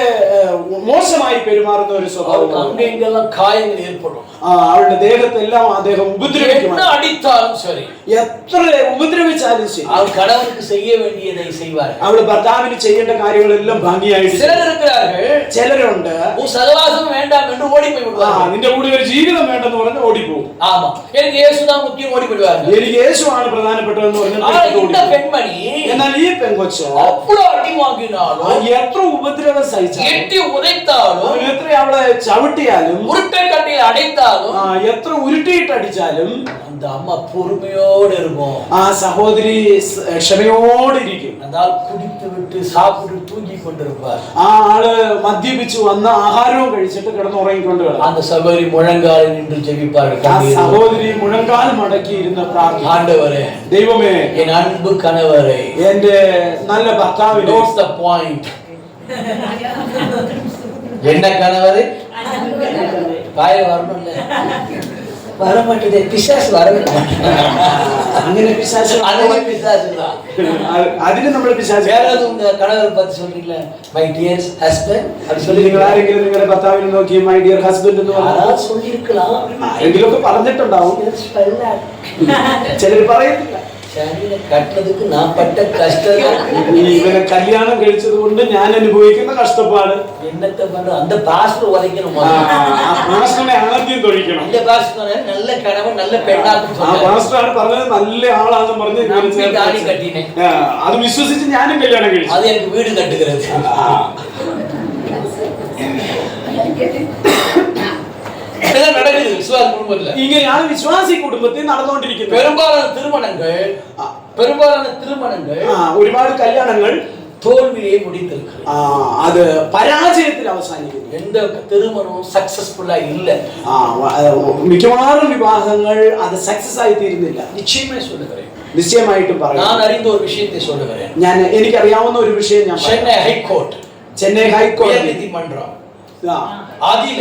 മോശമായി പെരുമാറുന്ന ഒരു സ്വഭാവം. அங்கே இங்கெல்லாம் காயங்கள் ஏற்படும். അവളുടെ ദേഹത്തെല്ലാം അദ്ദേഹം ഉപദ്രവിക്കും. என்ன அடித்தாலும் சரி, എത്ര ഉപദ്രവിച്ചാലും ശരി, அவன் கணவனுக்கு செய்ய வேண்டியதை செய்வார். അവള് ഭർത്താവിന് ചെയ്യേണ്ട കാര്യങ്ങളെല്ലാം ഭംഗിയായിട്ട്. சிலர் இருக்கிறார்கள், ചിലരുണ്ട് உன் சகவாசம் வேண்டாம் என்று ஓடி போய் விடுவார்கள். നിന്റെ കൂടെ ഒരു ജീവിതം വേണ്ടെന്ന് പറഞ്ഞ് ഓടിപ്പോകും. ஆமா, எனக்கு இயேசுதான் முக்கியம், ஓடி போயிடுவார்கள். എനിക്ക് യേശുവാണ് പ്രധാനപ്പെട്ടതെന്ന് ஆனா പറഞ്ഞ് இந்த பெண்மணி എന്നാൽ ഈ പെങ്കൊച്ച് அவ்வளவு அடி வாங்கினாலும், എത്ര ഉപദ്രവം സഹിച്ചാലും, எட்டி உதைத்தாலும், എത്ര അവളെ ചവിട്ടിയാലും, உருட்டை கட்டியில் அடைத்தாலும், എത്ര ഉരുട്ടിയിട്ടടിച്ചാലും அந்த அம்மா பொறுமையோடு இருக்கும். ആ സഹോദരി ക്ഷമയോടിരിക്കും. அதால் குடித்து விட்டு சாப்பிட்டு தூங்கி கொண்டிருப்பார். ആ ആള് മദ്യപിച്ചു വന്ന് ആഹാരവും കഴിച്ചിട്ട് കിടന്നുറങ്ങിക്കൊണ്ട് കിടക്കും. அந்த சகோதரி முழங்காலில் நின்று ஜெபிப்பார்கள். ആ സഹോദരി മുഴങ്കാൽ മടക്കി ഇരുന്ന് പ്രാർത്ഥിക്കും. ஆண்டவரே, ദൈവമേ, என் அன்பு கணவரை, എന്റെ നല്ല ഭർത്താവിനെ, note the point. என்ன கணவரை வாய வரணும்ல, வர மாட்டேதே, பிசாசு வரவே അങ്ങനെ പിശാച് பிசாசுதான். അതിന് നമ്മൾ പിശാച്. வேற எதுவும் உங்க கணவரை பத்தி சொல்றீங்களா? மை டியர் ஹஸ்பண்ட் அப்படி சொல்லி നിങ്ങൾ ആരെങ്കിലും നിങ്ങളുടെ ഭർത്താവിനെ നോക്കി മൈ ഡിയർ ഹസ്ബൻഡ് എന്ന് പറഞ്ഞു யாராவது சொல்லியிருக்கலாம். ആരെങ്കിലുമൊക്കെ പറഞ്ഞിട്ടുണ്ടാവും. ചിലർ പറയത്തില്ല. ശരീരം കട്ടതുக்கு நான் பட்ட கஷ்டம். ഇവനെ കല്യാണം കഴിച്ചത് കൊണ്ട് ഞാൻ അനുഭവിക്കുന്ന കഷ്ടപ്പാട്. என்னத்தை பண்ற, அந்த பாஸ்டர் உதைக்கணும். പാസ്റ്ററിനെ ആദ്യം തൊഴിക്കണം. அந்த பாஸ்டர் நல்ல கணவன் நல்ல பெண்ணாக்கும் ആ சொன்னார். പാസ്റ്ററാണ് പറഞ്ഞത് നല്ല ആളാണെന്ന് പറഞ്ഞ് நம்பி தாலி கட்டினேன். അത് വിശ്വസിച്ച് ഞാനും കല്യാണം കഴിച്ചു. அது எனக்கு வீடு கட்டுகிறது. இப்படிதான் நடக்குது விசுவாச குடும்பத்துல. ഇങ്ങനെയാണ് വിശ്വാസി കുടുംബത്തിൽ നടന്നുകൊണ്ടിരിക്കുന്നത്. பெரும்பாலான திருமணங்கள் ഒരുപാട് കല്യാണങ്ങൾ தோல்வியை முடிந்திருக்கு. അത് പരാജയത്തിൽ അവസാനിക്കുന്നു. எந்த திருமணமும் சக்சஸ்ஃபுல்லா இல்ல. മിക്കവാറും വിവാഹങ്ങൾ അത് സക്സസ് ആയി തീരുന്നില്ല. நிச்சயமாய் சொல்லுகிறேன், നിശ്ചയമായിട്ടും പറയാം. நான் அறிந்த ஒரு விஷயத்தை சொல்லுகிறேன். എനിക്കറിയാവുന്ന ഒരു വിഷയം ഞാൻ சென்னை ஹைகோர்ட், ചെന്നൈ ഹൈക്കോടതി நீதிமன்றம் അതില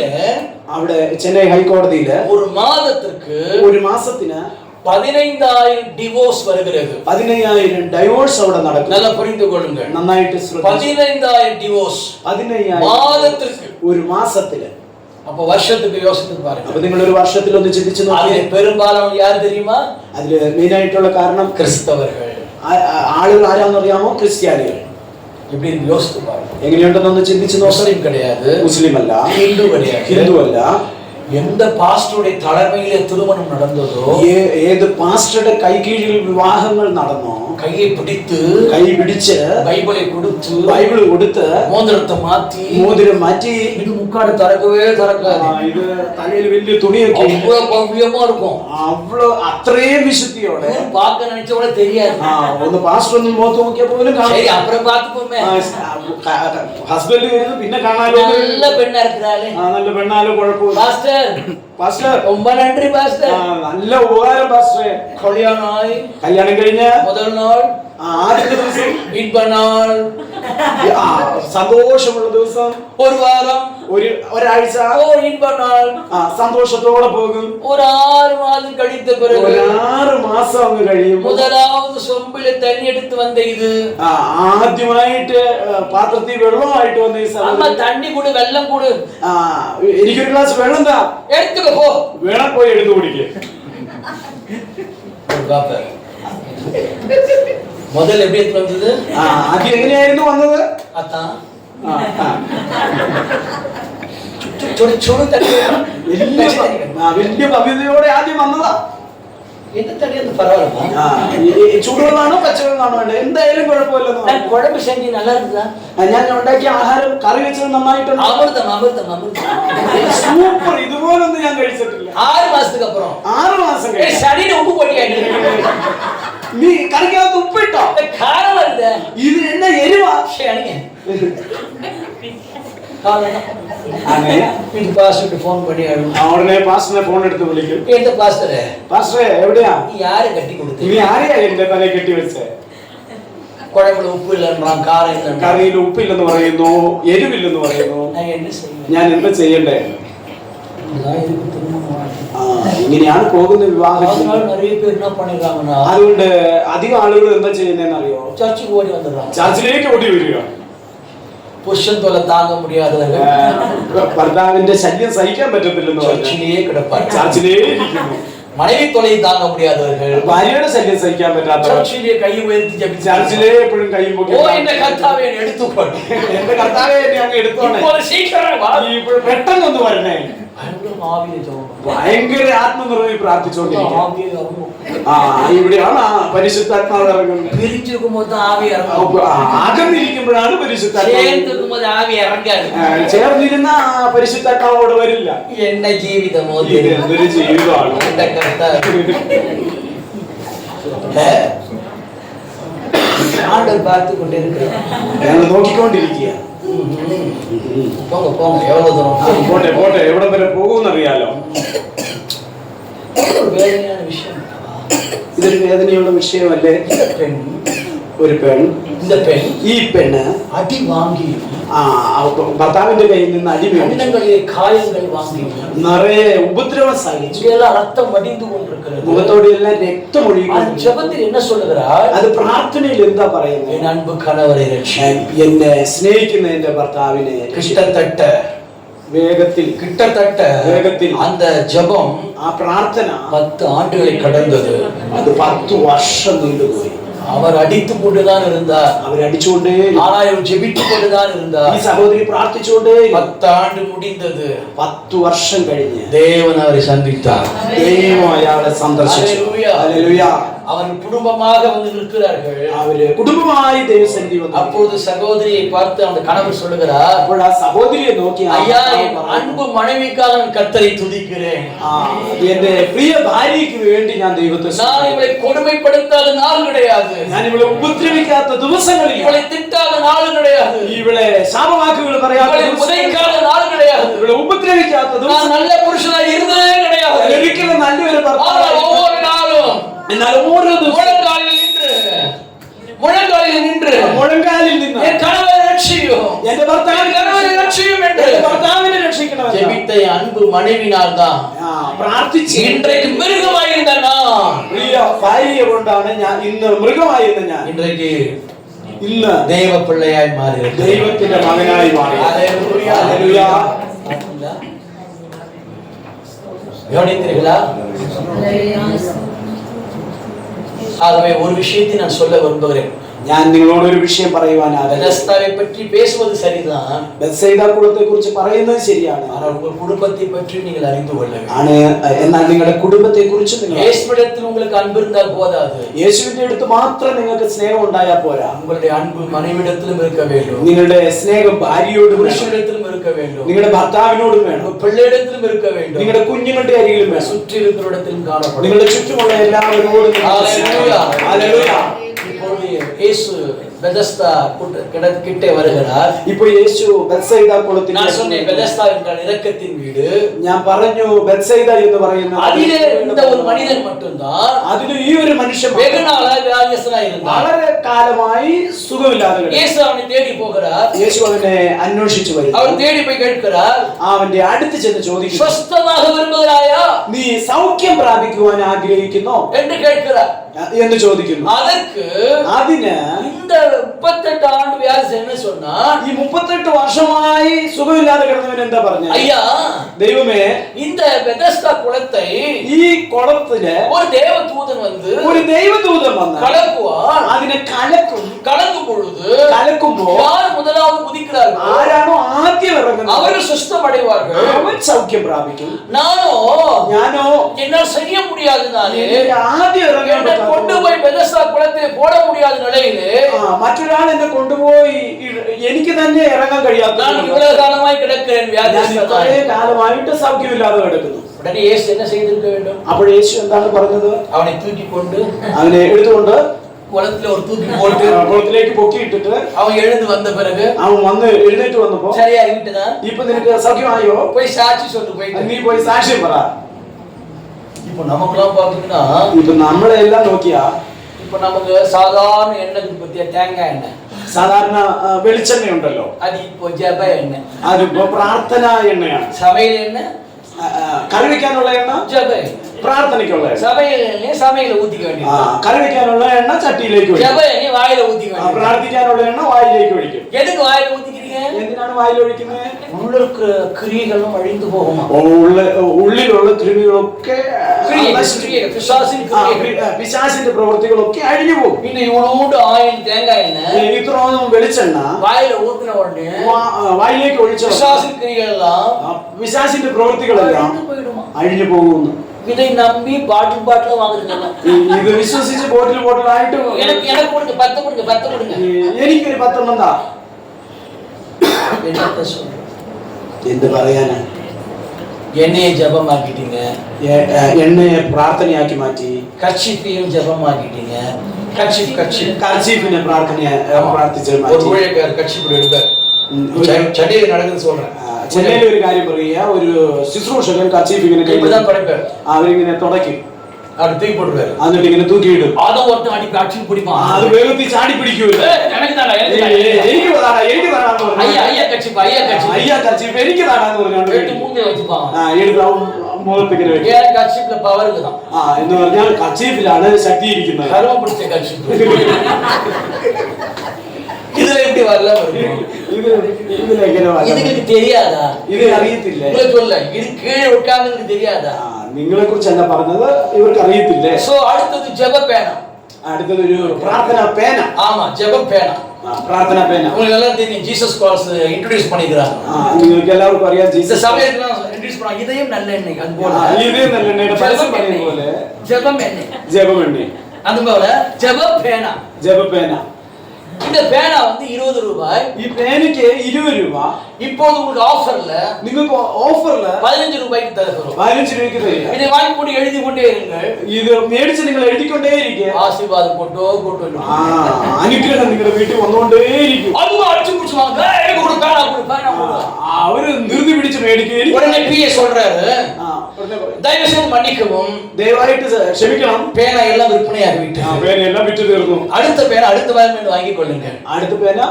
അവിടെ ചെന്നൈ ഹൈക്കോടതിയില് ஒரு மாதத்திற்கு ഒരു മാസത്തിന് 15,000 டிவோர்ஸ் வருகிறது. 15,000 ഡൈവോഴ്സ് അവിടെ നടക്കും. நல்லா புரிந்து கொள்ளுங்கள், നന്നായിട്ട് ശ്രദ്ധിക്കുക. 15,000 டிவோர்ஸ் 15,000 மாதத்திற்கு, ഒരു മാസത്തില്. அப்ப வருஷத்துக்கு யோசித்து பாருங்க. അപ്പൊ നിങ്ങൾ ഒരു വർഷത്തിൽ ഒന്ന് ചിന്തിച്ചു നോക്കിയേ. അതിൽ பெரும்பாலான யார் தெரியுமா? അതില് മെയിൻ ആയിട്ടുള്ള കാരണം ക്രിസ്തവர்கள். ആളുകൾ ആരാന്ന് അറിയാമോ? ക്രിസ്ത്യാനികൾ. இப்படி யோசித்து பாருங்க. എങ്ങനെയുണ്ടെന്നൊന്ന് ചിന്തിച്ചു നോക്കാം. முஸ்லிம் கிடையாது, മുസ്ലിം അല്ല, ഹിന്ദു கிடையாது, ഹിന്ദു അല്ല. எந்த பாஸ்டருடைய தலைமையிலே திருமணம் நடந்ததோ, ഏത് പാസ്റ്ററുടെ കൈകീഴിൽ വിവാഹങ്ങൾ നടന്നോ, கையை பிடித்து കൈ പിടിച്ച് பைபிளை கொடுத்து ബൈബിള് കൊടുത്ത് மோதிரத்தை மாத்தி മോതിരം മാറ്റി இது முக்காடு திறக்கவே திறக்காது. ഇത് തലയിൽ വലിയ തുണിയൊക്കെ அவ்வளவு பவ்யமா இருக்கும். അവള് അത്രയും വിശുദ്ധിയോടെ பார்க்க நினைச்ச கூட தெரியாது. ഒന്ന് പാസ്റ്റർ ഒന്ന് മുഖത്ത് നോക്കിയ പോലും சரி அப்புறம் பார்த்துப்போமே. ഹസ്ബൻഡ് വരുന്നു, പിന്നെ കാണാലോ நல்ல பெண்ணா இருக்கிறாளே, നല്ല പെണ്ണാലോ കുഴപ്പമില്ല. பாஸ்டர் പാസ്റ്റർ ரொம்ப நன்றி பாஸ்டர். നല്ല ഉപകാരം പാസ്റ്ററെ. கல்யாணம் ஆகி കല്യാണം കഴിഞ്ഞ முதல் நாள், ആദ്യത്തെ ദിവസം, இன்ப நாள், സന്തോഷമുള്ള ദിവസം, ஒரு வாரம், ഒരാഴ്ച, இன்ப நாள், സന്തോഷത്തോടെ പോകും. ஒரு 6 மாதம் கழித்த பிறகு, ഒരു 6 മാസം അങ്ങ് കഴിയുമ്പോൾ முதலாவது சொம்பில தண்ணி எடுத்து வந்த இது, ആദ്യമായിട്ട് പാത്രത്തിൽ വെള്ളമായിട്ട് വന്ന ഈ அம்மா தண்ணி கொடு, வெல்லம் கொடு, എനിക്കൊരു ഗ്ലാസ് വെള്ളം താ, எடுத்துக்க போ. വേണം പോയി എടുത്തു കുടിക്കുക. முதல்ல எப்படி எடுத்து வந்தது? അത് എങ്ങനെയായിരുന്നു വന്നത്? அதான் വലിയ ഭവ്യതയോടെ ആദ്യം വന്നതാ. என்ன தண்ணி அது பரவாயில்ல. ചൂടുവെള്ളമാണോ പച്ചവെള്ളമാണോ വേണ്ടത്? എന്തായാലും കുഴപ്പമില്ലെന്ന്. குழம்பு செஞ்சு நல்லா இருக்குதா? ഞാൻ ഉണ്ടാക്കിയ ആഹാരം കറി വെച്ചത് നന്നായിട്ടുണ്ട്. அமிர்தம் അമൃതം അമൃതം. സൂപ്പർ. ഇതുപോലൊന്നും ഞാൻ കഴിച്ചിട്ടില്ല. 6 മാസத்துக்கு அப்புறம் 6 മാസം കഴിഞ്ഞു. சனியில உப்பு போட்டியாடி, നീ കറിക്കകത്ത് ഉപ്പിട്ടോ? காரம் வருது. ഇത് എന്നാ എരിവാ? சரி അങ്ങനെ വീട്ടിൽ പാസ്റ്റർക്ക് ഫോൺ பண்ணி ഉടനെ പാസ്റ്ററിനെ ഫോൺ എടുത്ത് വിളിക്കും. എந்த പാസ്റ്ററെ? പാസ്റ്ററെ എവിടെയാ? നീ ആരെ കെട്ടി കൊടുത്തു? നീ ആരെയാ എന്റെ തലയെ കെട്ടി വെച്ചേ? കുഴമ്പുള്ള ഉപ്പില്ലെന്നാ, കാരം ഇല്ലെന്നാ, കറിയിൽ ഉപ്പില്ലെന്ന് പറയുന്നു, എരിവില്ലെന്ന് പറയുന്നു. ഞാൻ എന്താ ചെയ്യണ്ടേ? ഇങ്ങനെയാണ് പോകുന്ന വിവാഹം. അതുകൊണ്ട് അധികം ആളുകൾ എന്താ ചെയ്യുന്നതെന്ന് അറിയോ? ചർച്ചിലേക്ക് ഓടി വന്നതാണ്. ചർച്ചിലേക്ക് ഓടി വരിക. പുരുഷൻ തൊല താങ്ങ മുടിയാതെ ഭർത്താവിന്റെ ശല്യം സഹിക്കാൻ പറ്റത്തില്ലെന്ന് ചർച്ചിലേ കിടപ്പാൻ, ചർച്ചിലേ ഇരിക്കുന്നു. മனைவி தொலையை தாங்க முடியாதவர்கள், ഭാര്യയുടെ ശല്യം സഹിക്കാൻ പറ്റാത്തവർ ചർച്ചിലെ കൈ ഉയർത്തി ജപിച്ച് ചർച്ചിലേ എപ്പോഴും കൈയും പൊക്കി, ഓ എന്റെ കർത്താവേ എടുത്തുകൊണ്ട്, എന്റെ കർത്താവേ എന്നെ അങ്ങ് എടുത്തോണേ, ഇപ്പോൾ പെട്ടെന്നൊന്ന് വരണേ. ഭയങ്കര ആത്മനിർവൃതി പ്രാർത്ഥിച്ചുകൊണ്ടിരിക്കും. ഇവിടെയാണ് പരിശുദ്ധാത്മാവ് ഇറങ്ങുന്നത്. അകന്നിരിക്കുമ്പോഴാണ് പരിശുദ്ധാത്മാവ്, ചേർന്നിരുന്ന പരിശുദ്ധാത്മാവോട് വരില്ല. എന്റെ ജീവിതമോ എന്തൊരു ജീവിതമാണ്. ஆண்டவர் பார்த்து கொண்டிருக்கிறார், ഞങ്ങൾ നോക്കിക്കൊണ്ടിരിക്കുക. போங்க போங்க, எவ்வளவு தூரம் പോട്ടെ പോട്ടെ, എവിടെ വരെ പോകുമെന്നറിയാലോ. വേദനயான விஷயம். ഇതൊരു വേദനയുള്ള വിഷയമല്ലേ? ഒരു പെൺ, ഈ പെണ്ണ് അടി വാങ്ങി, ഭർത്താവിന്റെ കയ്യിൽ നിന്ന് അടി കണ്ണുകളിലെ കായങ്ങൾ വാങ്ങി, നിറയെ ഉപദ്രവം സഹിച്ചു, രക്തം വടിந்து கொண்டிருக்கிறது, മുഖത്തോടെല്ലാം രക്തം ഒഴുകുന്നു. ജപത്തിൽ என்ன சொல்லுகிறார்? അത് പ്രാർത്ഥനയിൽ എന്താ പറയുന്നത്? എൻ അൻപ് കണവരെ രക്ഷിക്കുക, എന്നെ സ്നേഹിക്കുന്ന എന്റെ ഭർത്താവിനെ கிட்டத்தட்ட വേഗത്തിൽ, கிட்டத்தட்ட വേഗത്തിൽ அந்த ஜெபம், ആ പ്രാർത്ഥന 10 ആണ്ടുകളെ கடந்தது. അത് 10 വർഷം നീണ്ടുപോയി. அவர் அடித்துக் கொண்டுதான் இருந்தார், അവരടിച്ചുകൊണ്ടേ, ஆனால் ஜெபித்துக் கொண்டுதான் இருந்தார். ഈ സഹോദരി പ്രാർത്ഥിച്ചുകൊണ്ടേ. 10 ആണ്ട് முடிந்தது. 10 വർഷം കഴിഞ്ഞ് தேவன் அவரை சந்தித்தார், ദൈവം അയാളെ സന്ദർശിച്ചു. ഹല്ലേലൂയ. அவர்கள் குடும்பமாக வந்து நிற்கிறார்கள். അവര് കുടുംബമായി ദൈവസന്നിധി വന്നു. அப்போது சகோதரியை பார்த்து அந்த கணவர் சொல்லுகிறார், അപ്പോൾ ആ സഹോദരിയെ നോക്കി ஐயா, என் அன்பு மனைவிக்காக நான் கர்த்தரை துதிக்கிறேன். എന്റെ പ്രിയ ഭാര്യയ്ക്ക് വേണ്ടി ഞാൻ ദൈവത്തെ நான் இவளை கொடுமைப்படுத்தாத நாள் கிடையாது, ഞാൻ ഇവളെ ഉപദ്രവിക്കാത്ത ദിവസങ്ങളിൽ, இவளை திட்டாத நாள் கிடையாது, ഇവളെ ശാപവാക്കുകൾ പറയാത്ത இவளை உதைக்காத நாள் கிடையாது, ഇവളെ ഉപദ്രവിക്കാത്ത நான் ദിവസം நல்ல புருஷனாய் இருந்ததே கிடையாது. ഒരിക്കലും നല്ലൊരു ஆனால் ഭർത്താവ്. ஒவ்வொரு நாளும் എന്നാൽ ഓരോ ദിവസവും முழங்காலில் நின்று മുഴങ്കാലിൽ നിന്ന് என் கணவரை ரட்சியும், എന്റെ கணவரை ரட்சியும் என்று ഭർത്താവിനെ രക്ഷിക്കണമെന്ന് ஜெபித்த என் அன்பு மனைவினால் தான் പ്രാർത്ഥിച്ച് இன்றைக்கு மிருகமாயிருந்த நான், പ്രിയ ഭാര്യയെ കൊണ്ടാണ് ഞാൻ ഇന്ന് മൃഗമായിരുന്ന ഞാൻ இன்றைக்கு ഇന്ന് தேவ பிள்ளையாய் மாறுகிறேன். ദൈവത്തിന്റെ മകനായി മാറി. ஹல்லேலூயா. ഹല്ലേലൂയ. கவனித்தீர்களா? ஆகவே ஒரு விஷயத்தை நான் சொல்ல விரும்புகிறேன். ഞാൻ നിങ്ങളോട് ഒരു വിഷയം പറയുവാൻ பெதஸ்தாவை பற்றி பேசுவது சரிதான், ബെത്സൈദ കുളത്തെ കുറിച്ച് പറയുന്നത് ശരിയാണ്. ஆனால் உங்கள் குடும்பத்தை பற்றி நீங்கள் அறிந்து கொள்ள வேண்டும். ആണ് എന്നാൽ നിങ്ങളുടെ കുടുംബത്തെ കുറിച്ച് നിങ്ങൾ இயேசுவிடத்தில் உங்களுக்கு அன்பு இருந்தால் போதாது, യേശുവിന്റെ അടുത്ത് മാത്രം നിങ്ങൾക്ക് സ്നേഹം ഉണ്ടായാൽ പോരാ. உங்களுடைய அன்பு மனைவிடத்திலும் இருக்க வேண்டும், നിങ്ങളുടെ സ്നേഹം ഭാര്യയോടും വേണം. புருஷனிடத்திலும் இருக்க வேண்டும், നിങ്ങളുടെ ഭർത്താവിനോടും വേണം. உங்கள் பிள்ளையிடத்திலும் இருக்க வேண்டும், നിങ്ങളുടെ കുഞ്ഞുങ്ങളുടെ അരികിലും വേണം. சுற்றி இருக்கிறஇடத்திலும் காணப்படும். നിങ്ങളുടെ ചുറ്റുമുള്ള എല്ലാവരോടും നിങ്ങൾ സ്നേഹം. ഹല്ലേലൂയ. இப்பொழுது இயேசு பெதஸ்தா கிட்டே வருகிறார். ഇപ്പോൾ യേശു ബെത്സൈദ കുളത്തിൽ, நான் சொன்னேன் பெதஸ்தா என்றால் இரக்கத்தின் வீடு. ഞാൻ പറഞ്ഞു ബെത്സൈദ എന്ന് പറയുന്ന அதிலே இந்த ஒரு மனிதன் மட்டும்தான் അതിൽ ഈ ഒരു മനുഷ്യൻ வெகு நாளாய் வியாதியஸ்தனாய் இருந்தார். വളരെ കാലമായി സുഖമില്ലാതെ കിടന്നു. இயேசு அவனை தேடி போகிறார். യേശു അവനെ അന്വേഷിച്ചു വരും. அவர் தேடி போய் கேட்கிறார், അവന്റെ അടുത്ത് ചെന്ന് ചോദിക്കുന്നു, ஸ்வஸ்தமாக விரும்புகிறாயா നീ സൗഖ്യം പ്രാപിക്കുവാൻ ആഗ്രഹിക്കുന്നോ என்று கேட்கிறார். എന്ന് ചോദിക്കുന്നു. அதற்கு അതിന് இந்த 38 ஆண்டு வியாதி என்ன சொன்னா, ഈ 38 വർഷമായി സുഖമില്ലാതെ കിടന്നവൻ എന്താ പറഞ്ഞ, ஐயா, ദൈവമേ, இந்த பெதஸ்தா குளத்தை ഈ കുളത്തില് ஒரு தேவ தூதன் வந்து ഒരു ദൈവദൂതൻ വന്ന് கலக்குவார். അതിനെ കലക്കും. கலக்கும் பொழுது കലക്കുമ്പോ யார் முதலாவது குதிக்கிறார்கள் ആരാണോ ആദ്യം ഇറങ്ങുന്നത് அவர்கள் சுஸ்தம் அடைவார்கள். അവൻ സൗഖ്യം പ്രാപിക്കും. ഞാനോ ഞാനോ என்னால் செய்ய முடியாது, நானே എനിക്ക് ആദ്യം ഇറങ്ങാൻ என்னை கொண்டு പറ്റാത്ത, போய் பெதஸ்தா குளத்திலே போட முடியாத நிலையிலே മറ്റൊരാൾ എന്നെ കൊണ്ടുപോയി എനിക്ക് തന്നെ ഇറങ്ങാൻ കഴിയാത്ത, நான் இவ்வளவு காலமாய் கிடக்கிறேன் ഞാൻ வியாதியஸ்தனாய். ഇത്രയും കാലമായിട്ട് സൗഖ്യമില്ലാതെ കിടക്കുന്നു. உடனே இயேசு என்ன செய்திருக்க வேண்டும்? അപ്പോൾ യേശു എന്താണ് പറഞ്ഞത്? அவனை தூக்கி கொண்டு അവനെ എടുത്തുകൊണ്ട് குளத்துல ஒரு தூக்கி போட்டு കുളത്തിലേക്ക് പൊക്കിയിട്ടിട്ട് அவன் எழுந்து வந்த பிறகு അവൻ വന്ന് എഴുന്നേറ്റ് വന്നപ്പോ, சரியா இருக்கிட்டுதான் ഇപ്പൊ നിനക്ക് സൗഖ്യമായോ, போய் சாட்சி சொல்லு போயிட்டு. നീ പോയി സാക്ഷ്യം പറ. இப்போ நமக்குலாம் பாத்தீங்கன்னா, ഇപ്പൊ നമ്മളെ എല്ലാം നോക്കിയാ இப்போ நமக்கு சாதாரண எண்ணெய் பத்தியா தேங்காய் எண்ணெய், സാധാരണ വെളിച്ചെണ്ണ ഉണ്ടല്ലോ, அது இப்போ ஜெப எண்ணெய். അതിപ്പോ പ്രാർത്ഥന എണ്ണയാണ്. சமையல் எண்ணெய் കറി വെക്കാനുള്ള എണ്ണ ஜெப எண்ணெய், പ്രാർത്ഥനയ്ക്കുള്ള എണ്ണ. சமையல் எண்ணெய் சமையல ஊத்திக்க வேண்டியது, കറി വെക്കാനുള്ള എണ്ണ ചട്ടിയിലേക്ക് ஜெப ഒഴിക്കും. எண்ணெய் வாயில ஊத்திக்க வேண்டியது. പ്രാർത്ഥിക്കാനുള്ള എണ്ണ വായിലേക്ക് ഒഴിക്കും. எதுக்கு வாயில ஊத்திக்கிறீங்க? എന്തിനാണ് വായിൽ ഒഴിക്കുന്നത്? உள்ள இருக்கிற கிரியைகளும் அழிந்து போகுமா? ഉള്ളിലുള്ള കൃമികളൊക്കെ பிசாசின் கிரியைகள். പിശാചിന്റെ പ്രവൃത്തികളൊക്കെ അഴിഞ്ഞു പോകും. இந்த இவ்வளோண்டு ஆயில் தேங்காய் எண்ணெய் ഇത്രയൊന്നും വെളിച്ചെണ്ണ வாயில ஊத்தின உடனே വായിലേക്ക് ഒഴിച്ച பிசாசின் கிரியைகள் எல்லாம் പിശാചിന്റെ പ്രവൃത്തികളെല്ലാം அழிந்து போயிடுமா? അഴിഞ്ഞു പോകുന്നു. இதை நம்பி பாட்டில் பாட்டில் வாங்குறீங்க. ഇത് വിശ്വസിച്ച് ബോട്ടിലായിട്ട് எனக்கு கொடுங்க, 10 கொடுங்க, 10 கொடுங்க. എനിക്കൊരു 10 എന്താ என்னத்த சொல்ற? എന്ത് പറയാനാ? எண்ணெயை ஜபமாக்கிட்டீங்க, എണ്ണയെ പ്രാർത്ഥനയാക്കി മാറ്റി. கர்ச்சீஃபையும் ஜபமாக்கிட்டீங்க. கர்ச்சீஃப் കർച്ചീഫിനെ പ്രാർത്ഥിച്ച് ஒரு മാറ്റി. ஊழியக்காரர் கர்ச்சீஃப் எடுப்பார். சண்டையில் நடக்குது சொல்றேன். ചെന്നൈയിലെ ഒരു കാര്യം പറയുക, ഒരു ശുശ്രൂഷകൻ കർച്ചീഫ് ഇങ്ങനെ இப்பதான் படைப்பார், അവരിങ്ങനെ തുടയ്ക്കും, அவர் தூக்கி போட்டுருவாரு. എന്നിട്ട് ഇങ്ങനെ തൂക്കിയിടും. அதை ஒருத்தன் அடி கர்ச்சீஃப் பிடிப்பான். അത് വേഗത്തിൽ ചാടി പിടിക്കൂല. எனக்கு தானா, எனக்கு എനിക്ക് താടാന്ന് പറഞ്ഞു. ஐயா கர்ச்சீஃப், ஐயா கர்ச்சீஃப். അയ്യാ കർച്ചീഫ് എനിക്ക് താടാന്ന് எடுத்து പറഞ്ഞു. மூஞ்சில வச்சுப்பான். മുഖത്തേക്ക് വെക്കും. ஏன் கர்ச்சீஃப்ல பவர் இருக்குதான். എന്ന് പറഞ്ഞാൽ കർച്ചീഫിലാണ് ശക്തി ഇരിക്കുന്നത്. கர்வம் பிடிச்ச கர்ச்சீஃப். இதுல எப்படி வரல வரும்? ഇതിലെങ്ങനെ இதுக்கு தெரியாதா? ഇത് അറിയത്തില്ലേ? உங்களுக்கு சொல்ல, இது கீழே உட்கார்ந்து தெரியாதா? നിങ്ങളെ കുറിച്ച് എന്താ പറഞ്ഞത് ഇവർക്ക് അറിയത്തില്ലേ? சோ അടുത്തது ஜெப பேனா. അടുത്തതൊരു പ്രാർത്ഥന പേന. ஆமா, ஜெப பேனா. പ്രാർത്ഥന പേന. உங்களுக்கு எல்லாம் தெரியும், ஜீசஸ் கால்ஸ் இன்ட்ரோ듀ce பண்ணிக்கிறாங்க. നിങ്ങൾക്ക് എല്ലാവർക്കും അറിയാം இந்த ജീസസ് சமயத்துல இன்ட்ரோ듀ce பண்ணா ഇതേയും நல்ல எண்ணெய் அது போல. ഇതേ നല്ല എണ്ണയുടെ പരസ്യം പറയുന്ന പോലെ ஜெபம் எண்ணெய். ജപമെണ്ണ. அந்த போல ஜெப பேனா. ജപപേന. இந்த பேனா வந்து 20 ரூபாய். ഈ പേനയ്ക്ക് 20 രൂപ. இப்போது உங்களுக்கு ஆஃபர்ல നിങ്ങൾക്ക് ഓഫറില് 15 രൂபாய்க்கு தருகிறோம். 15 രൂപയ്ക്ക് തരിക. இதை வாங்கி கொண்டு எழுதி கொண்டே இருங்கள். ഇത് മേടിച്ച് നിങ്ങൾ എഴുതിക്കൊണ്ടേയിരിക്കുക. ஆசீர்வாதம் கொண்டு അനുഗ്രഹം നിങ്ങളുടെ വീട്ടിൽ വന്നുകൊണ്ടേയിരിക്കും. அதுவும் அடிச்சு புடிச்சுவாங்க. ஒரு பேனா கொடு. അവര് ധൃതി പിടിച്ച് മേടിക്കുകയും உடனே பிஏ சொல்றாரு, தயவு செய்து மன்னிக்கவும், ദയവായിട്ട് ക്ഷമിക്കണം, பேனா எல்லாம் விற்பனையாகி விட்டது. പേനയെല്ലാം വിറ്റ് തീർന്നു. அடுத்த பேனா அடுத்த வாரம் வந்து வாங்கி கொள்ளுங்க. അടുത്ത പേന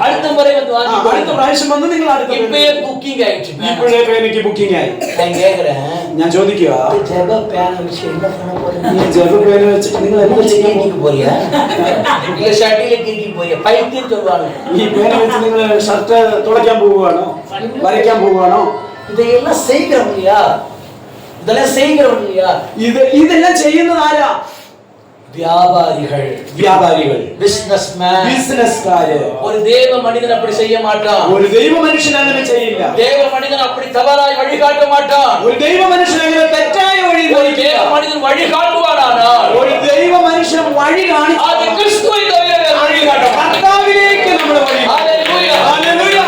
அடுத்த முறை வந்து வாங்கி അടുത്ത கொள்ளுங்க. പ്രാവശ്യം വന്ന് നിങ്ങൾ അടുത്ത இப்பயே புக்கிங் ஆயிடுச்சு. ഇപ്പോഴേ പേനയ്ക്ക് ബുക്കിംഗ് ആയി. நான் கேக்குறேன், ഞാൻ ചോദിക്കുക, ஜெப பேனா வச்சு என்ன பண்ண போறீங்க? ഈ ജപപേന വെച്ചിട്ട് നിങ്ങൾ എന്താ ചെയ്യാൻ கிரிக்கு போறியா இல்ல ஷட்டில கிரிக்கு போறியா? பைத்தியம் சொல்வாங்க. ഈ പേന വെച്ച് നിങ്ങൾ ഷർട്ട് തുടയ്ക്കാൻ പോവുകയാണോ, വരയ്ക്കാൻ പോവുകയാണോ? இதையெல்லாம் செய்கிறோம் இல்லையா? இதெல்லாம் செய்கிறோம் இல்லையா? ഇതെല്ലാം ചെയ്യുന്നത് ആരാ? വ്യാപാരികൾ, ബിസിനസ്മാൻ. ஒரு தேவ மனிதன் அப்படி செய்ய மாட்டான். ഒരു ദൈവ മനുഷ്യൻ അങ്ങനെ ചെയ്യില്ല. தேவ மனிதன் அப்படி தவறாய் வழிகாட்ட மாட்டான். ഒരു ദൈവ മനുഷ്യൻ അങ്ങനെ തെറ്റായ വഴി தேவ மனிதன் வழிகாட்டுவானானால் ഒരു ദൈവ മനുഷ്യൻ വഴി കാണിക്കും. அது கிறிஸ்துவை தவிர வேறு வழிகாட்ட மாட்டான். കർത്താവിലേക്ക് നമ്മൾ വഴി. ஹல்லேலூயா, ഹല്ലേലൂയ.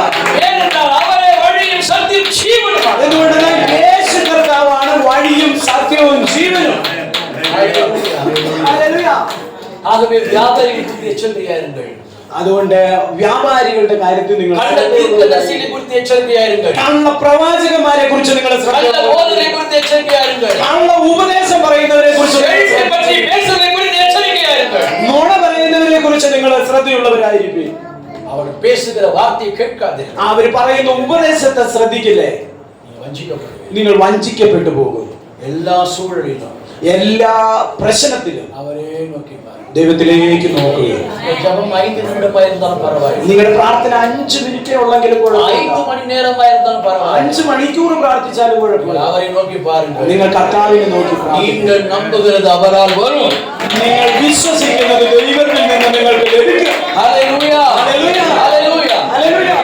ஏனென்றால் அவரே வழியும் சத்தியம் ஜீவனும். എന്തുകൊണ്ടെന്നാൽ യേശു കർത്താവാണ് വഴിയും സത്യവും ജീവനും. ഹല്ലേലൂയ. ஆகவே வியாபாரிகளுக்கு எச்சரிக்கையா இருங்கள். അതുകൊണ്ട് വ്യാപാരികളുടെ കാര്യത്തിൽ നിങ്ങൾ கள்ள தீர்க்கதரிசிகளை குறித்து எச்சரிக்கையா இருங்கள். കള്ള പ്രവാചകന്മാരെ കുറിച്ച് നിങ്ങൾ கள்ள போதகரை குறித்து எச்சரிக்கையா இருங்கள். കള്ള ഉപദേശം പറയുന്നവരെ കുറിച്ച്, எழுத்தை பற்றி பேசுவதை குறித்து எச்சரிக்கையா இருங்கள். നുണ പറയുന്നവരെ കുറിച്ച് നിങ്ങൾ ശ്രദ്ധയുള്ളവരായിരിക്കും. அவர் பேசுகிற வார்த்தையை கேட்காதீர்கள். അവർ പറയുന്ന ഉപദേശത്തെ ശ്രദ്ധിക്കില്ലേ, நீங்க வஞ்சிக்கப்படுவீர்கள். നിങ്ങൾ വഞ്ചിക്കപ്പെട്ടു പോകും. எல்லா சூழலிலும் എല്ലാ പ്രശ്നത്തിലും அவரே நோக்கி பாருங்கள். ദൈവത്തിലേക്ക് നോക്കുക. ஜெபம் 5 நிமிடமா இருந்தாலும் பரவாயில்லை. നിങ്ങളുടെ പ്രാർത്ഥന 5 മിനിറ്റേ ഉള്ളെങ്കിലും 5 കുഴപ്പമില്ല. மணி நேரமா இருந்தாலும் பரவாயில்லை. 5 മണിക്കൂർ പ്രാർത്ഥിച്ചാലും കുഴപ്പമില്ല. அவரை நோக்கி பாருங்கள். നിങ്ങൾ കർത്താവിനെ നോക്കി പ്രാർത്ഥിക്കുക. நீங்கள் நம்புகிறது அவரால் வரும். നിങ്ങൾ വിശ്വസിക്കുന്നത് ദൈവത്തിൽ നിന്ന് നിങ്ങൾക്ക് ലഭിക്കും. ஹல்லேலூயா, ഹല്ലേലൂയ. ஹல்லேலூயா. ഹല്ലേലൂയ.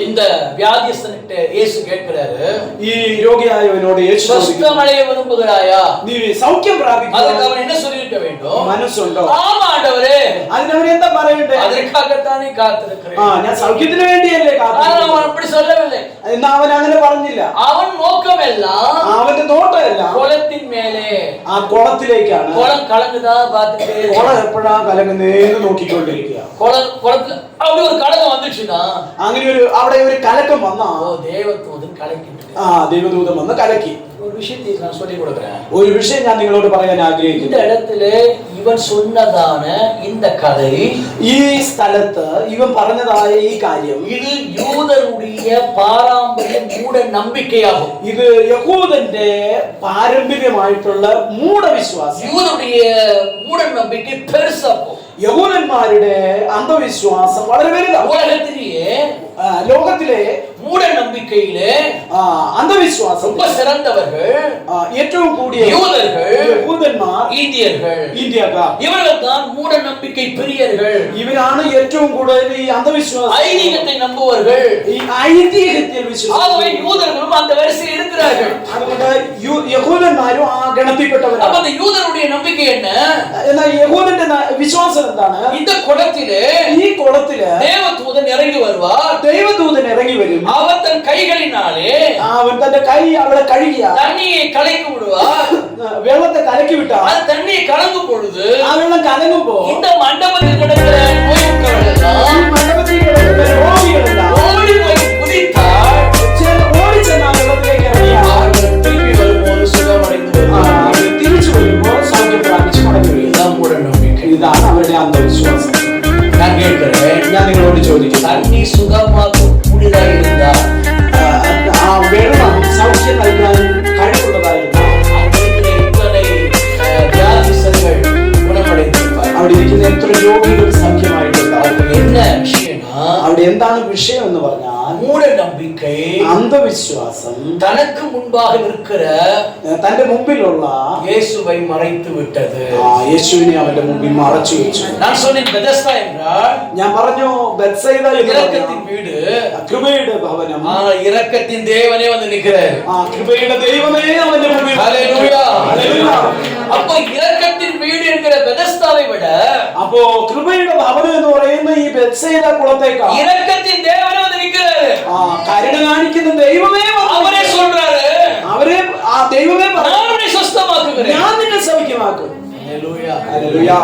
இந்த வியாதிஸ்தனிட்ட இயேசு கேட்கிறாரு, ഈ രോഗിയായവനോട് യേശു ചോദിക്കുന്നു, சுஸ்தமடைய விரும்புகிறாயா? നീ സൗഖ്യം அதுக்கு പ്രാപിക്കാൻ அவன் என்ன சொல்லிருக்க வேண்டும்? മനസ്സുണ്ടോ? ஆமா ஆண்டவரே, അതിനവൻ എന്താ പറയണ്ടേ? அதற்காகத்தானே காத்திருக்கிறேன். ഞാൻ സൗഖ്യത്തിന് വേണ്ടിയല്ലേ ஆனால் കാത്തിരുന്നത്. அவன் அப்படி சொல்லவில்லை. എന്നാ അവൻ അങ്ങനെ പറഞ്ഞില്ല. அவன் நோக்கம் எல்லாம் അവന്റെ നോട്ടമെല്ലാം குளத்தின் மேலே. ആ കുളത്തിലേക്കാണ്. குளம் கலங்குதா பார்த்துட்டே കുളം എപ്പോഴാ കലങ്ങുന്നേന്ന് നോക്കിക്കൊണ്ടിരിക്കുക. குளத்துல அப்படி ஒரு கலகம் வந்துச்சுன்னா, അങ്ങനെ അവിടെ ഒരു കലക്കം വന്നാ ஓ தேவதூதன் கலக்கிட்டு. ദൈവദൂതൻ വന്ന് കലക്കി. ஒரு விஷயத்தை நான் சொல்லி கொடுக்கிறேன். ഒരു വിഷയം ഞാൻ നിങ്ങളോട് പറയാൻ இந்த ആഗ്രഹിക്കുന്നു. இடத்துல இவன் சொன்னதான இந்த கதை, ഈ സ്ഥലത്ത് ഇവൻ പറഞ്ഞതായ ഈ കാര്യം, இது யூதருடைய பாரம்பரிய மூட நம்பிக்கையாகும். ഇത് യഹൂദന്റെ പാരമ്പര്യമായിട്ടുള്ള മൂഢവിശ്വാസം. யூதருடைய மூட நம்பிக்கை பெருசா போகும். യഹൂദന്മാരുടെ അന്ധവിശ്വാസം വളരെ വലുതാണ്. உலகத்திலேயே ലോകത്തിലെ மூட நம்பிக்கையிலே അന്ധവിശ്വാസം ரொம்ப சிறந்தவர்கள் ഏറ്റവും കൂടിയ யூதர்கள், യഹൂദന്മാർ, இந்தியர்கள். ഇന്ത്യക്കാർ. இவர்கள் தான் மூட நம்பிக்கை பிரியர்கள். ഇവരാണ് ഏറ്റവും കൂടുതൽ ഈ അന്ധവിശ്വാസം, ஐதீகத்தை நம்புவர்கள். ഈ ഐതിഹ്യത്തിൽ വിശ്വസിക്കുന്നത്. ஆகவே யூதர்களும் அந்த வரிசையில் இருக்கிறார்கள். അതുകൊണ്ട് യഹൂദന്മാരും ആ ഗണത്തിൽപ്പെട്ടവരാണ്. அப்ப அந்த யூதருடைய நம்பிக்கை என்ன? എന്നാൽ യഹൂദന്റെ വിശ്വാസം എന്താണ്? இந்த குளத்திலே ഈ കുളത്തില് தேவதூதன் இறங்கி வருவார். ദൈവദൂതൻ ഇറങ്ങി വരും. அவர் தன் கைகளினாலே അവൻ തന്റെ കൈ അവിടെ കഴുകിയ தண்ணியை கலக்கி விடுவார். വെള്ളത്തെ കലക്കി വിട്ടാൽ அது தண்ணியை கலங்கும் பொழுது ആ വെള്ളം കലങ്ങുമ്പോ இந்த மண்டபத்தில் கிடக்கிற நோயுற்றவர்கள் ഈ எல்லாம் മണ്ഡപത്തിൽ കിടക്കുന്ന രോഗികളെല്ലാം ஓடி போய் குதித்தால் ഓടിച്ചെന്ന് ആ വെള്ളത്തിലേക്ക് ഇറങ്ങിയാൽ அவர்கள் திரும்பி வரும்போது சுகமடைந்து வருவார்கள். അവർ തിരിച്ചു വരുമ്പോൾ സൗഖ്യം പ്രാപിച്ച് മടങ്ങി വരും. இதுதான் மூட நம்பிக்கை. ഇതാണ് അവരുടെ അന്ധവിശ്വാസം. நான் கேட்கிறேன், ഞാൻ നിങ്ങളോട് ചോദിക്കുന്നു, தண்ணி சுகமாக்கும் கூடியதாக இருந்தால் ആ വെള്ളം സൗഖ്യം നൽകാൻ കഴിവുള്ളതായിരുന്നു அவர்களுக்கு இத்தனை வியாதிஸ்தர்கள் குணமடைந்திருப்பார்கள். അവിടെ ഇരിക്കുന്ന എത്ര രോഗികൾ സൗഖ്യമായിട്ടുണ്ടാവും. என்ன விஷயம்னா, അവിടെ എന്താണ് വിഷയം എന്ന് പറഞ്ഞാൽ மூட நம்பிக்கை അന്ധവിശ്വാസം தனக்கு முன்பாக இருக்கிற തന്റെ മുമ്പിലുള്ള இயேசுவை மறைத்து விட்டது. യേശുവിനെ അവന്റെ മുമ്പിൽ മറച്ചു വെച്ചു. நான் சொன்னேன் பெதஸ்தா என்றால் ഞാൻ പറഞ്ഞു ബെത്സൈദ എന്ന് இரக்கத்தின் പറഞ്ഞാൽ வீடு, കൃപയുടെ ഭവനം. இரக்கத்தின் தேவனே வந்து நிற்கிறார். കൃപയുടെ ദൈവമേ അവന്റെ മുമ്പിൽ. ஹல்லேலூயா. ഹല്ലേലൂയ. அப்போ இரக்கத்தின் வீடு விட അപ്പോ കൃപയുടെ ഭവനം എന്ന് പറയുന്ന ഈ ബെത്സയിദ കുളത്തേക്കാൾ இரக்கத்தின் தேவன் வந்து நிக்கிறாரு. കരുണ കാണിക്കുന്ന ദൈവമേ அவரே சொல்றாரு, അവരെ ആ ദൈവമേ நான் உன்னை சுத்தமாக்குகிறேன். ഞാൻ നിന്നെ സൗഖ്യമാക്കും. ஹalleluya. ഹല്ലേലൂയ.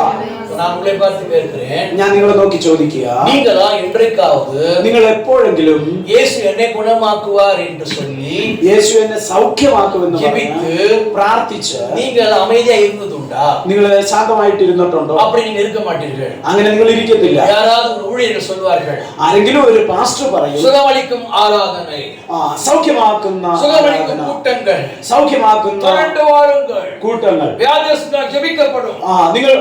நான் உங்களை பார்த்து கேட்கிறேன், ഞാൻ നിങ്ങളെ നോക്കി ചോദിക്കുക, நீங்களா என்றைக்காவது നിങ്ങൾ എപ്പോഴെങ്കിലും இயேசு என்னை குணமாக்குவார் என்று சொல்லி യേശു എന്നെ സൗഖ്യമാക്കുമെന്ന് ജപിത്ത് പ്രാർത്ഥിച്ച് நீங்கள் அமைதியா இருந்ததுண்டா? നിങ്ങൾ ശാന്തമായിട്ട് ഇരുന്നിട്ടുണ്ടോ? அப்படி நீங்க இருக்க மாட்டீர்கள். അങ്ങനെ നിങ്ങൾ ഇരിക്കത്തില്ല. யாராவது ஒரு ஊழியர்கள் சொல்வார்கள், ആരെങ്കിലും ഒരു പാസ്റ്റർ പറയും, சுகமளிக்கும் ஆராதனை, സൗഖ്യമാക്കുന്ന சுகமளிக்கும் கூட்டங்கள், സൗഖ്യമാക്കുന്ന திரண்டு வாருங்கள், കൂട്ടങ്ങൾ, வியாதியஸ்தர்கள் ஜெபிக்கப்படும். നിങ്ങൾ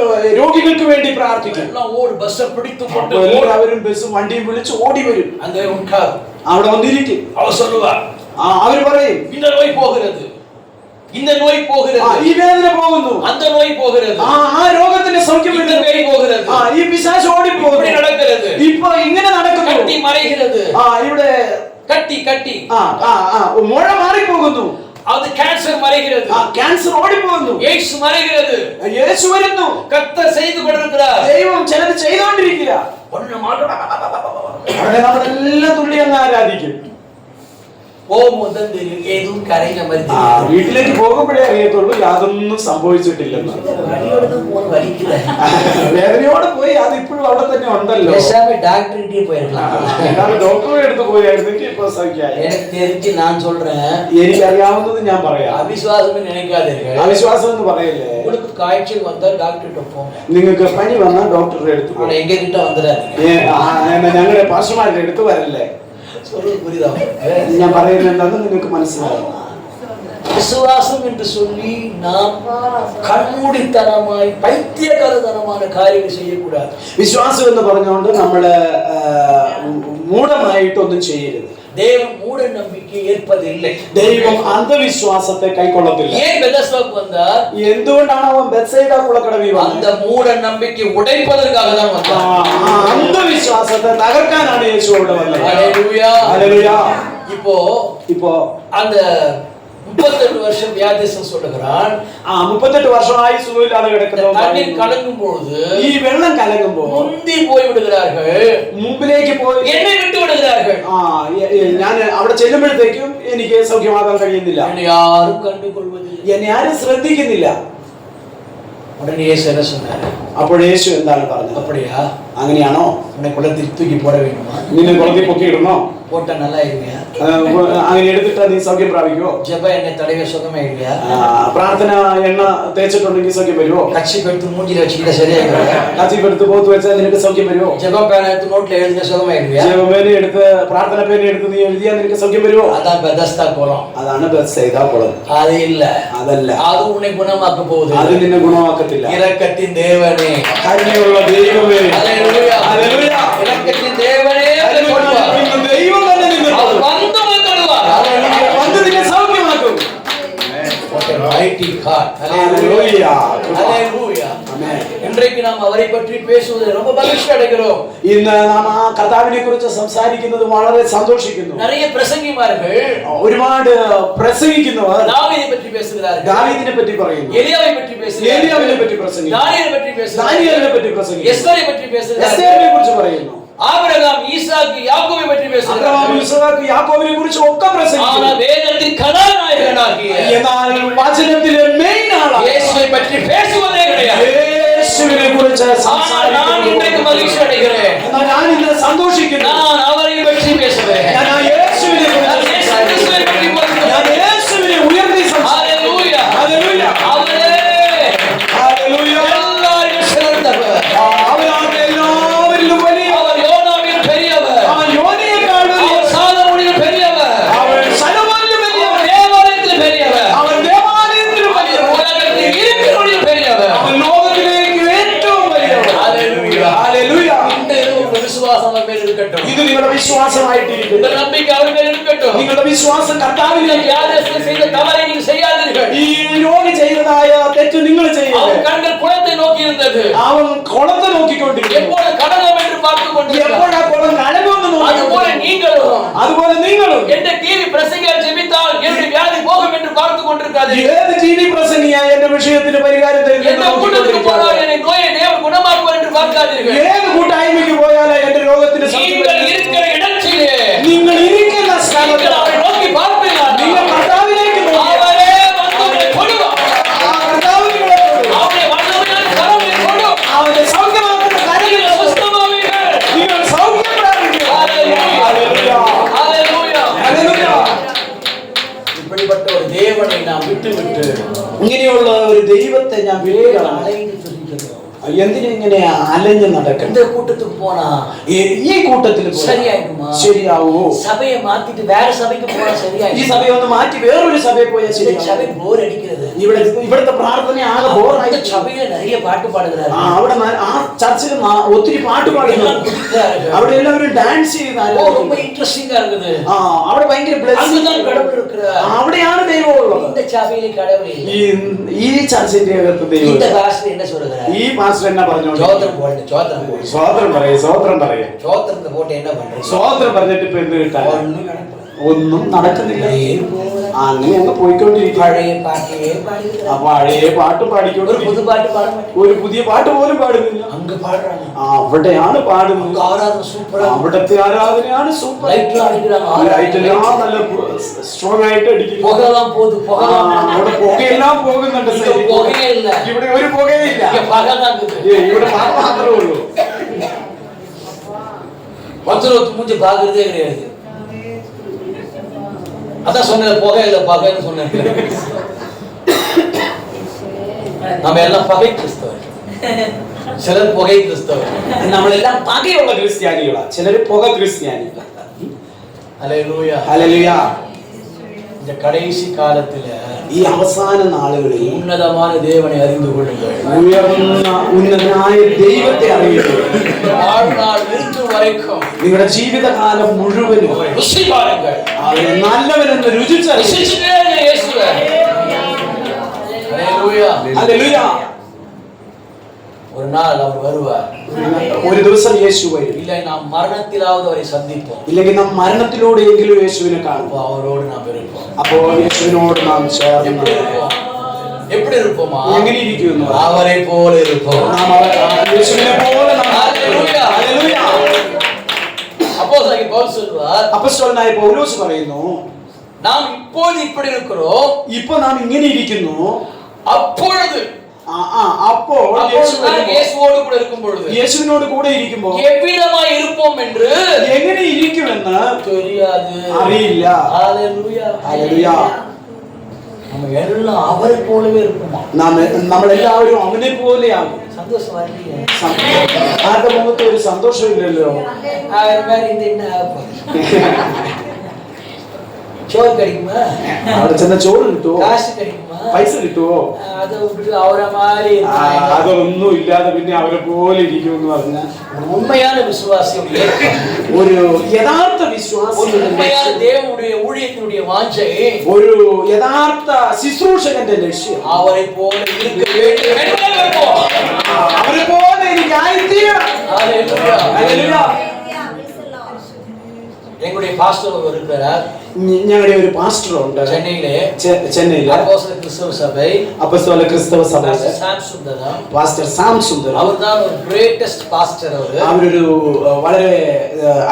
രോഗികൾക്ക് വേണ്ടി പ്രാർത്ഥിക്കും. எல்லாம் ஓடு பஸ்ஸை பிடித்து கொண்டு എല്ലാവരും ബസ്സും വണ്ടിയും വിളിച്ച് ഓടി വരും. அங்கே உட்கார். അവിടെ വന്നിരിക്കും. அவர் சொல்லுவார், അവർ പറയും, இந்த நோய் போகிறது, இந்த நோய் போகிறது, ഈ വേദന പോകുന്നു, அந்த நோய் போகிறது, ആ രോഗത്തിന്റെ സൗഖ്യം இந்த பேய் போகிறது, ഈ പിശാച് ഓടി இப்படி പോകുന്നു, நடக்கிறது, ഇപ്പൊ ഇങ്ങനെ നടക്കുന്നു, கட்டி மறைகிறது, ഇവിടെ கட்டி கட்டி മുഴ മാറിപ്പോകുന്നു, அது கேன்சர் மறைகிறது, ക്യാൻസർ ഓടിപ്പോകുന്നു, எய்ட்ஸ் மறைகிறது, യേശു വരുന്നു, கர்த்தர் செய்து கொண்டிருக்கிறார். ദൈവം ചിലത് ചെയ്തോണ്ടിരിക്കുക. ஒண்ணு மாட்டோம். അവിടെ നമ്മളെല്ലാം തുള്ളി അങ്ങ് ആരാധിക്കും. போகும்போது தான் தெரியும் ஏதும் கரையில மாதிரி ആ, വീട്ടിലേക്ക് പോകുമ്പോഴേ അറിയത്തുള്ളൂ യാതൊന്നും സംഭവിച്ചിട്ടില്ലെന്ന്. വേദനയോടെ പോയി അത് ഇപ്പോഴും അവിടെ തന്നെ ഉണ്ടല്ലോ. டாக்டர்கிட்டே போயிருக்கலாம். ഡോക്ടറെ അടുത്ത് പോയായിരുന്നെങ്കിൽ ഇപ്പൊ സൗഖ്യമായി. எனக்கு தெரிஞ்சு நான் சொல்றேன், എനിക്കറിയാവുന്നത് ഞാൻ പറയാം. அவிசுவாசம் நினைக்காதீர்கள். അവിശ്വാസം എന്ന് പറയല്ലേ. உங்களுக்கு காய்ச்சல் வந்தா டாக்டர்கிட்ட போங்க. നിങ്ങൾക്ക് പനി വന്നാൽ ഡോക്ടറുടെ അടുത്ത് ஆனா எங்க கிட்ட வந்துடாதீங்க. ഞങ്ങളുടെ പാർശ്വമാരുടെ അടുത്ത് വരല്ലേ. சொல்றது புரியுதா? ഞാൻ പറയുന്നത് എന്താണെന്ന് നിങ്ങൾക്ക് മനസ്സിലാവും. விசுவாசம் என்று சொல்லி நாம் கண்மூடித்தனமாய் பைத்தியகாரத்தனமான காரியங்கள் செய்யக்கூடாது. വിശ്വാസം എന്ന് പറഞ്ഞുകൊണ്ട് നമ്മള് മൂഢമായിട്ടൊന്നും ചെയ്യരുത്. தேவன் மூட நம்பிக்கை ஏற்பதில்லை. ദൈവം അന്ധവിശ്വാസത്തെ കൈക്കൊള്ളത്തില്ല. ஏன் பெதஸ்தாவுக்கு வந்தார்? എന്തുകൊണ്ടാണ് അവൻ ബെത്സയിദ കുളക്കടവിൽ அந்த വന്നത്? மூட நம்பிக்கை உடைப்பதற்காக தான் வந்தார். അന്ധവിശ്വാസത്തെ തകർക്കാനാണ് യേശു അവിടെ വന്നത്. ஹல்லேலூயா. ഹല്ലേലൂയ. இப்போ அந்த 38 வருஷம் வியாதியஸ்தன் சொல்லுகிறான், 38 വർഷമായി സുഖമില്ലാതെ കിടക്കുന്ന தண்ணீர் கலங்கும் பொழுது ഈ വെള്ളം കലങ്ങുമ്പോൾ முந்தி போய் விடுகிறார்கள், മുമ്പിലേക്ക് പോയി என்னை விட்டு விடுகிறார்கள். ഞാൻ അവിടെ ചെല്ലുമ്പോഴത്തേക്കും എനിക്ക് സൗഖ്യമാകാൻ കഴിയുന്നില്ല. என்னை யாரும் கண்டுகொள்வதில்லை. എന്നെ ആരും ശ്രദ്ധിക്കുന്നില്ല. உடனே இயேசு என்ன சொன்னார்? അപ്പോൾ യേശു എന്താണ് പറഞ്ഞത്? அப்படியா? അങ്ങനെയാണോ? உன்னை குளத்தில் தூக்கி போட வேண்டுமா? നിന്നെ കുളത്തിൽ പൊക്കിയിടണോ? போட்டா நல்லா இருவியா? അങ്ങനെ എടുത്തിട്ട് നീ സൗഖ്യം പ്രാപിക്കുമോ? ஜெப எண்ணெய் தடவை சுகமாயிருவியா? പ്രാർത്ഥന എണ്ണ തേച്ചിട്ടുണ്ടെങ്കിൽ സൗഖ്യം വരുമോ? கட்சி எடுத்து மூஞ்சில வச்சுக்கிட்ட சரியாயிருவியா? കച്ചിപ്പെടുത്ത് പോത്ത് വെച്ചാൽ നിനക്ക് സൗഖ്യം വരുമോ? ஜெப பேனை எடுத்து நோட்ல எழுதின சுகமாயிருவியா? ജപമേന എടുത്ത് പ്രാർത്ഥന പേന എടുത്ത് നീ എഴുതിയാൽ നിനക്ക് സൗഖ്യം വരുമോ? அதான் பெதஸ்தா குளம். അതാണ് ബെത്സയിദ കുളം. அது இல்ல, അതല്ല. அது உன்னை குணமாக்க போகுது. അത് നിന്നെ ഗുണമാക്കത്തില്ല. இரக்கத்தின் தேவனே, കരുണയുള്ള ദൈവമേ, ஹல்லேலூயா. ഹല്ലേലൂയ. இரக்கத்தின் தேவனே என்று சொல்வார். ദൈവം തന്നെ നിന്നെ அவர் வந்து வந்துடுவார். വന്ന് നിന്നെ സൗഖ്യമാക്കും. What a mighty God. Hallelujah. Hallelujah. Amen. இன்றைக்கு நாம் அவரை பற்றி பேசுவதில் ரொம்ப மகிழ்ச்சி அடைகிறோம். ഇന്ന് നാം ആ കർത്താവിനെ കുറിച്ച് സംസാരിക്കുന്നത് വളരെ സന്തോഷിക്കുന്നു. நிறைய பிரசங்கிமார்கள் ഒരുപാട് പ്രസംഗിക്കുന്നവർ தாவீதை பற்றி பேசுகிறார்கள், ദാവീദിനെ പറ്റി പറയുന്നു, எலியாவை பற்றி பேசுகிறார்கள், ഏലിയാവിനെ പറ്റി പ്രസംഗിക്കുന്നു, தானியேலை பற்றி பேசுகிறார்கள், ദാനിയേലിനെ പറ്റി പ്രസംഗിക്കുന്നു, எஸ்தரை பற்றி பேசுகிறார்கள், എസ്തേറിനെ കുറിച്ച് പറയുന്നു, ஆபிரகாம், ஈசாக்கு, யாக்கோபை பற்றி അബ്രഹാം, பேசுகிறார்கள். ഇസ്ഹാക്ക്, യാക്കോബിനെ കുറിച്ച് ഒക്കെ ஆனா പ്രസംഗിക്കുന്നു. வேதத்தின் கதாநாயகனாகிய എന്നാൽ വചനത്തിലെ മെയിൻ ആളാണ് இயேசுவை பற்றி பேசுவதே கிடையாது. യേശുവിനെ കുറിച്ച് ஆனால் நான் இன்றைக்கு மகிழ்ச்சி அடைகிறேன். എന്നാൽ ഞാൻ ഇന്ന് സന്തോഷിക്കുന്നു. நான் அவரை பற்றி பேசுவேன். ഞാൻ ആ യേശുവിനെ நான் കുറിച്ച് இயேசு സംസാരിക്കുന്നു. கிறிஸ்துவை பற்றி ഞാൻ பேசுவேன். യേശുവിനെ ഉയർത്തി സംസാരിക്കുന്നു. ஹல்லேலூயா. ഹല്ലേലൂയ. அவரே ഹല്ലേലൂയ. எல்லாரும் சிறந்தவர். അവനാണ് എല്ലാവരിലും വലിയ. அவர் யோனாவில் பெரியவர். അവൻ യോനയെക്കാൾ വലിയ. அவர் சாலമോனில் பெரியவர். അവൻ ശലോമോനിലും വലിയ. அவர் தேவாலயத்தில் பெரியவர். അവൻ ദേവാലയത്തിലും വലിയ. அவர் உலகத்தில் இருக்கிறவரில் பெரியவர். അവൻ ലോകത്തിലേക്ക് ഏറ്റവും വലിയവൻ. ஹல்லேலூயா. ഹല്ലേലൂയ. இந்த உங்க விசுவாசம் அவர் மேல் இருக்கட்டும். ഇത് നിങ്ങളുടെ വിശ്വാസമായിട്ടിരിക്കുന്നു. உங்கள் நம்பிக்கை அவர் மேல் இருக்கட்டும். നിങ്ങളുടെ വിശ്വാസം കർത്താവിലേക്ക്. வியாதியஸ்தன் செய்த தவறை நீங்கள் செய்யாதீர்கள். ഈ രോഗി ചെയ്തതായ തെറ്റ് നിങ്ങൾ ചെയ്യരുത്. அவர் கண்கள் குளத்தை நோக்கி இருந்தது. അവൻ കുളത്തെ നോക്കിക്കൊണ്ടിരിക്കുന്നു. எப்போது கடகம் என்று பார்த்து கொண்டிருக்கிறார். എപ്പോഴാ കുളം കലകുമെന്ന് அதுபோல നോക്കി. நீங்களும் അതുപോലെ നിങ്ങളും எந்த டிவி பிரசங்கியால் ஜெபித்தால் என்னுடைய வியாதி போகும் என்று பார்த்து கொண்டிருக்காதீர்கள். ഏത് ജീവി പ്രസംഗിയായ എന്റെ വിഷയത്തിന് പരിഹാരം തരുന്നു எந்த கூட்டத்துக்கு போனால் என்னை நோயை தேவன் குணமாக்குவார் ഇങ്ങനെയുള്ള ഒരു ദൈവത്തെ ഞാൻ വിട്ടുകളാണ്. அலைந்து திரிகிறோம். എന്തിനെങ്ങനെ അലഞ്ഞു നടക്കണം? இந்த கூட்டத்துக்கு போனா ഈ കൂട്ടത്തിൽ சரியாயிடுமா? ശരിയാവോ? சபையை மாத்திட்டு வேற சபைக்கு போனா ഈ சரியாயிடும். സഭയെ ഒന്ന് മാറ്റി വേറൊരു സഭയിൽ പോയാൽ இந்த ശരിയാവും. சபை போர் அடிக்கிறது. ഇവിടുത്തെ പ്രാർത്ഥന ആകെ ബോറായി. இந்த சபையில நிறைய பாட்டு பாடுகிறாரு. അവിടെ ആ ചർച്ചിൽ ഒത്തിരി പാട്ട് പാടുന്നു. അവിടെ എല്ലാവരും ഡാൻസ് ചെയ്യുന്ന ரொம்ப இன்ட்ரெஸ்டிங்கா இருக்குது. അവിടെ ഭയങ്കര அங்கதான் கடவுள் இருக்கிறார். അവിടെയാണ് ദൈവം ഉള്ളത്. இந்த சபையில கடவுள் இல்லை. ഈ ചർച്ചിന്റെ അകത്ത് ദൈവം. இந்த பாஸ்டர் என்ன சொல்றாரு? ഈ പാസ്റ്റർ എന്നാ പറഞ്ഞു? ஜோத்திரம் போடு, ஜோத்திரம் போடு. സ്തോത്രം പറയും, സ്തോത്രം പറയും. ஜோத்திரத்தை போட்டு என்ன பண்றது? സ്തോത്രം പറഞ്ഞിട്ട് ഇപ്പൊ എന്ത് കിട്ടാൻ? ஒண்ணும் நடக்கல. ഒന്നും നടക്കുന്നില്ല. അങ്ങനെ അങ്ങ് പോയിക്കൊണ്ടിരിക്കും. பழைய பாட்டையே பாடுகிறார். അപ്പൊ പഴയ പാട്ട് ஒரு പാടിക്കൊണ്ടിരിക്കും. புது பாட்டு பாட மாட்டேன். ഒരു പുതിയ പാട്ട് പോലും പാടുന്നില്ല. அங்க பாடுறாங்க. അവിടെയാണ് പാടുന്നത്. அங்க ஆராதனை சூப்பரா. അവിടത്തെ ആരാധനയാണ് സൂപ്പർ. லைட்லாம் அடிக்கிறாங்க. ലൈറ്റെല്ലാം നല്ല സ്ട്രോങ് ആയിട്ട് അടിക്കുന്നു. புகைலாம் போகுது, புகைலாம். അവിടെ പുകയെല്ലാം പോകുന്നുണ്ട്. இங்க புகையே இல்ல. ഇവിടെ ഒരു പുകയില്ല. இங்க பகை தான் இருக்குது. ഇവിടെ മാത്രമേ ഉള്ളൂ. ஒருத்தர் மூஞ்சி பாக்குறதே கிடையாது. அதான் சொன்னது புகை இல்ல பகைன்னு சொன்னேன். நம்ம எல்லாம் பகை கிறிஸ்தவர், சிலர் புகை கிறிஸ்தவர். നമ്മളെല്ലാം പകയുള്ള ക്രിസ്ത്യാനികളാ, ചിലര് പുക ക്രിസ്ത്യാനികളാ. ஹல்லேலூயா, ഹല്ലേലൂയ. இந்த கடைசி காலத்துல ഈ അവസാന നാളുകളിൽ உன்னதமான தேவனை அறிந்து கொள்ளுங்கள். ഉയർന്ന ഉന്നതനായ ദൈവത്തെ അറിയുക. வாழ்நாள் இருக்கும் வரைக்கும் നിങ്ങളുടെ ജീവിതകാലം മുഴുവനും ருசி பாருங்கள். അവനെ നല്ലവനെന്ന് രുചിച്ചറിയുക. ருசிச்சுட்டே இருங்க இயேசுவை. ஹல்லேலூயா. ഹല്ലേലൂയ. ஒரு நாள் அவர் வருவார். ഒരു ദിവസം യേശു വരും. இல்லை நாம் മരണത്തിലാவது அவரை சந்திப்போம். ഇല്ലെങ്കിൽ നാം മരണത്തിലൂടെയെങ്കിലും യേശുവിനെ കാണും. அப்போ அவரோடு நாம் இருப்போம். അപ്പോൾ യേശുവിനോട് നാം ചേർന്ന് எப்படி இருப்போம்? எப்படி இருப்போமா? എങ്ങനെ ഇരിക്കുന്നു? அவரை போல இருப்போம். നാം യേശുവിനെ പോലെ നാം ഹല്ലേലൂയ. ഹല്ലേലൂയ. அப்போஸ்தலனாகிய பவுல் சொல்வார், അപ്പോസ്തലനായ പൗലോസ് പറയുന്നു, நாம் இப்போது இப்படி இருக்கிறோம், ഇപ്പൊ നാം ഇങ്ങനെ ഇരിക്കുന്നു. அப்பொழுது അപ്പോൾ இயேசுவோடு கூட இருக்கும் பொழுது യേശുവിനോട് കൂടെ ഇരിക്കുമ്പോൾ எவ்விதமாய் இருப்போம் என்று എങ്ങനെ ഇരിക്കുമെന്ന് தெரியாது, അറിയില്ല. ஹல்லேலூயா. ഹല്ലേലൂയ. நம்ம எல்லாம் அவரை போலவே இருப்போமா? നമ്മളെല്ലാവരും അവനെ പോലെയാകും. சந்தோஷம் வரலையே. ആരുടെ മുഖത്ത് ഒരു സന്തോഷമില്ലല്ലോ. அவர் மாதிரி இந்த என்ன ஆகும்? சோறு கிடைக்குமா? അവിടെ ചെന്ന ചോറ് കിട്ടുമോ? காசு கிடைக்குமா? പൈസ കിട്ടുമോ? அதை விட்டு அவரை மாதிரி അതൊന്നും ഇല്ലാതെ പിന്നെ അവരെ പോലെ ഇരിക്കുമെന്ന് പറഞ്ഞ உண்மையான விசுவாசியம் ഒരു യഥാർത്ഥ വിശ്വാസം, உண்மையான தேவனுடைய ஊழியத்தினுடைய வாஞ்சை ഒരു യഥാർത്ഥ ശുശ്രൂഷകന്റെ ലക്ഷ്യം அவரை போல இருக்க வேண்டும் என்பதை விருப்பம். അവരെ പോലെ എനിക്ക് ആയിത്തീരണം. ஹல்லேலூயா. ഹല്ലേലൂയ. எங்களுடைய பாஸ்டர் ஒருவர் இருக்கிறார் ഞങ്ങളുടെ ഒരു പാസ്റ്റർ ഉണ്ട് சென்னையிலே. ചെന്നൈയില് அப்போஸ்தல கிறிஸ்தவ சபை, അപ്പോസ്തല ക്രിസ്തവ സഭ பாஸ்டர் சாம் சுந்தரம். Pastor Sam Sundar. அவர்தான் ஒரு கிரேட்டஸ்ட் பாஸ்டர். അവരൊരു വളരെ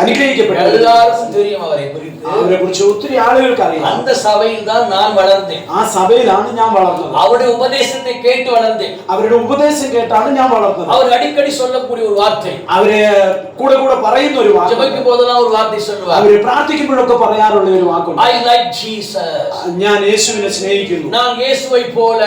അനുഗ്രഹിക്കപ്പെട്ട, எல்லாருக்கும் தெரியும் அவரை குறித்து. അവരെ കുറിച്ച് ഒത്തിരി ആളുകൾക്ക് അറിയാം. அந்த சபையில் தான் நான் வளர்ந்தேன். ആ സഭയിലാണ് ഞാൻ വളർന്നത്. அவருடைய உபதேசத்தை கேட்டு வளர்ந்தேன். അവരുടെ ഉപദേശം കേട്ടാണ് ഞാൻ വളർന്നത്. அவர் அடிக்கடி சொல்லக்கூடிய ஒரு வார்த்தை, അവര് കൂടെ കൂടെ പറയുന്ന ഒരു വാക്ക്, ஜெபிக்கும் போதெல்லாம் ஒரு வார்த்தை சொல்லுவார், അവര് പ്രാർത്ഥിക്കുമ്പോഴൊക്കെ പറയാറുള്ള ഒരു വാക്കുണ്ട്, I like Jesus. ഞാൻ യേശുവിനെ സ്നേഹിക്കുന്നു. நான் இயேசுவை போல,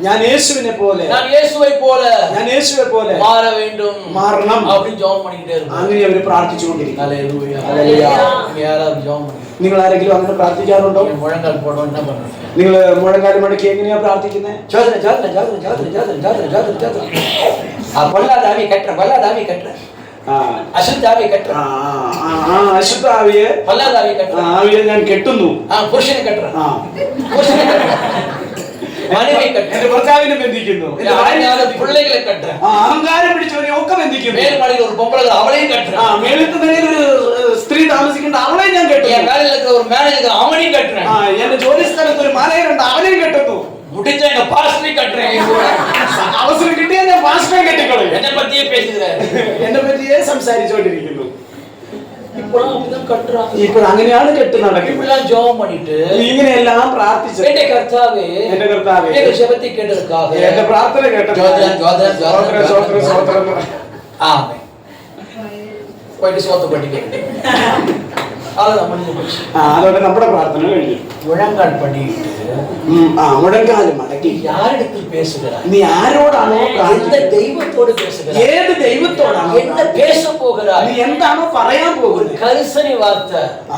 ഞാൻ യേശുവിനെ പോലെ, நான் இயேசுவை போல ഞാൻ യേശുവെ പോലെ மாற வேண்டும் മാറണം. அப்படி ஜெபம் பண்ணிட்டே இருப்பாங்க. അങ്ങനെ അവര് പ്രാർത്ഥിച്ചുകൊണ്ടിരിക്കും. ஹல்லேலூயா. ഹല്ലേലൂയ. நீங்க யாராவது ஜெபம் பண்ணுங்க. നിങ്ങൾ ആരെങ്കിലും അങ്ങനെ പ്രാർത്ഥിക്കാറുണ്ടോ? முழங்கால் போடணும் என்ன பண்ணுங்க? നിങ്ങൾ മുഴങ്കാല് മടക്കി എങ്ങനെയാ പ്രാർത്ഥിക്കുന്നത്? ஜோதனை ஜோதனை ஜோதனை ஜோதனை ஜோதனை ஜோதனை ஜோதனை ஜோதனை பொல்லாதாவி கட்டுற, பொல்லாதாவி கட்டுற, அசுத்தாவி கட்டுற, അശുദ്ധാവിയെ பொல்லாதாவி கட்டுற, ആവിയെ ഞാൻ കെട്ടുന്നു. புருஷனை கட்டுற, புருஷனை கட்டுற, மனைவி கட்டுற, എന്റെ ഭർത്താവിനെ ബന്ധിക്കുന്നു. பிள்ளைகளை கட்டுற, അഹങ്കാരം പിടിച്ചവരെ ഒക്കെ ബന്ധിക്കുന്നു. மேல்மலையில் ஒரு பொம்பளை அவளையும் கட்டுற, മേളത്തെ നിലയിൽ ഒരു സ്ത്രീ താമസിക്കേണ്ട അവളെ ഞാൻ കെട്ടുന്നു. என் வேலையில் இருக்கிற ஒரு மேனேஜர் அவனையும் கட்டுறேன், എന്റെ ജോലി സ്ഥലത്ത് ഒരു മാനേജറുണ്ട് അവനെയും കെട്ടുന്നു. முடிஞ்ச எங்க பாஸ்டரையும் கட்டுறேன். അവസരം കിട്ടിയാൽ ഞാൻ പാസ്റ്ററെ കെട്ടിക്കളയും. என்னை பத்தியே பேசுகிறேன். എന്നെ പറ്റിയേ സംസാരിച്ചുകൊണ്ടിരിക്കുന്നു. இப்பெல்லாம் அப்படிதான் கட்டுறாங்க. ഇപ്പോൾ അങ്ങനെയാണ് കെട്ട് നടക്കുന്നത്. இப்படிலாம் ஜெபம் பண்ணிட்டு ഇങ്ങനെയെല്ലാം പ്രാർത്ഥിച്ചു எന്റെ கர்த்தாவே, എന്റെ കർത്താവേ, எங்க ஜெபத்தை கேட்டதுக்காக എന്റെ പ്രാർത്ഥന കേട്ടത് ஜோதனை ஜோதனை ஜோதனை സ്വോത്രം. ஆமென். போயிட்டு சோத்த பட்டி கேட்டு அவ்வளவுதான் முடிஞ்சு போச்சு. അതോടെ നമ്മുടെ പ്രാർത്ഥന കഴിഞ്ഞു. முழங்கால் பண்ணிட்டு മുഴങ്കാല് മടക്കി யாரிடத்தில் பேசுகிறார்? നീ ആരോടാണോ எந்த പ്രാർത്ഥിക്കുന്നത്? தெய்வத்தோடு பேசுகிறார்? ഏത് ദൈവത്തോടാണോ என்ன பேச போகிறார்? നീ എന്താണോ പറയാൻ ஒரு പോകുന്നത്? கரிசனை வார்த்தை. ആ,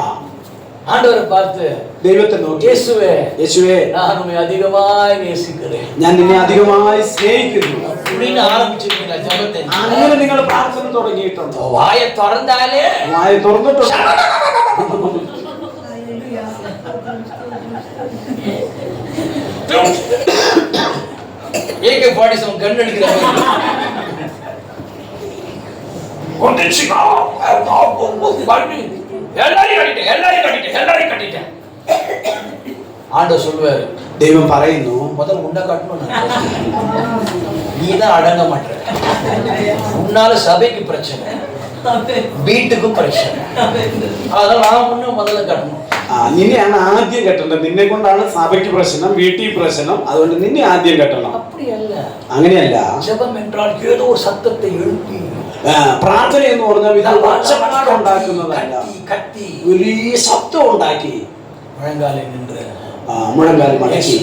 ஆண்டவரை பார்த்து, ദൈവത്തെ നോക്കി, இயேசுவே, യേശുവേ, நான் உம்மை அதிகமாய் நேசிக்கிறேன் ഞാൻ നിന്നെ അധികമായി സ്നേഹിക്കുന്നു. அப்படின்னு ஆரம்பிச்சிருக்கீங்களா ஜெபத்தை? അങ്ങനെ നിങ്ങൾ പ്രാർത്ഥന തുടങ്ങിയിട്ടുണ്ടോ? வாயை திறந்தாலே വായ തുറന്നിട്ടുണ്ടോ? AK-47 கண் அடிக்கிறாங்க. எல்லாரையும் கட்டிட்டேன். ஆண்டவர் சொல்லுவாரு, ദൈവം പറയുന്നു, முதல்ல உன்னை கட்டணும். நீதான் அடங்க மாட்ட. உன்னால சபைக்கு பிரச்சனை, வீட்டுக்கும் பிரச்சனை. அதனால நான் முன்ன முதல்ல கட்டணும். നിന്നെയാണ് ആദ്യം കെട്ടേണ്ടത്. നിന്നെ കൊണ്ടാണ് സഭയ്ക്ക് പ്രശ്നം, വീട്ടിൽ പ്രശ്നം. അതുകൊണ്ട് നിന്നെ ആദ്യം കെട്ടണം. அப்படி அல்ல. അങ്ങനെയല്ല. ஜெபம் என்றால் ஏதோ ஒரு சத்தத்தை எழுப்பி, പ്രാർത്ഥന എന്ന് പറഞ്ഞാൽ ഇത് ഒച്ചപ്പാട് ഉണ്ടാക്കുന്നതല്ല. கத்தி വലിയ ശബ്ദം ഉണ്ടാക്കി முழங்காலில் நின்று, മുഴങ്കാൽ മടക്കി,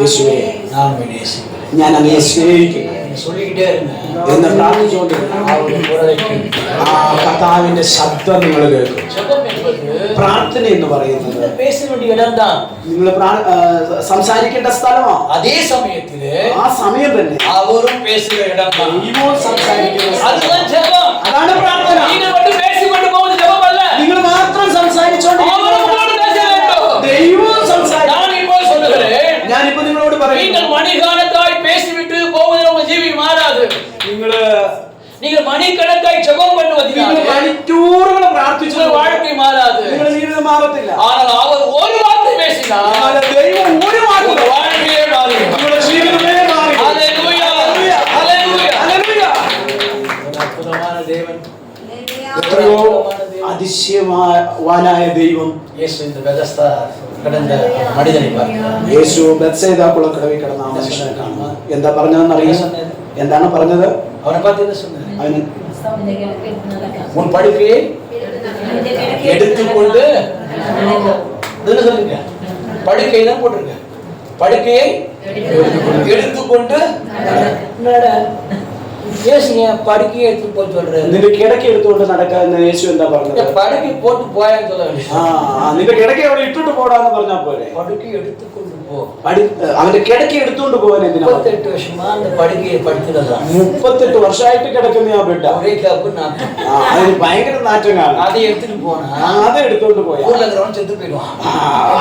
യേശുവേ, நான் உம்மை நேசிக்கிறேன் ഞാൻ അങ്ങയെ സ്നേഹിക്കുന്നു சொல்லிக்கிட்டே இருங்க. എന്ന് പ്രാർത്ഥിച്ചുകൊണ്ടിരുന്നു. அவருடைய குரலை கேட்டு. കർത്താവിന്റെ ശബ്ദം നിങ്ങൾ കേൾക്കും. ஜெபம் என்பது പ്രാർത്ഥന എന്ന് പറയുന്നത് பேச வேண்டிய இடம்தான். നിങ്ങൾ സംസാരിക്കേണ്ട സ്ഥലമോ? அதே சமயத்திலே ആ സമയം തന്നെ அவரும் பேசுகிற இடம்தான். ദൈവവും സംസാരിക്കുന്ന സ്ഥലം. அதுதான் ஜெபம். അതാണ് പ്രാർത്ഥന. நீங்கள் மட்டும் பேசிக்கொண்டு போவது ஜெபம் அல்ல. നിങ്ങൾ മാത്രം സംസാരിച്ചോണ്ട് அவர் உங்களோடு பேச வேண்டும். ദൈവവും സംസാരിക്കും. நான் இப்போ சொல்லுகிறேன், ഞാനിപ്പോ നിങ്ങളോട് പറയുന്നു, நீங்கள் மணிக்கணக்காய் பேசிவிட்டு போவதில் உங்கள் ஜீவி மாறாது. நீங்கள் மணிக்கணக்காய் ஜெபம் பண்ணுவதினால் മണിക്കൂറുകൾ പ്രാർത്ഥിച്ചു உங்கள் வாழ்க்கை மாறாது. നിങ്ങളുടെ ജീവിതം മാറത്തില്ല. ஆனால் அவர் ஒரு வார்த்தை பேசினால் ദൈവം ഒരു വാക്ക് உங்கள் வாழ்க்கையே மாறும். നിങ്ങളുടെ ജീവിതമേ മാറി. ஹல்லேலூயா, ஹல்லேலூயா. ഹല്ലേലൂയ. அற்புதமான தேவன், എത്രയോ അതിശയവാനായ ദൈവം. இயேசு இந்த பெதஸ்தா கடந்த மனிதனை பார்க்கிறார். യേശു ബെത്സൈദ കുളക്കടവിൽ കിടന്ന ആ മനുഷ്യനെ കാണുന്നു. എന്താ പറഞ്ഞതെന്നറിയാം? എന്താണ് പറഞ്ഞത്? அவனை பார்த்து என்ன சொன்னார்? അവന് உன் படுக்கையை எடுத்துக்கொண்டு சொல்லுங்க. படுக்கை தான் போட்டிருக்க. படுக்கையை எடுத்துக்கொண்டு ஏசுங்க, படுக்கையை எடுத்து போய் சொல்றாரு. നിന്റെ കിടക്ക എടുത്തുകൊണ്ട് നടക്കാന്ന് യേശു എന്താ പറഞ്ഞത്? படுக்கை போட்டு போயான்னு சொல்ல வேண்டிய. നിന്റെ കിടക്ക അവിടെ ഇട്ടിട്ട് പോടാന്ന് പറഞ്ഞാ പോരെ? படுக்கை எடுத்துக்கொண்டு போ. അവന്റെ കിടക്ക എടുത്തുകൊണ്ട് പോകാൻ എന്തിനാ? 38 வருஷமா அந்த படுக்கையை படுத்துறதான். 38 വർഷമായിട്ട് കിടക്കുന്ന ആ ബെഡ്. ஒரே கிளப்பு நாட்டம். അതിന് ഭയങ്കര നാറ്റം കാണും. அதை எடுத்துட்டு போனா അത് എടുത്തോണ്ട് പോയാ ஊர்ல இருக்கிறவன் செத்து போயிடுவான்.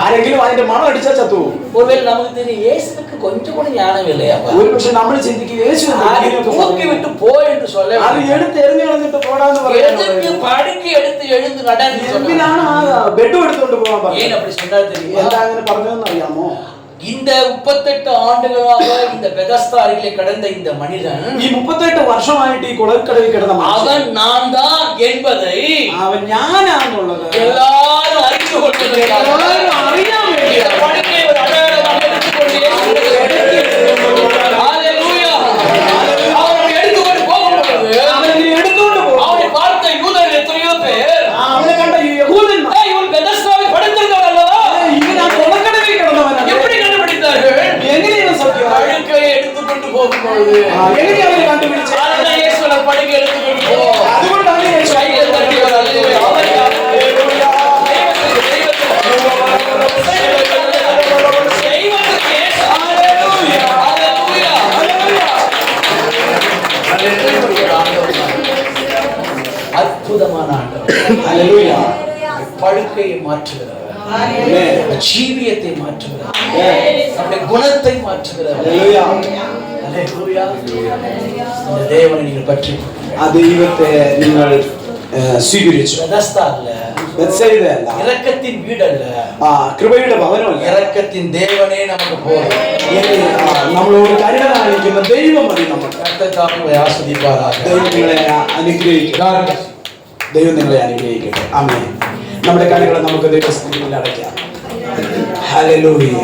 ആരെങ്കിലും അതിന്റെ മണം അടിച്ചാൽ ചത്തു പോകും. ஒருவேளை நமக்கு தெரியும், இயேசுவுக்கு கொஞ்சம் கூட ஞானம் இல்லையா? ഒരു പക്ഷെ നമ്മൾ ചിന്തിക്കും യേശു தூக்கி விட்டு போ என்று சொல்ல അത് എടുത്ത് എറിഞ്ഞു കളഞ്ഞിട്ട് പോടാന്ന് எதுக்கு படுக்கை எடுத்து எழுந்து நடந்து എന്തിനാണ് ആ ബെഡും എടുത്തോണ്ട് പോകാൻ ஏன் പറഞ്ഞത്? அப்படி சொன்னா தெரியுமா? എന്താ അങ്ങനെ പറഞ്ഞതെന്ന് അറിയാമോ? இந்த 38 ஆண்டுகளாக இந்த பெதஸ்தா அருகிலே கடந்த இந்த மனிதன், ഈ 38 വർഷമായിട്ട് ഈ കുളക്കടവിൽ കിടന്ന മനുഷ്യൻ, அவன் நான் தான் என்பதை അവൻ ഞാനാന്നുള്ളത് எல்லாரும் அறிந்து கொள்வதற்காக എല്ലാവരും അറിയാൻ വേണ്ടി இந்த படுக்கையை ஒரு அடையாளமாக எடுத்துக்கொண்டு ஹல்லேலூயா. அவனை எடுத்துக்கொண்டு போகும்போது അവനെ എടുത്തോണ്ട് പോകും. அவனை பார்த்த யூதர்கள் எத்தனையோ பேர், അവനെ കണ്ട ഈ യഹൂദന്മാർ, இவன் பெதஸ்தாவில் படுத்திருக்கான் அல்லவா, ഇവൻ ആ കുളക്കടവിൽ കിടന്നവനാണ്. எப்படி கண்டுபிடித்தார்கள்? എങ്ങനെ ഇവൻ സത്യം? படுக்கையை எடுத்துக்கொண்டு போகும்போது എങ്ങനെ അവനെ കണ്ടുപിടിച്ചത്? அதுதான் இயேசுவை படுக்கை எடுத்துக்கொண்டு போ. അതുകൊണ്ടാണ് യേശു கையில தட்டி ஒரு அல்லேலூயா. தெய்வத்துக்கு இயேசு. ஹல்லேலூயா. அற்புதமான ஆண்டவர். ഹല്ലേലൂയ. படுக்கையை மாற்றுகிறவர், ആമേൻ. ஜீவியத்தை மாற்றுகிறவர், நம்முடைய குணத்தை மாற்றுகிறவர். ഹല്ലേലൂയ. ஹல்லேலூயா. இந்த தேவனை நீங்கள் பற்றி ആ ദൈവത്തെ നിങ്ങൾ സ്വീകരിച്ചു. பெதஸ்தா அல்ல, ബെത്സൈദ അല്ല, இரக்கத்தின் வீடு அல்ல, കൃപയുടെ ഭവനമല്ല, இரக்கத்தின் தேவனே நமக்கு போதும். നമ്മളോട് കരുണ കാണിക്കുന്ന ദൈവം മതി നമുക്ക്. கர்த்தர் தாமே உங்களை ஆசீர்வதிப்பாராக. ദൈവം നിങ്ങളെ അനുഗ്രഹിക്കട്ടെ. ദൈവം നിങ്ങളെ അനുഗ്രഹിക്കട്ടെ. ആമേൻ. നമ്മുടെ കണ്ണുകളെ നമുക്ക് ദൈവസന്നിധിയിൽ അടയ്ക്കാം. ഹല്ലേലൂയ.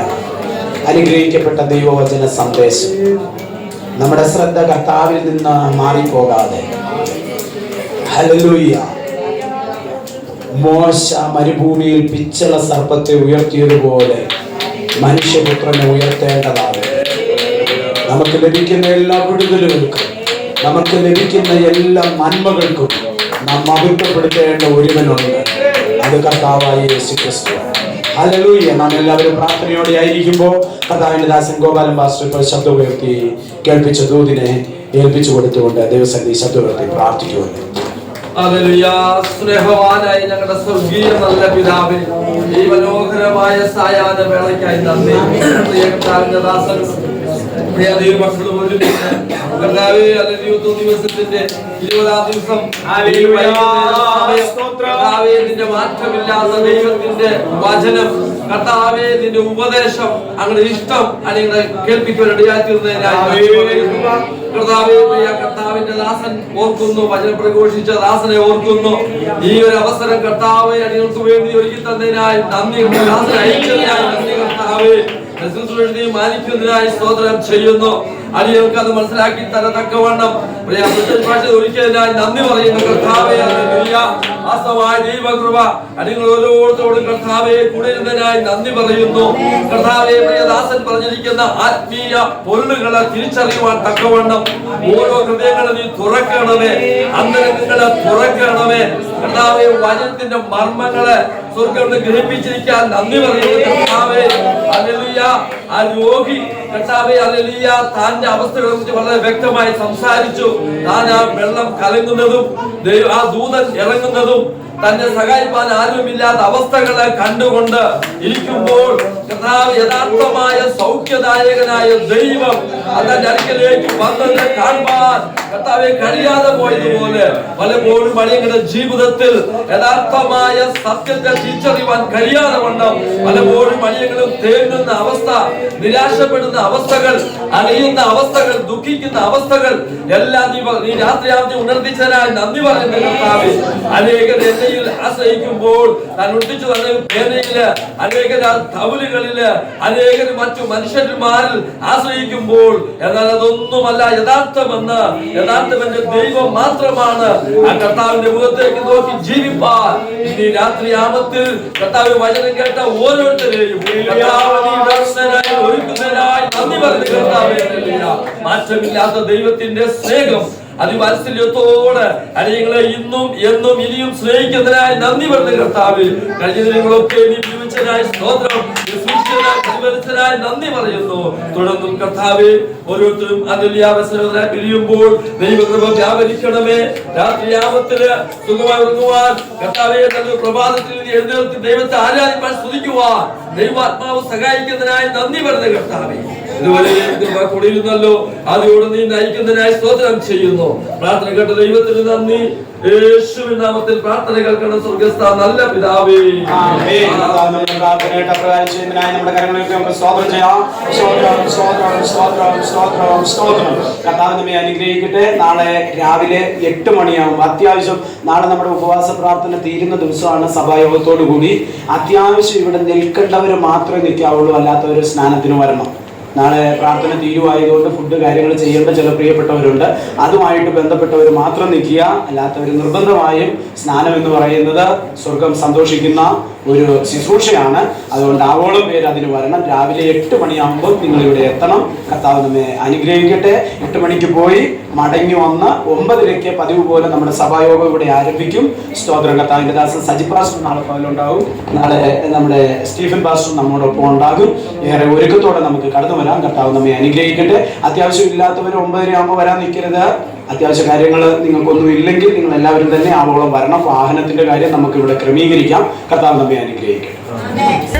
അനുഗ്രഹിക്കപ്പെട്ട ദൈവവചന സന്ദേശം നമ്മുടെ ശ്രദ്ധ കർത്താവിൽ നിന്ന് മാറിപ്പോകാതെ, ഹല്ലേലൂയ, മോശ മരുഭൂമിയിൽ പിച്ചള സർപ്പത്തെ ഉയർത്തിയതുപോലെ മനുഷ്യപുത്രനെ ഉയർത്തേണ്ടതാണ്. നമുക്ക് ലഭിക്കുന്ന എല്ലാ വിടുതലുകൾക്കും, നമുക്ക് ലഭിക്കുന്ന എല്ലാ നന്മകൾക്കും നാം മഹത്വപ്പെടുത്തേണ്ട ഒരുവനുണ്ട്. അത് കർത്താവായ യേശുക്രിസ്തു. ഹല്ലേലൂയ. നാം എല്ലാവരും പ്രാർത്ഥനയോടെ ആയിരിക്കുമ്പോൾ കർത്താവിന്റെ ദാസൻ ഗോപാലൻ പാസ്റ്റർ ഇപ്പോൾ ശബ്ദം ഉയർത്തി കേൾപ്പിച്ച ദൂതിനെ ഏൽപ്പിച്ചു കൊടുത്തുകൊണ്ട് ദൈവസന്നിധി ശബ്ദം ഉയർത്തി പ്രാർത്ഥിക്കുമല്ലോ. ഹല്ലേലൂയ. സ്നേഹവാനായ ഞങ്ങളുടെ സ്വർഗീയ നല്ല പിതാവേ, ഈ മനോഹരമായ സായാഹ്ന വേളയ്ക്കായി നന്ദി. പ്രിയ കർത്താവിന്റെ ദാസൻ, പ്രിയ ദൈവമക്കളും ഒരുമിച്ച് കർത്താവേ, ദിവസത്തിന്റെ 20-ാം ദിവസം കർത്താവേ, നിന്റെ മാറ്റമില്ലാത്ത ദൈവത്തിന്റെ വചനം, കർത്താവേ, നിന്റെ ഉപദേശം, അങ്ങനെ ഇഷ്ടം അങ്ങനെ കേൾപ്പിക്കുവാനിടയായി തീർന്നതിനായി കർത്താവേ, പ്രിയ കർത്താവിന്റെ ദാസൻ ഓർക്കുന്നു, വചനം പ്രഘോഷിച്ച ദാസനെ ഓർക്കുന്നു. ഈ ഒരു അവസരം കർത്താവേ അടികൾക്ക് വേണ്ടി ഒരുക്കി തന്നതിനായി നന്ദി. ദാസനെ അയച്ചതിനായി നന്ദി കർത്താവേ. മാനിക്കുന്നതിനായി സ്തോത്രം ചെയ്യുന്നു. അടിയങ്ങൾക്ക് അത് മനസ്സിലാക്കി തരത്തക്കവണ്ണം ഭാഷ ഒരിക്കലിനായി നന്ദി പറയുന്നു കർത്താവേ. വാസ്തവമായ ദൈവകൃപ അടിയങ്ങൾ ഓരോരുത്തരോടും കർത്താവെ കൂടെ ഇരുന്നതിനായി നന്ദി പറയുന്നു കർത്താവെ. പ്രിയദാസൻ പറഞ്ഞിരിക്കുന്ന ആത്മീയ പൊരുളുകളെ തിരിച്ചറിയുവാൻ തക്കവണ്ണം ഓരോ ഹൃദയങ്ങളെ നീ തുറക്കണമേ, അന്തരംഗങ്ങളെ തുറക്കണമേ കർത്താവെ. വചനത്തിന്റെ മർമ്മങ്ങളെ സ്വർഗ്ഗം ഗ്രഹിപ്പിച്ചിരിക്കാൻ നന്ദി പറയുന്നു കർത്താവെ. ഹല്ലേലൂയ. ആ രോഗി കർത്താവെ ഹല്ലേലൂയ താന്റെ അവസ്ഥകളെ കുറിച്ച് വളരെ വ്യക്തമായി സംസാരിച്ചു. താൻ ആ വെള്ളം കലങ്ങുന്നതും ആ ദൂതൻ ഇറങ്ങുന്നതും തന്നെ സഹായിപ്പാൻ ആരുമില്ലാത്ത അവസ്ഥകളെ കണ്ടുകൊണ്ട് ഇരിക്കുമ്പോൾ കർത്താവ് യഥാർത്ഥമായ സൗഖ്യദായകനായ ദൈവം അതിന്റെ അടുക്കലേക്ക് വന്നത് കാണുവാൻ കർത്താവെ കഴിയാതെ പോയതുപോലെ പലപ്പോഴും അടിയങ്ങളുടെ ജീവിതത്തിൽ യഥാർത്ഥമായ സത്യത്തെ തിരിച്ചറിയുവാൻ കഴിയാതെ വണ്ണം പലപ്പോഴും അടിയങ്ങളും തേങ്ങുന്ന അവസ്ഥ, നിരാശപ്പെടുന്ന അവസ്ഥകൾ, അറിയുന്ന അവസ്ഥകൾ, ദുഃഖിക്കുന്ന അവസ്ഥകൾ എല്ലാം നീ രാത്രിയാമത്തെ ഉണർത്തിച്ചതിനായി നന്ദി പറയുന്ന കർത്താവെ. അനേകർ എണ്ണയിൽ ആശ്രയിക്കുമ്പോൾ താൻ ഒട്ടിച്ചു തന്ന പേനയില്, അനേകർ തവലുകളില്, അനേകർ മറ്റു മനുഷ്യന്മാരിൽ ആശ്രയിക്കുമ്പോൾ എന്നാൽ അതൊന്നുമല്ല യഥാർത്ഥമെന്ന്. യഥാർത്ഥമെന്റെ ദൈവം മാത്രമാണ്. ആ കർത്താവിന്റെ മുഖത്തേക്ക് നോക്കി ജീവിപ്പാൻ ഈ രാത്രിയാമത്തിൽ കർത്താവ് വചനം കേട്ട ഓരോരുത്തരെയും ഒരുക്കുന്നതിനായി നന്ദി പറഞ്ഞു കർത്താവേ. മാറ്റമില്ലാത്ത ദൈവത്തിന്റെ സ്നേഹം അതിവാത്സല്യത്തോടെ അടിയങ്ങളെ ഇന്നും എന്നും ഇനിയും സ്നേഹിക്കുന്നതിനായി നന്ദി പറഞ്ഞു കർത്താവ്. കഴിഞ്ഞ ദിനങ്ങളൊക്കെ നീ ജീവിച്ചതിനായി സ്തോത്രം, പരിപാലിച്ചതിനായി നന്ദി പറയുന്നു. തുടർന്നും കർത്താവെ ഓരോരുത്തരും അതില്യാവസരത്തിനായി പിരിയുമ്പോൾ ദൈവകൃപ വ്യാപരിക്കണമേ. രാത്രിയാമത്തില് സുഖമായി ഉറങ്ങുവാൻ കർത്താവെ പ്രഭാതത്തിൽ എഴുന്നേൽക്ക് ദൈവത്തെ ആരാധിപ്പാൻ സ്തുതിക്കുവാൻ ദൈവാത്മാവ് സഹായിക്കുന്നതിനായി നന്ദി പറഞ്ഞു കർത്താവെ. ഇതുവരെ കൂടിയിരുന്നല്ലോ, അതിലൂടെ നീ നയിക്കുന്നതിനായി സ്തോത്രം ചെയ്യുന്നു. പ്രാർത്ഥന കേട്ട ദൈവത്തിന് നന്ദി. യേശുവിൻ നാമത്തിൽ പ്രാർത്ഥന കേൾക്കണം സ്വർഗ്ഗസ്ഥ നല്ല പിതാവേ. നമ്മുടെ കരങ്ങളിലേക്ക് നമുക്ക് സ്തോത്രം ചെയ്യാം. കർത്താവ് നമ്മെ അനുഗ്രഹിക്കട്ടെ. നാളെ രാവിലെ 8 മണിയാകും. അത്യാവശ്യം നാളെ നമ്മുടെ ഉപവാസ പ്രാർത്ഥന തീരുന്ന ദിവസമാണ്. സഭായോഗത്തോടു കൂടി അത്യാവശ്യം ഇവിടെ നിൽക്കേണ്ടവർ മാത്രമേ നിൽക്കാവുള്ളൂ, അല്ലാത്തവർ സ്നാനത്തിന് വരണം. നാളെ പ്രാർത്ഥന തീരുവായതുകൊണ്ട് ഫുഡ് കാര്യങ്ങൾ ചെയ്യേണ്ട ചില പ്രിയപ്പെട്ടവരുണ്ട്. അതുമായിട്ട് ബന്ധപ്പെട്ടവർ മാത്രം നിൽക്കുക, അല്ലാത്തവർ നിർബന്ധമായും സ്നാനം എന്ന് പറയുന്നത് സ്വർഗം സന്തോഷിക്കുന്ന ഒരു ശുശ്രൂഷയാണ്. അതുകൊണ്ട് ആവോളം പേര് അതിന് വരണം. രാവിലെ 8 മണിയാകുമ്പോൾ നിങ്ങൾ ഇവിടെ എത്തണം. കർത്താവ് നമ്മെ അനുഗ്രഹിക്കട്ടെ. 8 മണിക്ക് പോയി മടങ്ങി വന്ന് 9:00 പതിവ് പോലെ നമ്മുടെ സഭായോഗം ഇവിടെ ആരംഭിക്കും. സ്തോത്രം. കർത്താവിന്റെ ദാസൻ സജി പാസ്റ്റർ നാളെ പകലുണ്ടാകും. നാളെ നമ്മുടെ സ്റ്റീഫൻ പാസ്റ്റർ നമ്മോടൊപ്പം ഉണ്ടാകും. ഏറെ ഒരുക്കത്തോടെ നമുക്ക് കടന്നു വരാം. കർത്താവ് നമ്മെ അനുഗ്രഹിക്കട്ടെ. അത്യാവശ്യം ഇല്ലാത്തവർ 9:30 ആകുമ്പോൾ വരാൻ നിൽക്കരുത്. അത്യാവശ്യ കാര്യങ്ങൾ നിങ്ങൾക്കൊന്നും ഇല്ലെങ്കിൽ നിങ്ങൾ എല്ലാവരും തന്നെ ആവോളം വരണം. വാഹനത്തിന്റെ കാര്യം നമുക്ക് ഇവിടെ ക്രമീകരിക്കാം. കർത്താവ് നമ്മെ അനുഗ്രഹിക്കട്ടെ.